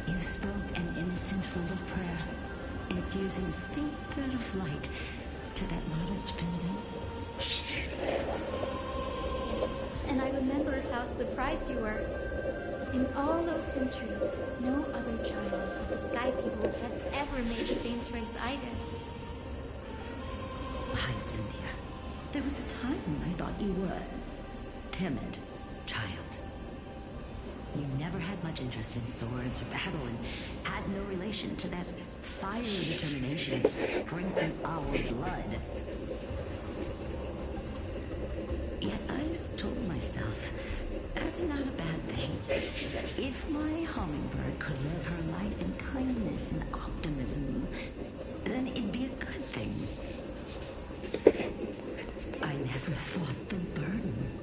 You You spoke an innocent little prayer, infusing a faint thread of light to that modest pendant. Yes, and I remember how surprised you were. In all those centuries, no other child of the Sky People had ever made the same choice I did. Hi, Cynthia. There was a time I thought you were timid child. You never had much interest in swords or battle and had no relation to that fiery determination and strength in our blood. Yet I've told myself that's not a bad thing. If my hummingbird could live her life in kindness and optimism, then it'd be a good thing. I never thought the burden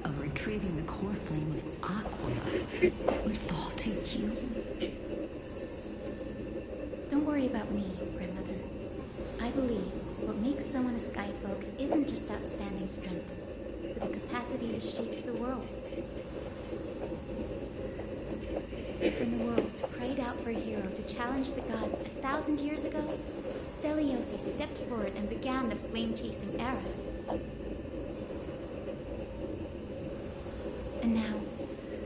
of retrieving the core flame of Aquila would fall to you. Don't worry about me, Grandmother. I believe what makes someone a Skyfolk isn't just outstanding strength, but the capacity to shape the world. When the world cried out for a hero to challenge the gods 1,000 years ago, Zeliosi stepped forward and began the flame-chasing era. And now,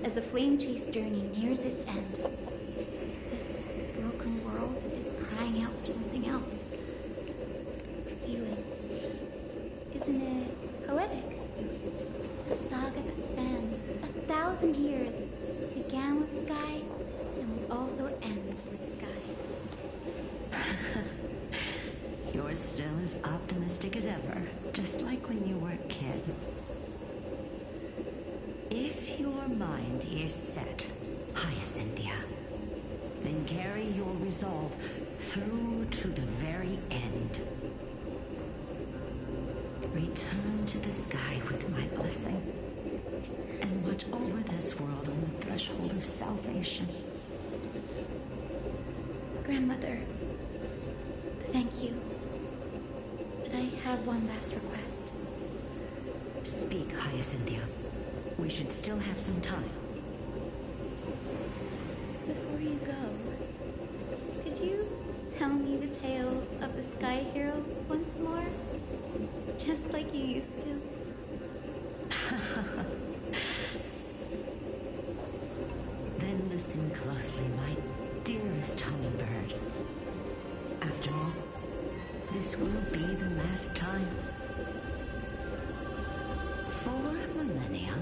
as the flame chase journey nears its end, this broken world is crying out for something else. Healing. Isn't it poetic? A saga that spans 1,000 years began with Sky and will also end with Sky. You're still as optimistic as ever, just like when you were a kid. If your mind is set, Hyacinthia, then carry your resolve through to the very end. Return to the sky with my blessing, and watch over this world on the threshold of salvation. Grandmother, thank you. But I have one last request. Speak, Hyacinthia. We should still have some time. Before you go, could you tell me the tale of the Sky Hero once more? Just like you used to. Then listen closely, my dearest hummingbird. After all, this will be the last time. For millennia,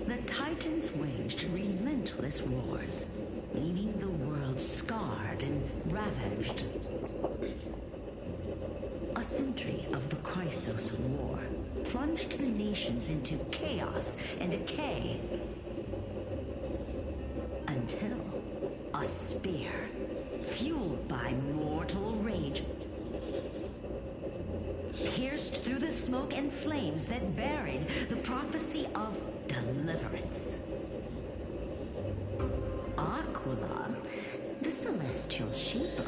the Titans waged relentless wars, leaving the world scarred and ravaged. A century of the Chrysos War plunged the nations into chaos and decay. Until a spear, fueled by mortal rage, pierced through the smoke and flames that buried the prophecy of deliverance. Aquila, the celestial shaper,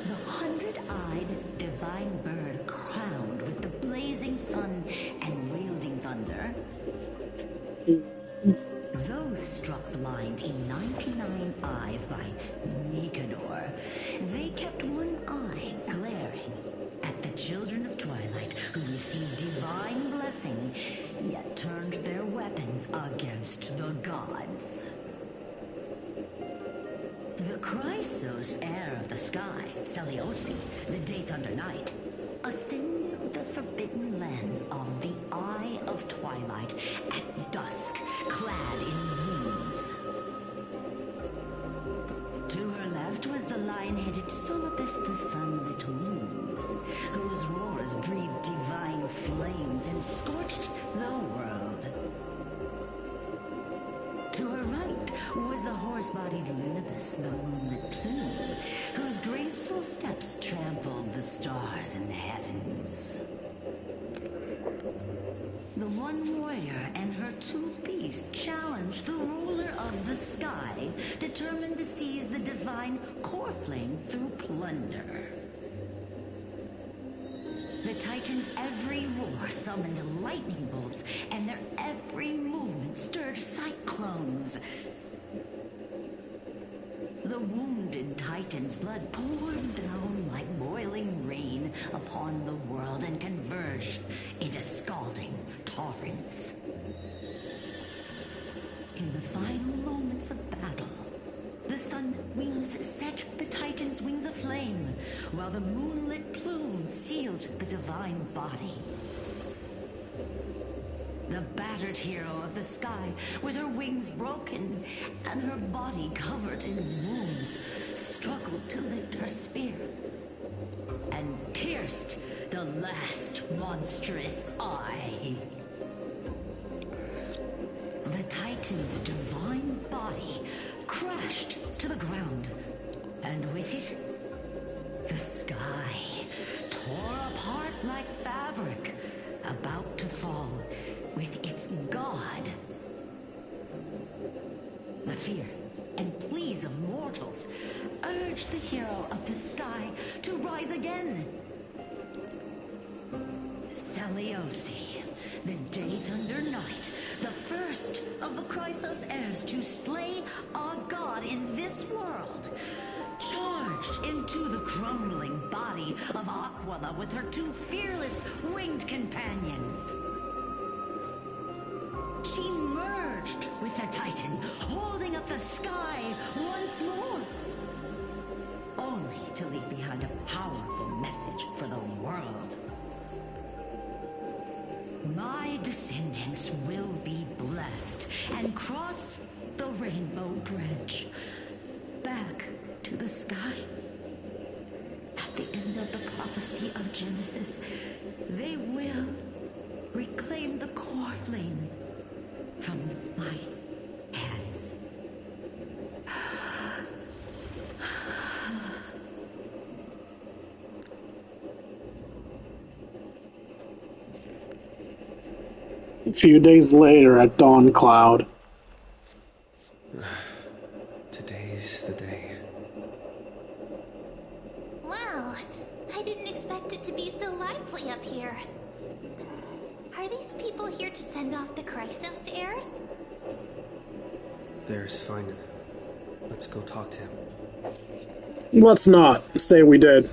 the 100-eyed divine bird crowned with the blazing sun and wielding thunder, those struck blind in 99 eyes by Nicanor, they kept one eye glaring at the children of Twilight who received divine blessing, yet turned their weapons against the gods. The Chrysos, heir of the sky, Seliosi, the Day Thunder Knight, ascended the forbidden lands of the Eye of Twilight at dusk, clad in wings. To her left was the lion-headed Solopus the Sunlit Wings, whose roars breathed divine flames and scorched the world. To her right was the horse-bodied Lunibus, the Moonlit Plume, whose graceful steps trampled the stars in the heavens. The one warrior and her two beasts challenged the ruler of the sky, determined to seize the divine core flame through plunder. The Titans' every roar summoned lightning bolts, and their every movement stirred cyclones. The wounded Titan's blood poured down like boiling rain upon the world and converged into scalding torrents. In the final moments of battle, the sun wings set the Titan's wings aflame, while the moonlit plume sealed the divine body. The battered hero of the sky, with her wings broken and her body covered in wounds, struggled to lift her spear and pierced the last monstrous eye. The Titan's divine body crashed to the ground, and with it, the sky tore apart like fabric, about to fall with its god. The fear and pleas of mortals urged the hero of the sky to rise again. Seliosi, the Day Thunder Knight, the first of the Chrysos heirs to slay our god in this world, charged into the crumbling body of Aquila with her two fearless winged companions. She merged with the Titan, holding up the sky once more, only to leave behind a powerful message for the world. My descendants will be blessed and cross the rainbow bridge back to the sky. At the end of the prophecy of Genesis, they will reclaim the core flame from my hands. A few days later at Dawn Cloud. Today's the day. Wow, I didn't expect it to be so lively up here. Are these people here to send off the Chrysos heirs? There's Finan. Let's go talk to him. Let's not say we did.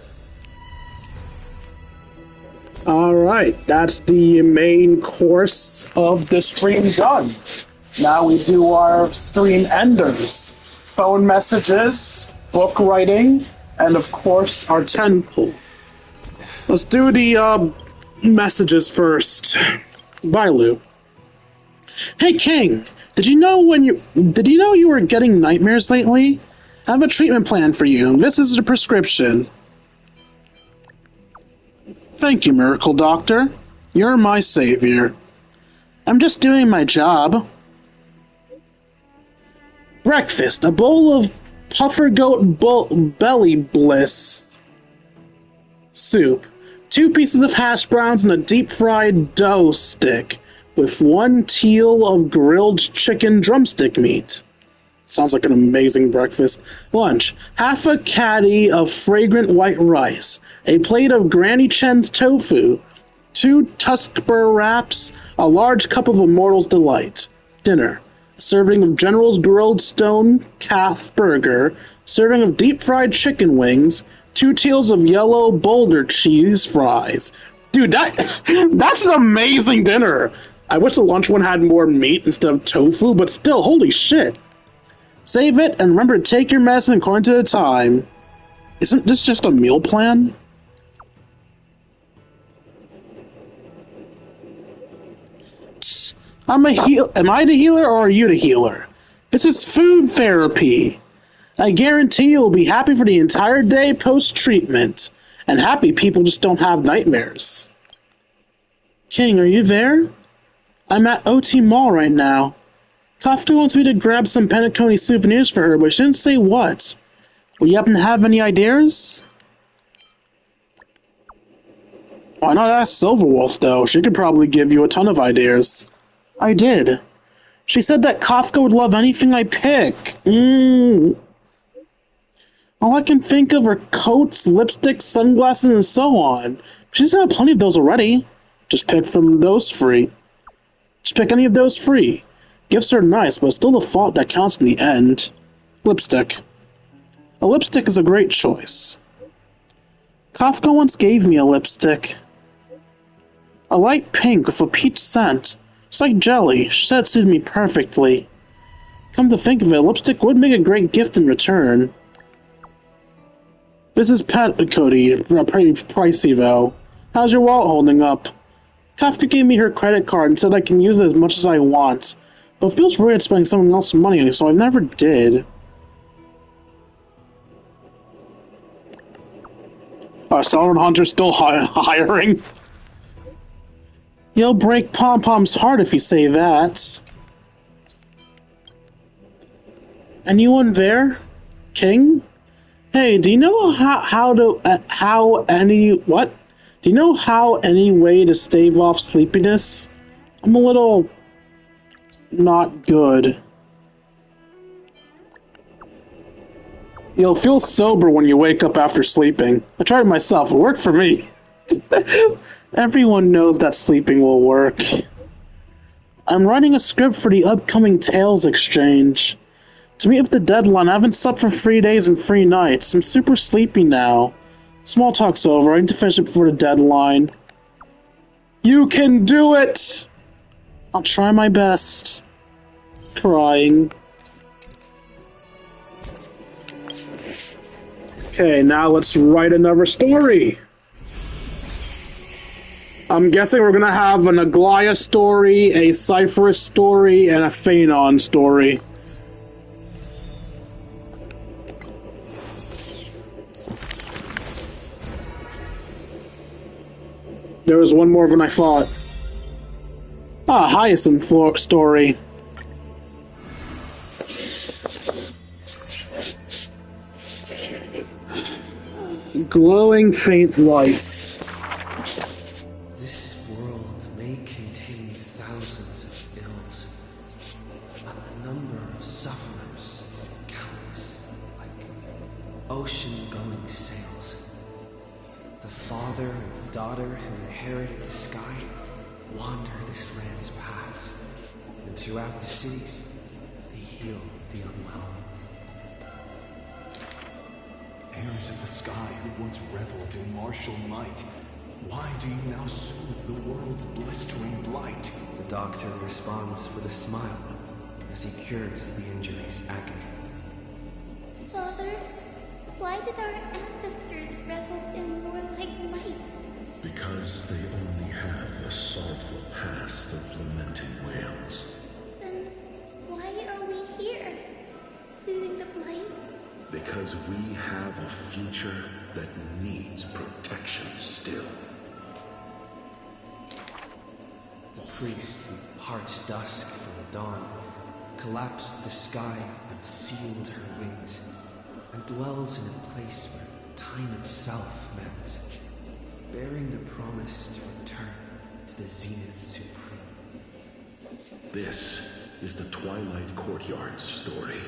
Alright, that's the main course of the stream done. Now we do our stream enders. Phone messages, book writing, and of course our 10 pull. Let's do the messages first. Bye, Lou. Hey King, did you know you were getting nightmares lately? I have a treatment plan for you. This is the prescription. Thank you, Miracle Doctor. You're my savior. I'm just doing my job. Breakfast, a bowl of puffer goat belly bliss soup, 2 pieces of hash browns and a deep-fried dough stick, with 1 teal of grilled chicken drumstick meat. Sounds like an amazing breakfast. Lunch, half a caddy of fragrant white rice, a plate of Granny Chen's tofu, 2 Tuskbur wraps, a large cup of Immortal's Delight. Dinner, a serving of General's grilled stone calf burger, serving of deep-fried chicken wings, 2 tails of yellow boulder cheese fries. Dude, that's an amazing dinner! I wish the lunch one had more meat instead of tofu, but still, holy shit. Save it, and remember to take your medicine according to the time. Isn't this just a meal plan? Am I the healer, or are you the healer? This is food therapy. I guarantee you'll be happy for the entire day post-treatment. And happy people just don't have nightmares. King, are you there? I'm at OT Mall right now. Kafka wants me to grab some Penacony souvenirs for her, but she didn't say what. Will you happen to have any ideas? Why not ask Silverwolf, though? She could probably give you a ton of ideas. I did. She said that Kafka would love anything I pick. All I can think of are coats, lipsticks, sunglasses, and so on. She's got plenty of those already. Just pick from those free. Just pick any of those free. Gifts are nice, but it's still the thought that counts in the end. Lipstick. A lipstick is a great choice. Kafka once gave me a lipstick. A light pink with a peach scent. It's like jelly. She said it suited me perfectly. Come to think of it, lipstick would make a great gift in return. This is Pet Cody, pretty pricey though. How's your wallet holding up? Kafka gave me her credit card and said I can use it as much as I want. But it feels weird spending someone else's money on it, so I never did. Starlord Hunter's still hiring. You'll break Pom-Pom's heart if you say that. Anyone there? King? Hey, do you know Do you know how any way to stave off sleepiness? I'm a little not good. You'll feel sober when you wake up after sleeping. I tried it myself. It worked for me. Everyone knows that sleeping will work. I'm writing a script for the upcoming Tales exchange. To meet with the deadline, I haven't slept for 3 days and 3 nights. I'm super sleepy now. Small talk's over. I need to finish it before the deadline. You can do it! I'll try my best. Crying. Okay, now let's write another story. I'm guessing we're gonna have an Aglaia story, a Cypherus story, and a Phanon story. There was one more than I thought. Hyacinth story. Glowing faint lights. This world may contain thousands of ills, but the number of sufferers is countless, like ocean-going sails. The father and daughter who inherited the sky wander this land's paths, and throughout the cities, they heal the unwell. Heirs of the sky who once reveled in martial might, why do you now soothe the world's blistering blight? The doctor responds with a smile as he cures the injury's agony. Father, why did our ancestors revel in warlike might? Because they only have a sorrowful past of lamenting wails. Then why are we here, soothing the blight? Because we have a future that needs protection still. The priest who parts dusk from dawn collapsed the sky and sealed her wings, and dwells in a place where time itself met, bearing the promise to return to the Zenith Supreme. This is the Twilight Courtyard's story.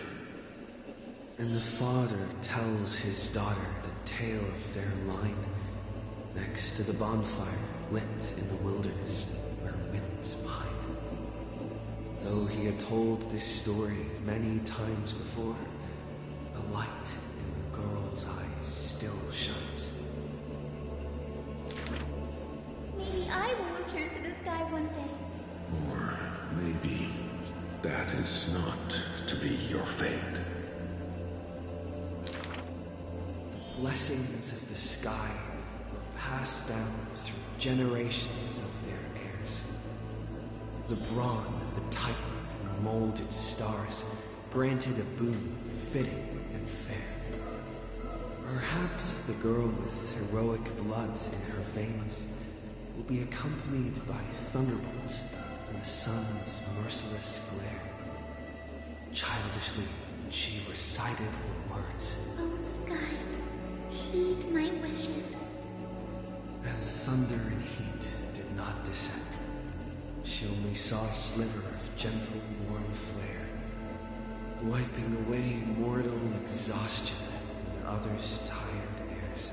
And the father tells his daughter the tale of their line, next to the bonfire lit in the wilderness where winds pine. Though he had told this story many times before, the light in the girl's eyes still shines. Maybe I will return to the sky one day. Or maybe that is not to be your fate. Blessings of the sky were passed down through generations of their heirs. The brawn of the Titan who molded stars granted a boon fitting and fair. Perhaps the girl with heroic blood in her veins will be accompanied by thunderbolts and the sun's merciless glare. Childishly, she recited the words, Oh sky, heed my wishes. and thunder and heat did not descend. She only saw a sliver of gentle, warm flare, wiping away mortal exhaustion and others' tired airs.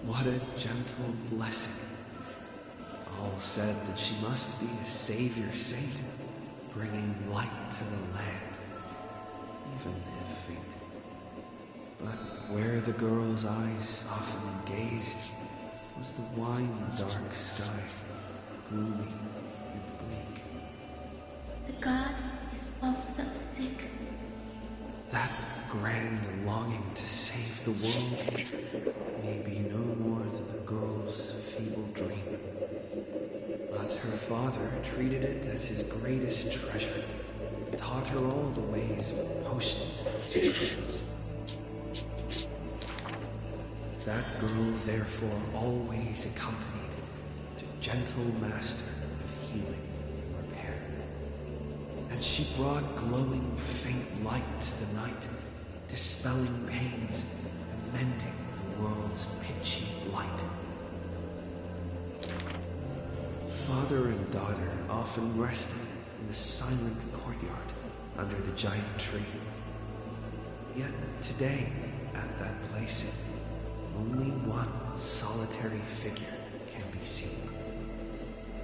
What a gentle blessing. All said that she must be a savior saint, bringing light to the land. even if faint. But where the girl's eyes often gazed was the wine-dark sky, gloomy and bleak. The god is also sick. That grand longing to save the world may be no more than the girl's feeble dream. But her father treated it as his greatest treasure, and taught her all the ways of potions and herbs. That girl, therefore, always accompanied the gentle master of healing and repair. And she brought glowing faint light to the night, dispelling pains and mending the world's pitchy blight. Father and daughter often rested in the silent courtyard under the giant tree. Yet today, at that place, only one solitary figure can be seen.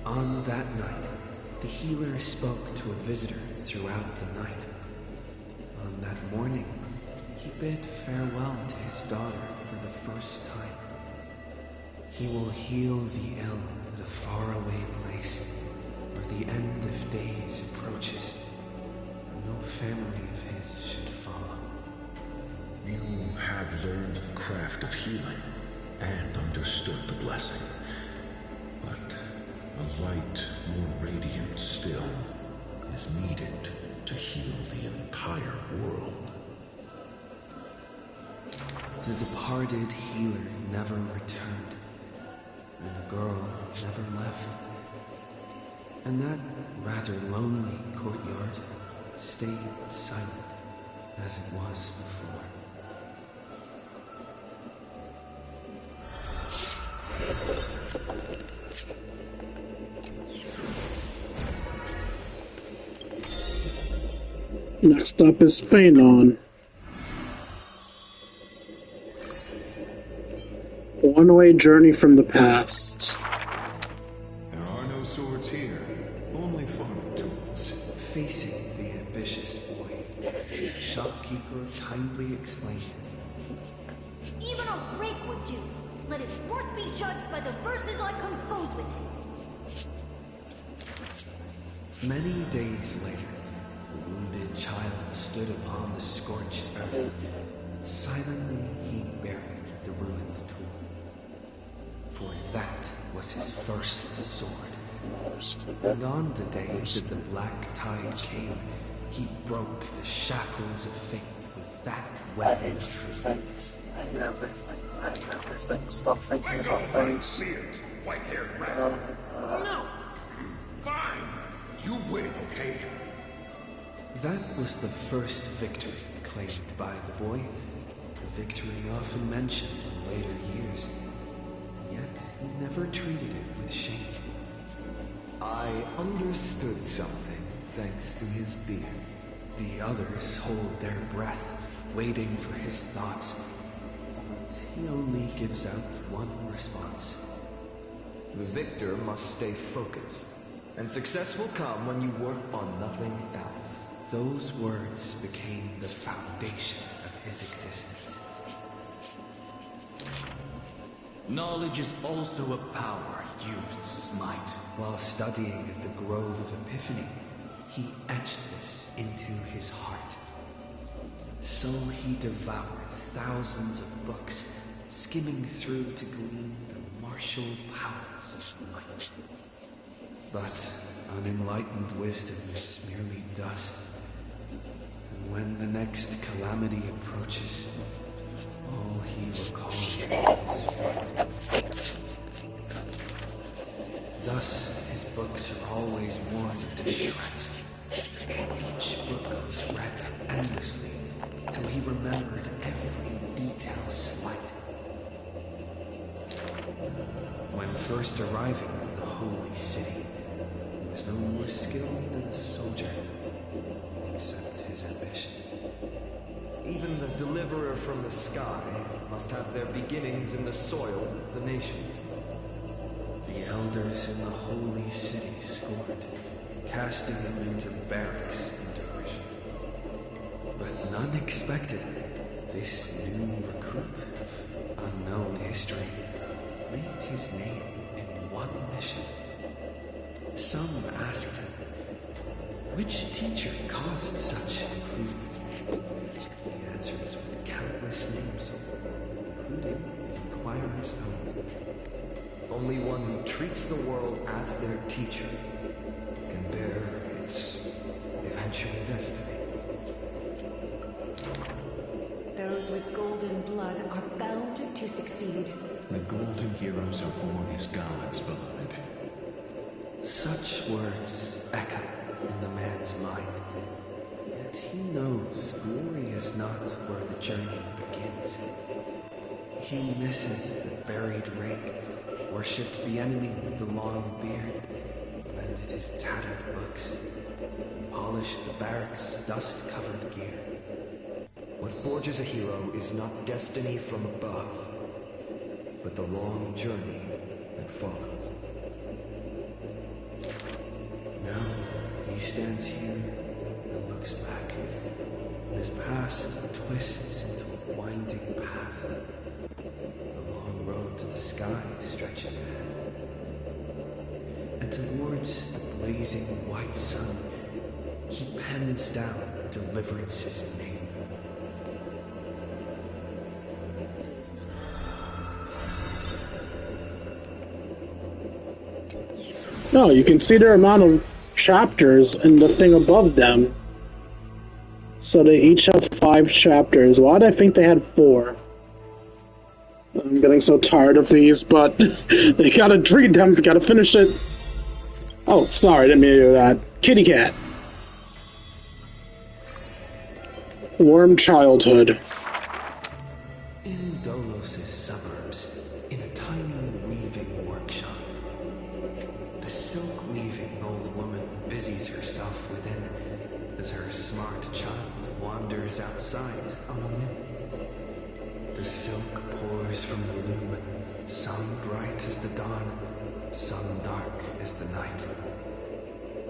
On that night, the healer spoke to a visitor throughout the night. On that morning, he bid farewell to his daughter for the first time. He will heal the ill at a faraway place where the end of days approaches, and no family of his should follow. You have learned the craft of healing and understood the blessing. But a light more radiant still is needed to heal the entire world. The departed healer never returned, and the girl never left. And that rather lonely courtyard stayed silent as it was before. Next up is Phanon. One-way journey from the past. There are no swords here, only farming tools. Facing the ambitious boy, the shopkeeper kindly explained. Even a rake would do. Let his worth be judged by the verses I compose with him. Many days later, the wounded child stood upon the scorched earth, and silently he buried the ruined tool. For that was his first sword. And on the day that the black tide came, he broke the shackles of fate with that weapon of truth. I hate everything. I hate everything. Stop thinking about things. White-haired rat. No! Fine! You win, okay? That was the first victory claimed by the boy. A victory often mentioned in later years. And yet, he never treated it with shame. I understood something thanks to his beard. The others hold their breath, waiting for his thoughts. But he only gives out one response. The victor must stay focused, and success will come when you work on nothing else. Those words became the foundation of his existence. Knowledge is also a power used to smite. While studying at the Grove of Epiphany, he etched this into his heart. So he devoured thousands of books, skimming through to glean the martial powers of might. But unenlightened wisdom is merely dust. And when the next calamity approaches, all he recalls is fate. Thus, his books are always worn to shreds. Each book was read endlessly, till he remembered every detail slight. When first arriving at the holy city, he was no more skilled than a soldier, except his ambition. Even the deliverer from the sky must have their beginnings in the soil of the nations. The elders in the holy city scorned, casting him into barracks in derision. But None expected. This new recruit of unknown history made his name in one mission. Some asked him, which teacher caused such improvement? He answers with countless names, including the Inquirer's own. Only one who treats the world as their teacher can bear its eventual destiny. Those with golden blood are bound to succeed. The golden heroes are born as gods, beloved. Such words echo in the man's mind. Yet he knows glory is not where the journey begins. He misses the buried rake, worshipped the enemy with the long beard, mended his tattered books, polished the barracks' dust-covered gear. What forges a hero is not destiny from above, but the long journey that follows. Now he stands here and looks back, and his past twists into a winding path. The long road to the sky stretches ahead, and towards the blazing white sun, he pens down Deliverance's name. No, you can see their amount of chapters in the thing above them. So they each have 5 chapters. Why did I think they had 4? I'm getting so tired of these, but they gotta treat them, gotta finish it. Oh, sorry, didn't mean to do that. Kitty cat. Warm childhood. In Dolos' suburbs, in a tiny weaving workshop, the silk-weaving old woman busies herself within as her smart child wanders outside on a whim. The silk pours from the loom, some bright as the dawn, some dark as the night.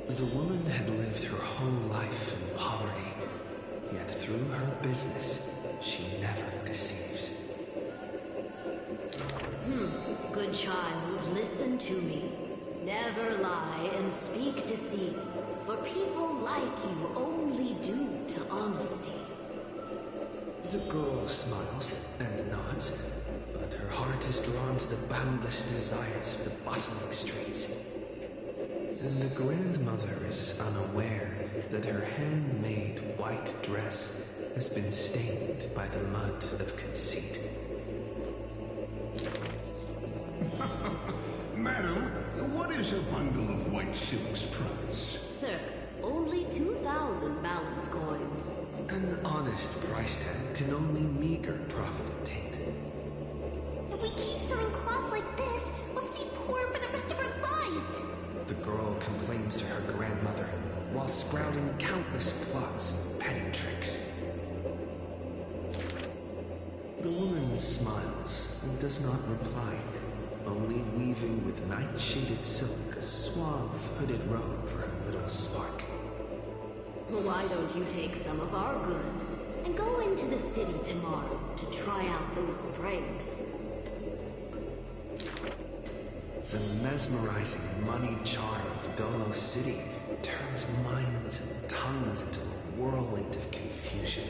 The woman had lived her whole life in poverty, yet through her business, she never deceives. Good child, listen to me. Never lie and speak deceit, for people like you only do to honesty. The girl smiles and nods, but her heart is drawn to the boundless desires of the bustling streets. And the grandmother is unaware that her handmade white dress has been stained by the mud of conceit. Madam, what is a bundle of white silk's price? Sir, only 2,000 Balance coins. An honest price tag can only meager profit obtain. If we keep selling cloth like this, we'll stay poor for the rest of our lives. The girl complains to her grandmother while sprouting countless plots and petty tricks. The woman smiles and does not reply, only weaving with night-shaded silk a suave hooded robe for her little spark. Why don't you take some of our goods and go into the city tomorrow to try out those pranks? The mesmerizing money charm of Dolo City turns minds and tongues into a whirlwind of confusion.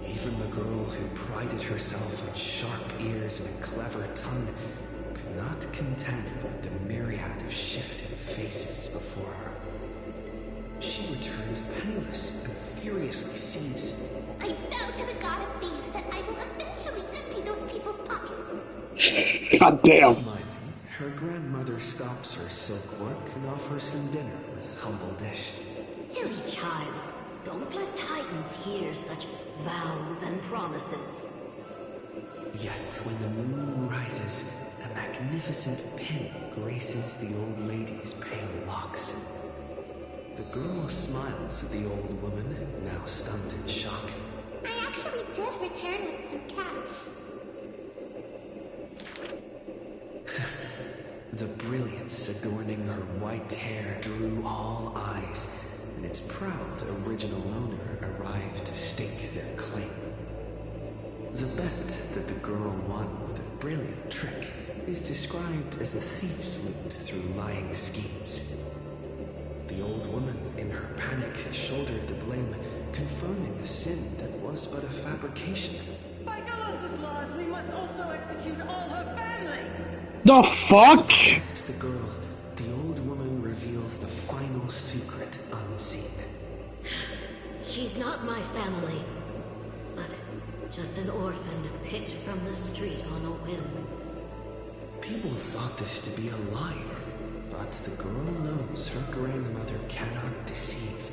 Even the girl who prided herself on sharp ears and a clever tongue could not contend with the myriad of shifting faces before her. She returns penniless and furiously sees. I vow to the god of thieves that I will eventually empty those people's pockets. God damn. Smiling, her grandmother stops her silk work and offers some dinner with humble dish. Silly child, don't let Titans hear such vows and promises. Yet when the moon rises, a magnificent pin graces the old lady's pale locks. The girl smiles at the old woman, now stunned in shock. I actually did return with some cash. The brilliance adorning her white hair drew all eyes, and its proud original owner arrived to stake their claim. The bet that the girl won with a brilliant trick is described as a thief's loot through lying schemes. The old woman, in her panic, shouldered the blame, confirming a sin that was but a fabrication. By Delos' laws, we must also execute all her family! The fuck? To the girl, the old woman reveals the final secret unseen. She's not my family, but just an orphan picked from the street on a whim. People thought this to be a lie, but the girl knows her grandmother cannot deceive,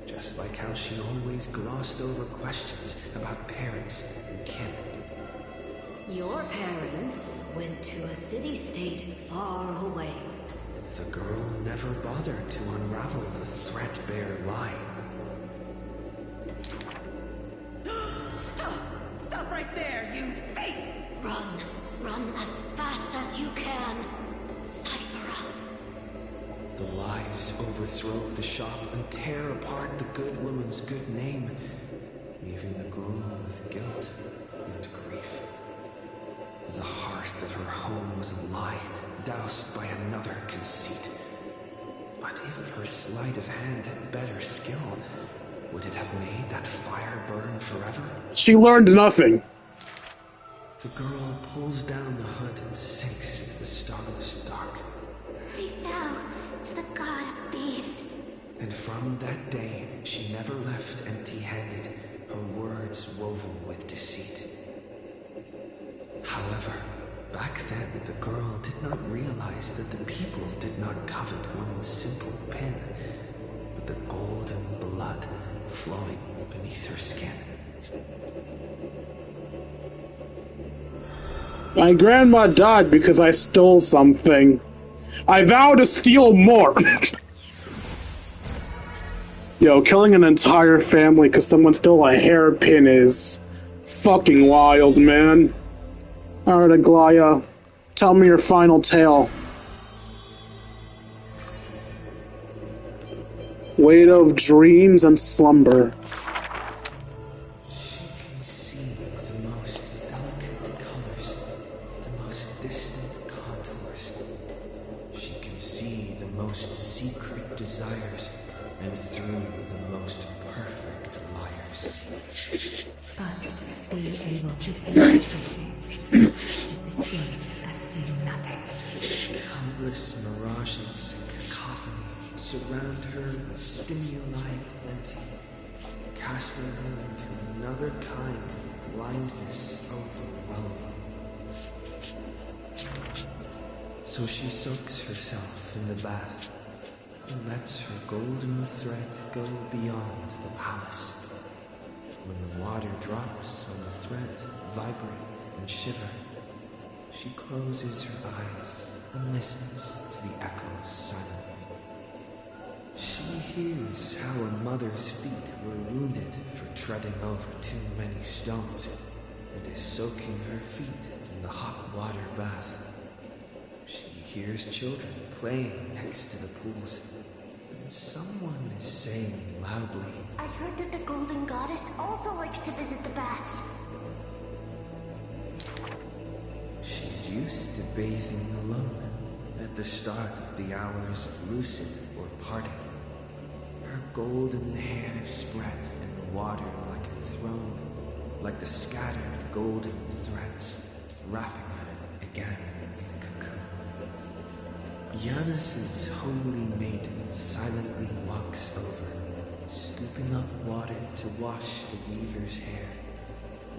just like how she always glossed over questions about parents and kin. Your parents went to a city-state far away. The girl never bothered to unravel the threadbare lie. Stop right there, you thief! Run as fast as you can, Cyphera. The lies overthrow the shop and tear apart the good woman's good name, leaving the girl with guilt and grief. The hearth of her home was a lie, doused by another conceit. But if her sleight of hand had better skill, would it have made that fire burn forever? She learned nothing. The girl pulls down the hood and sinks into the starless dark. I fell to the god of thieves. And from that day, she never left empty-handed, her words woven with deceit. However, back then, the girl did not realize that the people did not covet one simple pin, but the golden blood flowing beneath her skin. My grandma died because I stole something. I vow to steal more. Yo, killing an entire family because someone stole a hairpin is fucking wild, man. Alright, Aglaya, tell me your final tale. Weight of dreams and slumber. She can see the most delicate colors, the most distant contours. She can see the most secret desires, and through the most perfect liars. But being able to see everything is the same as seeing nothing. Countless mirages and cacophony surround her with stimuli plenty, casting her into another kind of blindness overwhelming. So she soaks herself in the bath and lets her golden thread go beyond the palace. When the water drops on the thread, vibrate and shiver, she closes her eyes and listens to the echoes silently. She hears how her mother's feet were wounded for treading over too many stones, and is soaking her feet in the hot water bath. She hears children playing next to the pools, and someone is saying loudly, I heard that the Golden Goddess also likes to visit the baths. she's used to bathing alone at the start of the hours of lucid or parting. Her golden hair spread in the water like a throne, like the scattered golden threads, wrapping her again in a cocoon. Giannis's holy maiden silently walks over, scooping up water to wash the weaver's hair,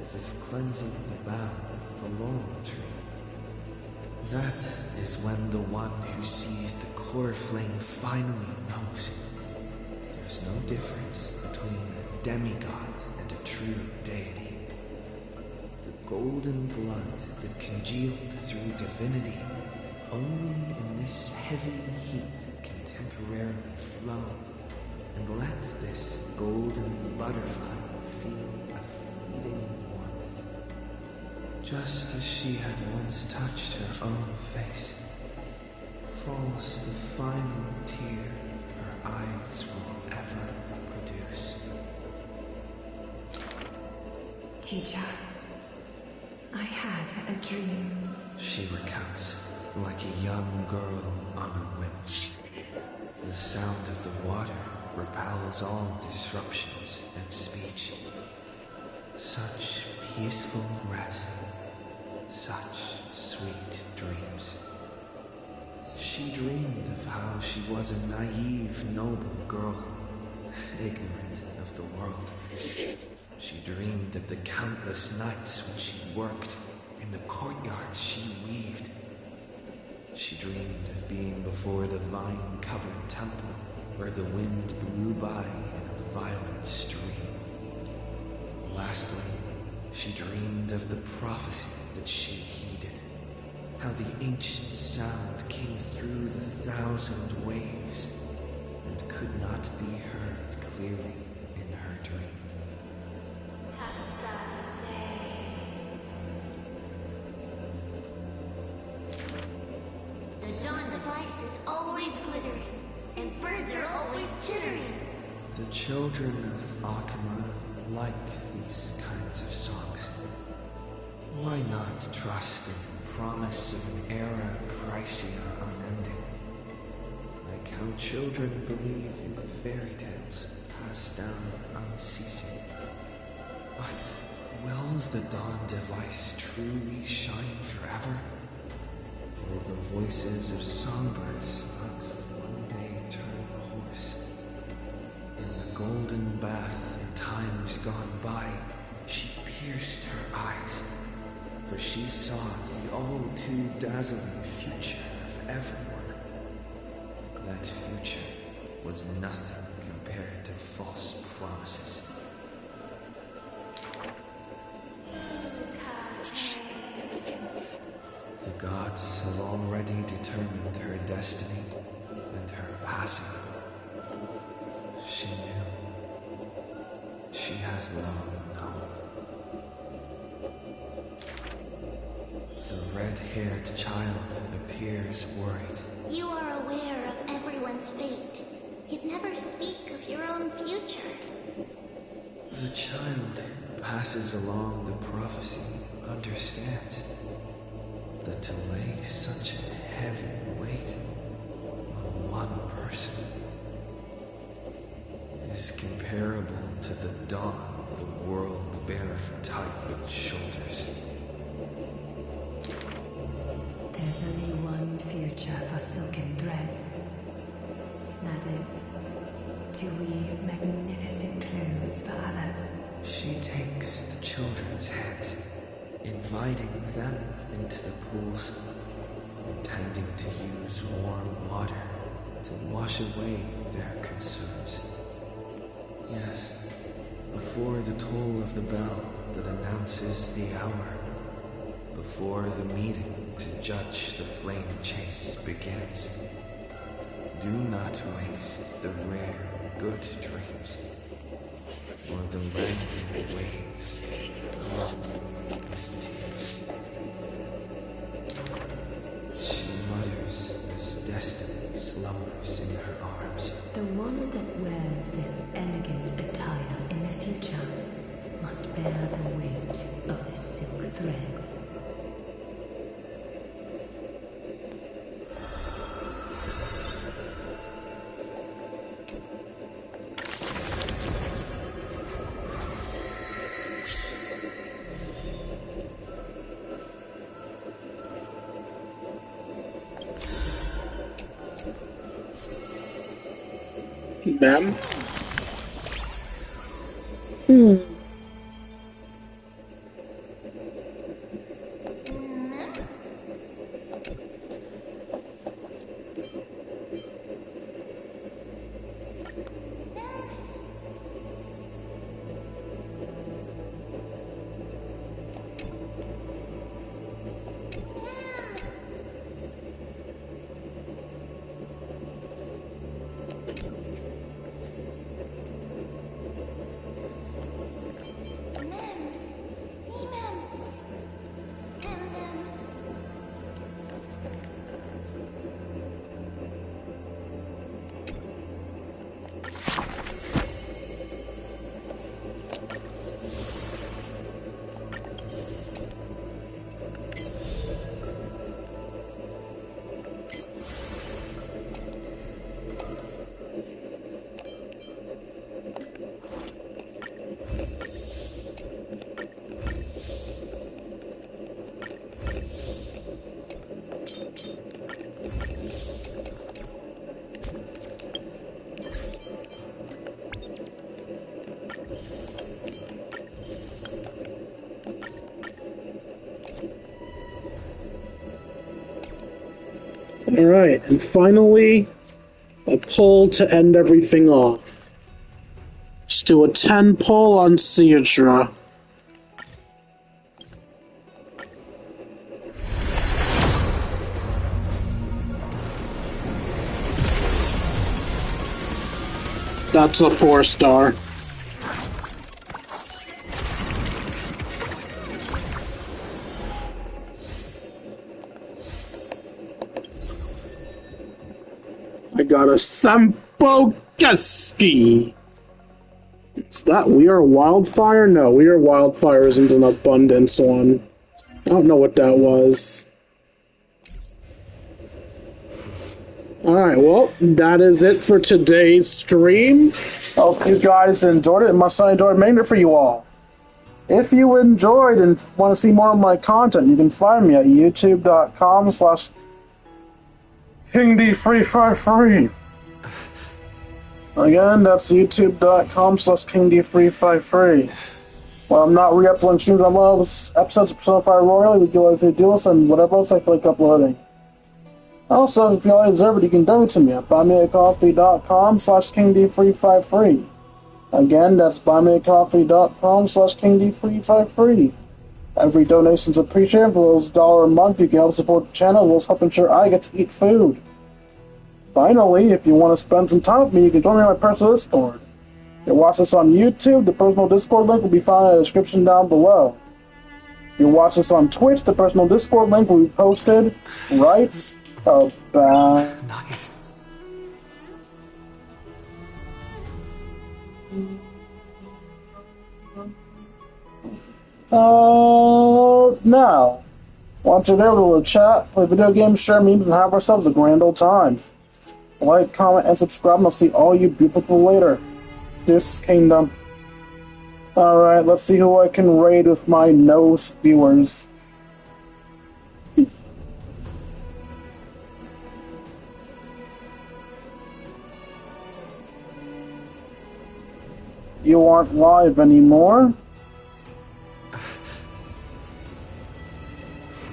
as if cleansing the bough of a laurel tree. That is when the one who sees the core flame finally knows. There's no difference between a demigod and a true deity. The golden blood that congealed through divinity only in this heavy heat can temporarily flow, and let this golden butterfly feel a fleeting warmth. Just as she had once touched her own face, falls the final tear her eyes will ever produce. Teacher, I had a dream. She recounts, like a young girl on a whim. The sound of the water repels all disruptions and speech. Such peaceful rest, such sweet dreams. She dreamed of how she was a naive, noble girl, ignorant of the world. She dreamed of the countless nights when she worked in the courtyards she weaved. She dreamed of being before the vine-covered temple where the wind blew by in a violent stream. Lastly, she dreamed of the prophecy that she heeded, how the ancient sound came through the 1,000 waves and could not be heard clearly in her dream. The dawn device is always glittering, and birds are always chittering. The children of Akama like these kinds of songs. Why not trust in the promise of an era Chrysia unending? Like how children believe in fairy tales passed down unceasing. But will the dawn device truly shine forever? Will the voices of songbirds not one day turn hoarse? In the golden bath in times gone by, she pierced her eyes, for she saw the all too dazzling future of everyone. That future was nothing compared to false promises. The gods have already determined her destiny and her passing. She knew. She has long known. The red-haired child appears worried. You are aware of everyone's fate, yet never speak of your own future. The child who passes along the prophecy understands that to lay such a heavy weight on one person is comparable to the dawn the world bears tight shoulders. There's only one future for silken threads. That is, to weave magnificent clothes for others. She takes the children's hands, inviting them into the pools, intending to use warm water to wash away their concerns. Yes, before the toll of the bell that announces the hour, before the meeting to judge the flame chase begins. Do not waste the rare good dreams, or the rampant waves along with tears. She mutters as destiny slumbers in her arms. The one that wears this elegant attire in the future must bear the weight of the silk threads. Ma'am? Alright, and finally, a pull to end everything off. Let's do a 10 pull on Cedra. That's a 4-star. I got a Sampogeski. Is that We Are Wildfire? No, We Are Wildfire isn't an abundance one. I don't know what that was. Alright, well, that is it for today's stream. Hope you guys enjoyed it. Must I enjoy remainder for you all. If you enjoyed and want to see more of my content, you can find me at youtube.com/KingD353. Again, that's youtube.com/KingD353. Well, I'm not re-uploading streams. I love episodes of Persona 5 Royal. We do as they do us and whatever else I feel like uploading. Also, if you all deserve it, you can donate to me at buymeacoffee.com/KingD353. Again, that's buymeacoffee.com/KingD353. Every donation's appreciated. For those $1 a month, you can help support the channel. We'll help ensure I get to eat food. Finally, if you want to spend some time with me, you can join me on my personal Discord. If you watch this on YouTube, the personal Discord link will be found in the description down below. If you watch this on Twitch, the personal Discord link will be posted right about... Nice. Now, want to be able to chat, play video games, share memes, and have ourselves a grand old time. Like, comment, and subscribe, and I'll see all you beautiful people later. This Kingdom. Alright, let's see who I can raid with my nose viewers. You aren't live anymore?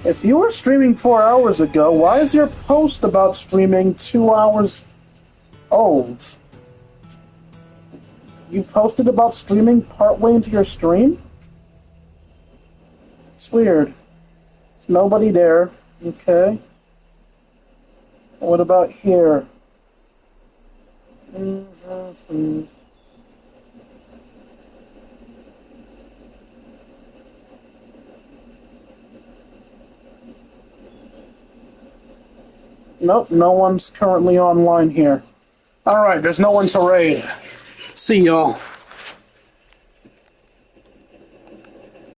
If you were streaming 4 hours ago, why is your post about streaming 2 hours old? You posted about streaming partway into your stream? It's weird. There's nobody there. Okay. What about here? Nope, no one's currently online here. Alright, there's no one to raid. See y'all.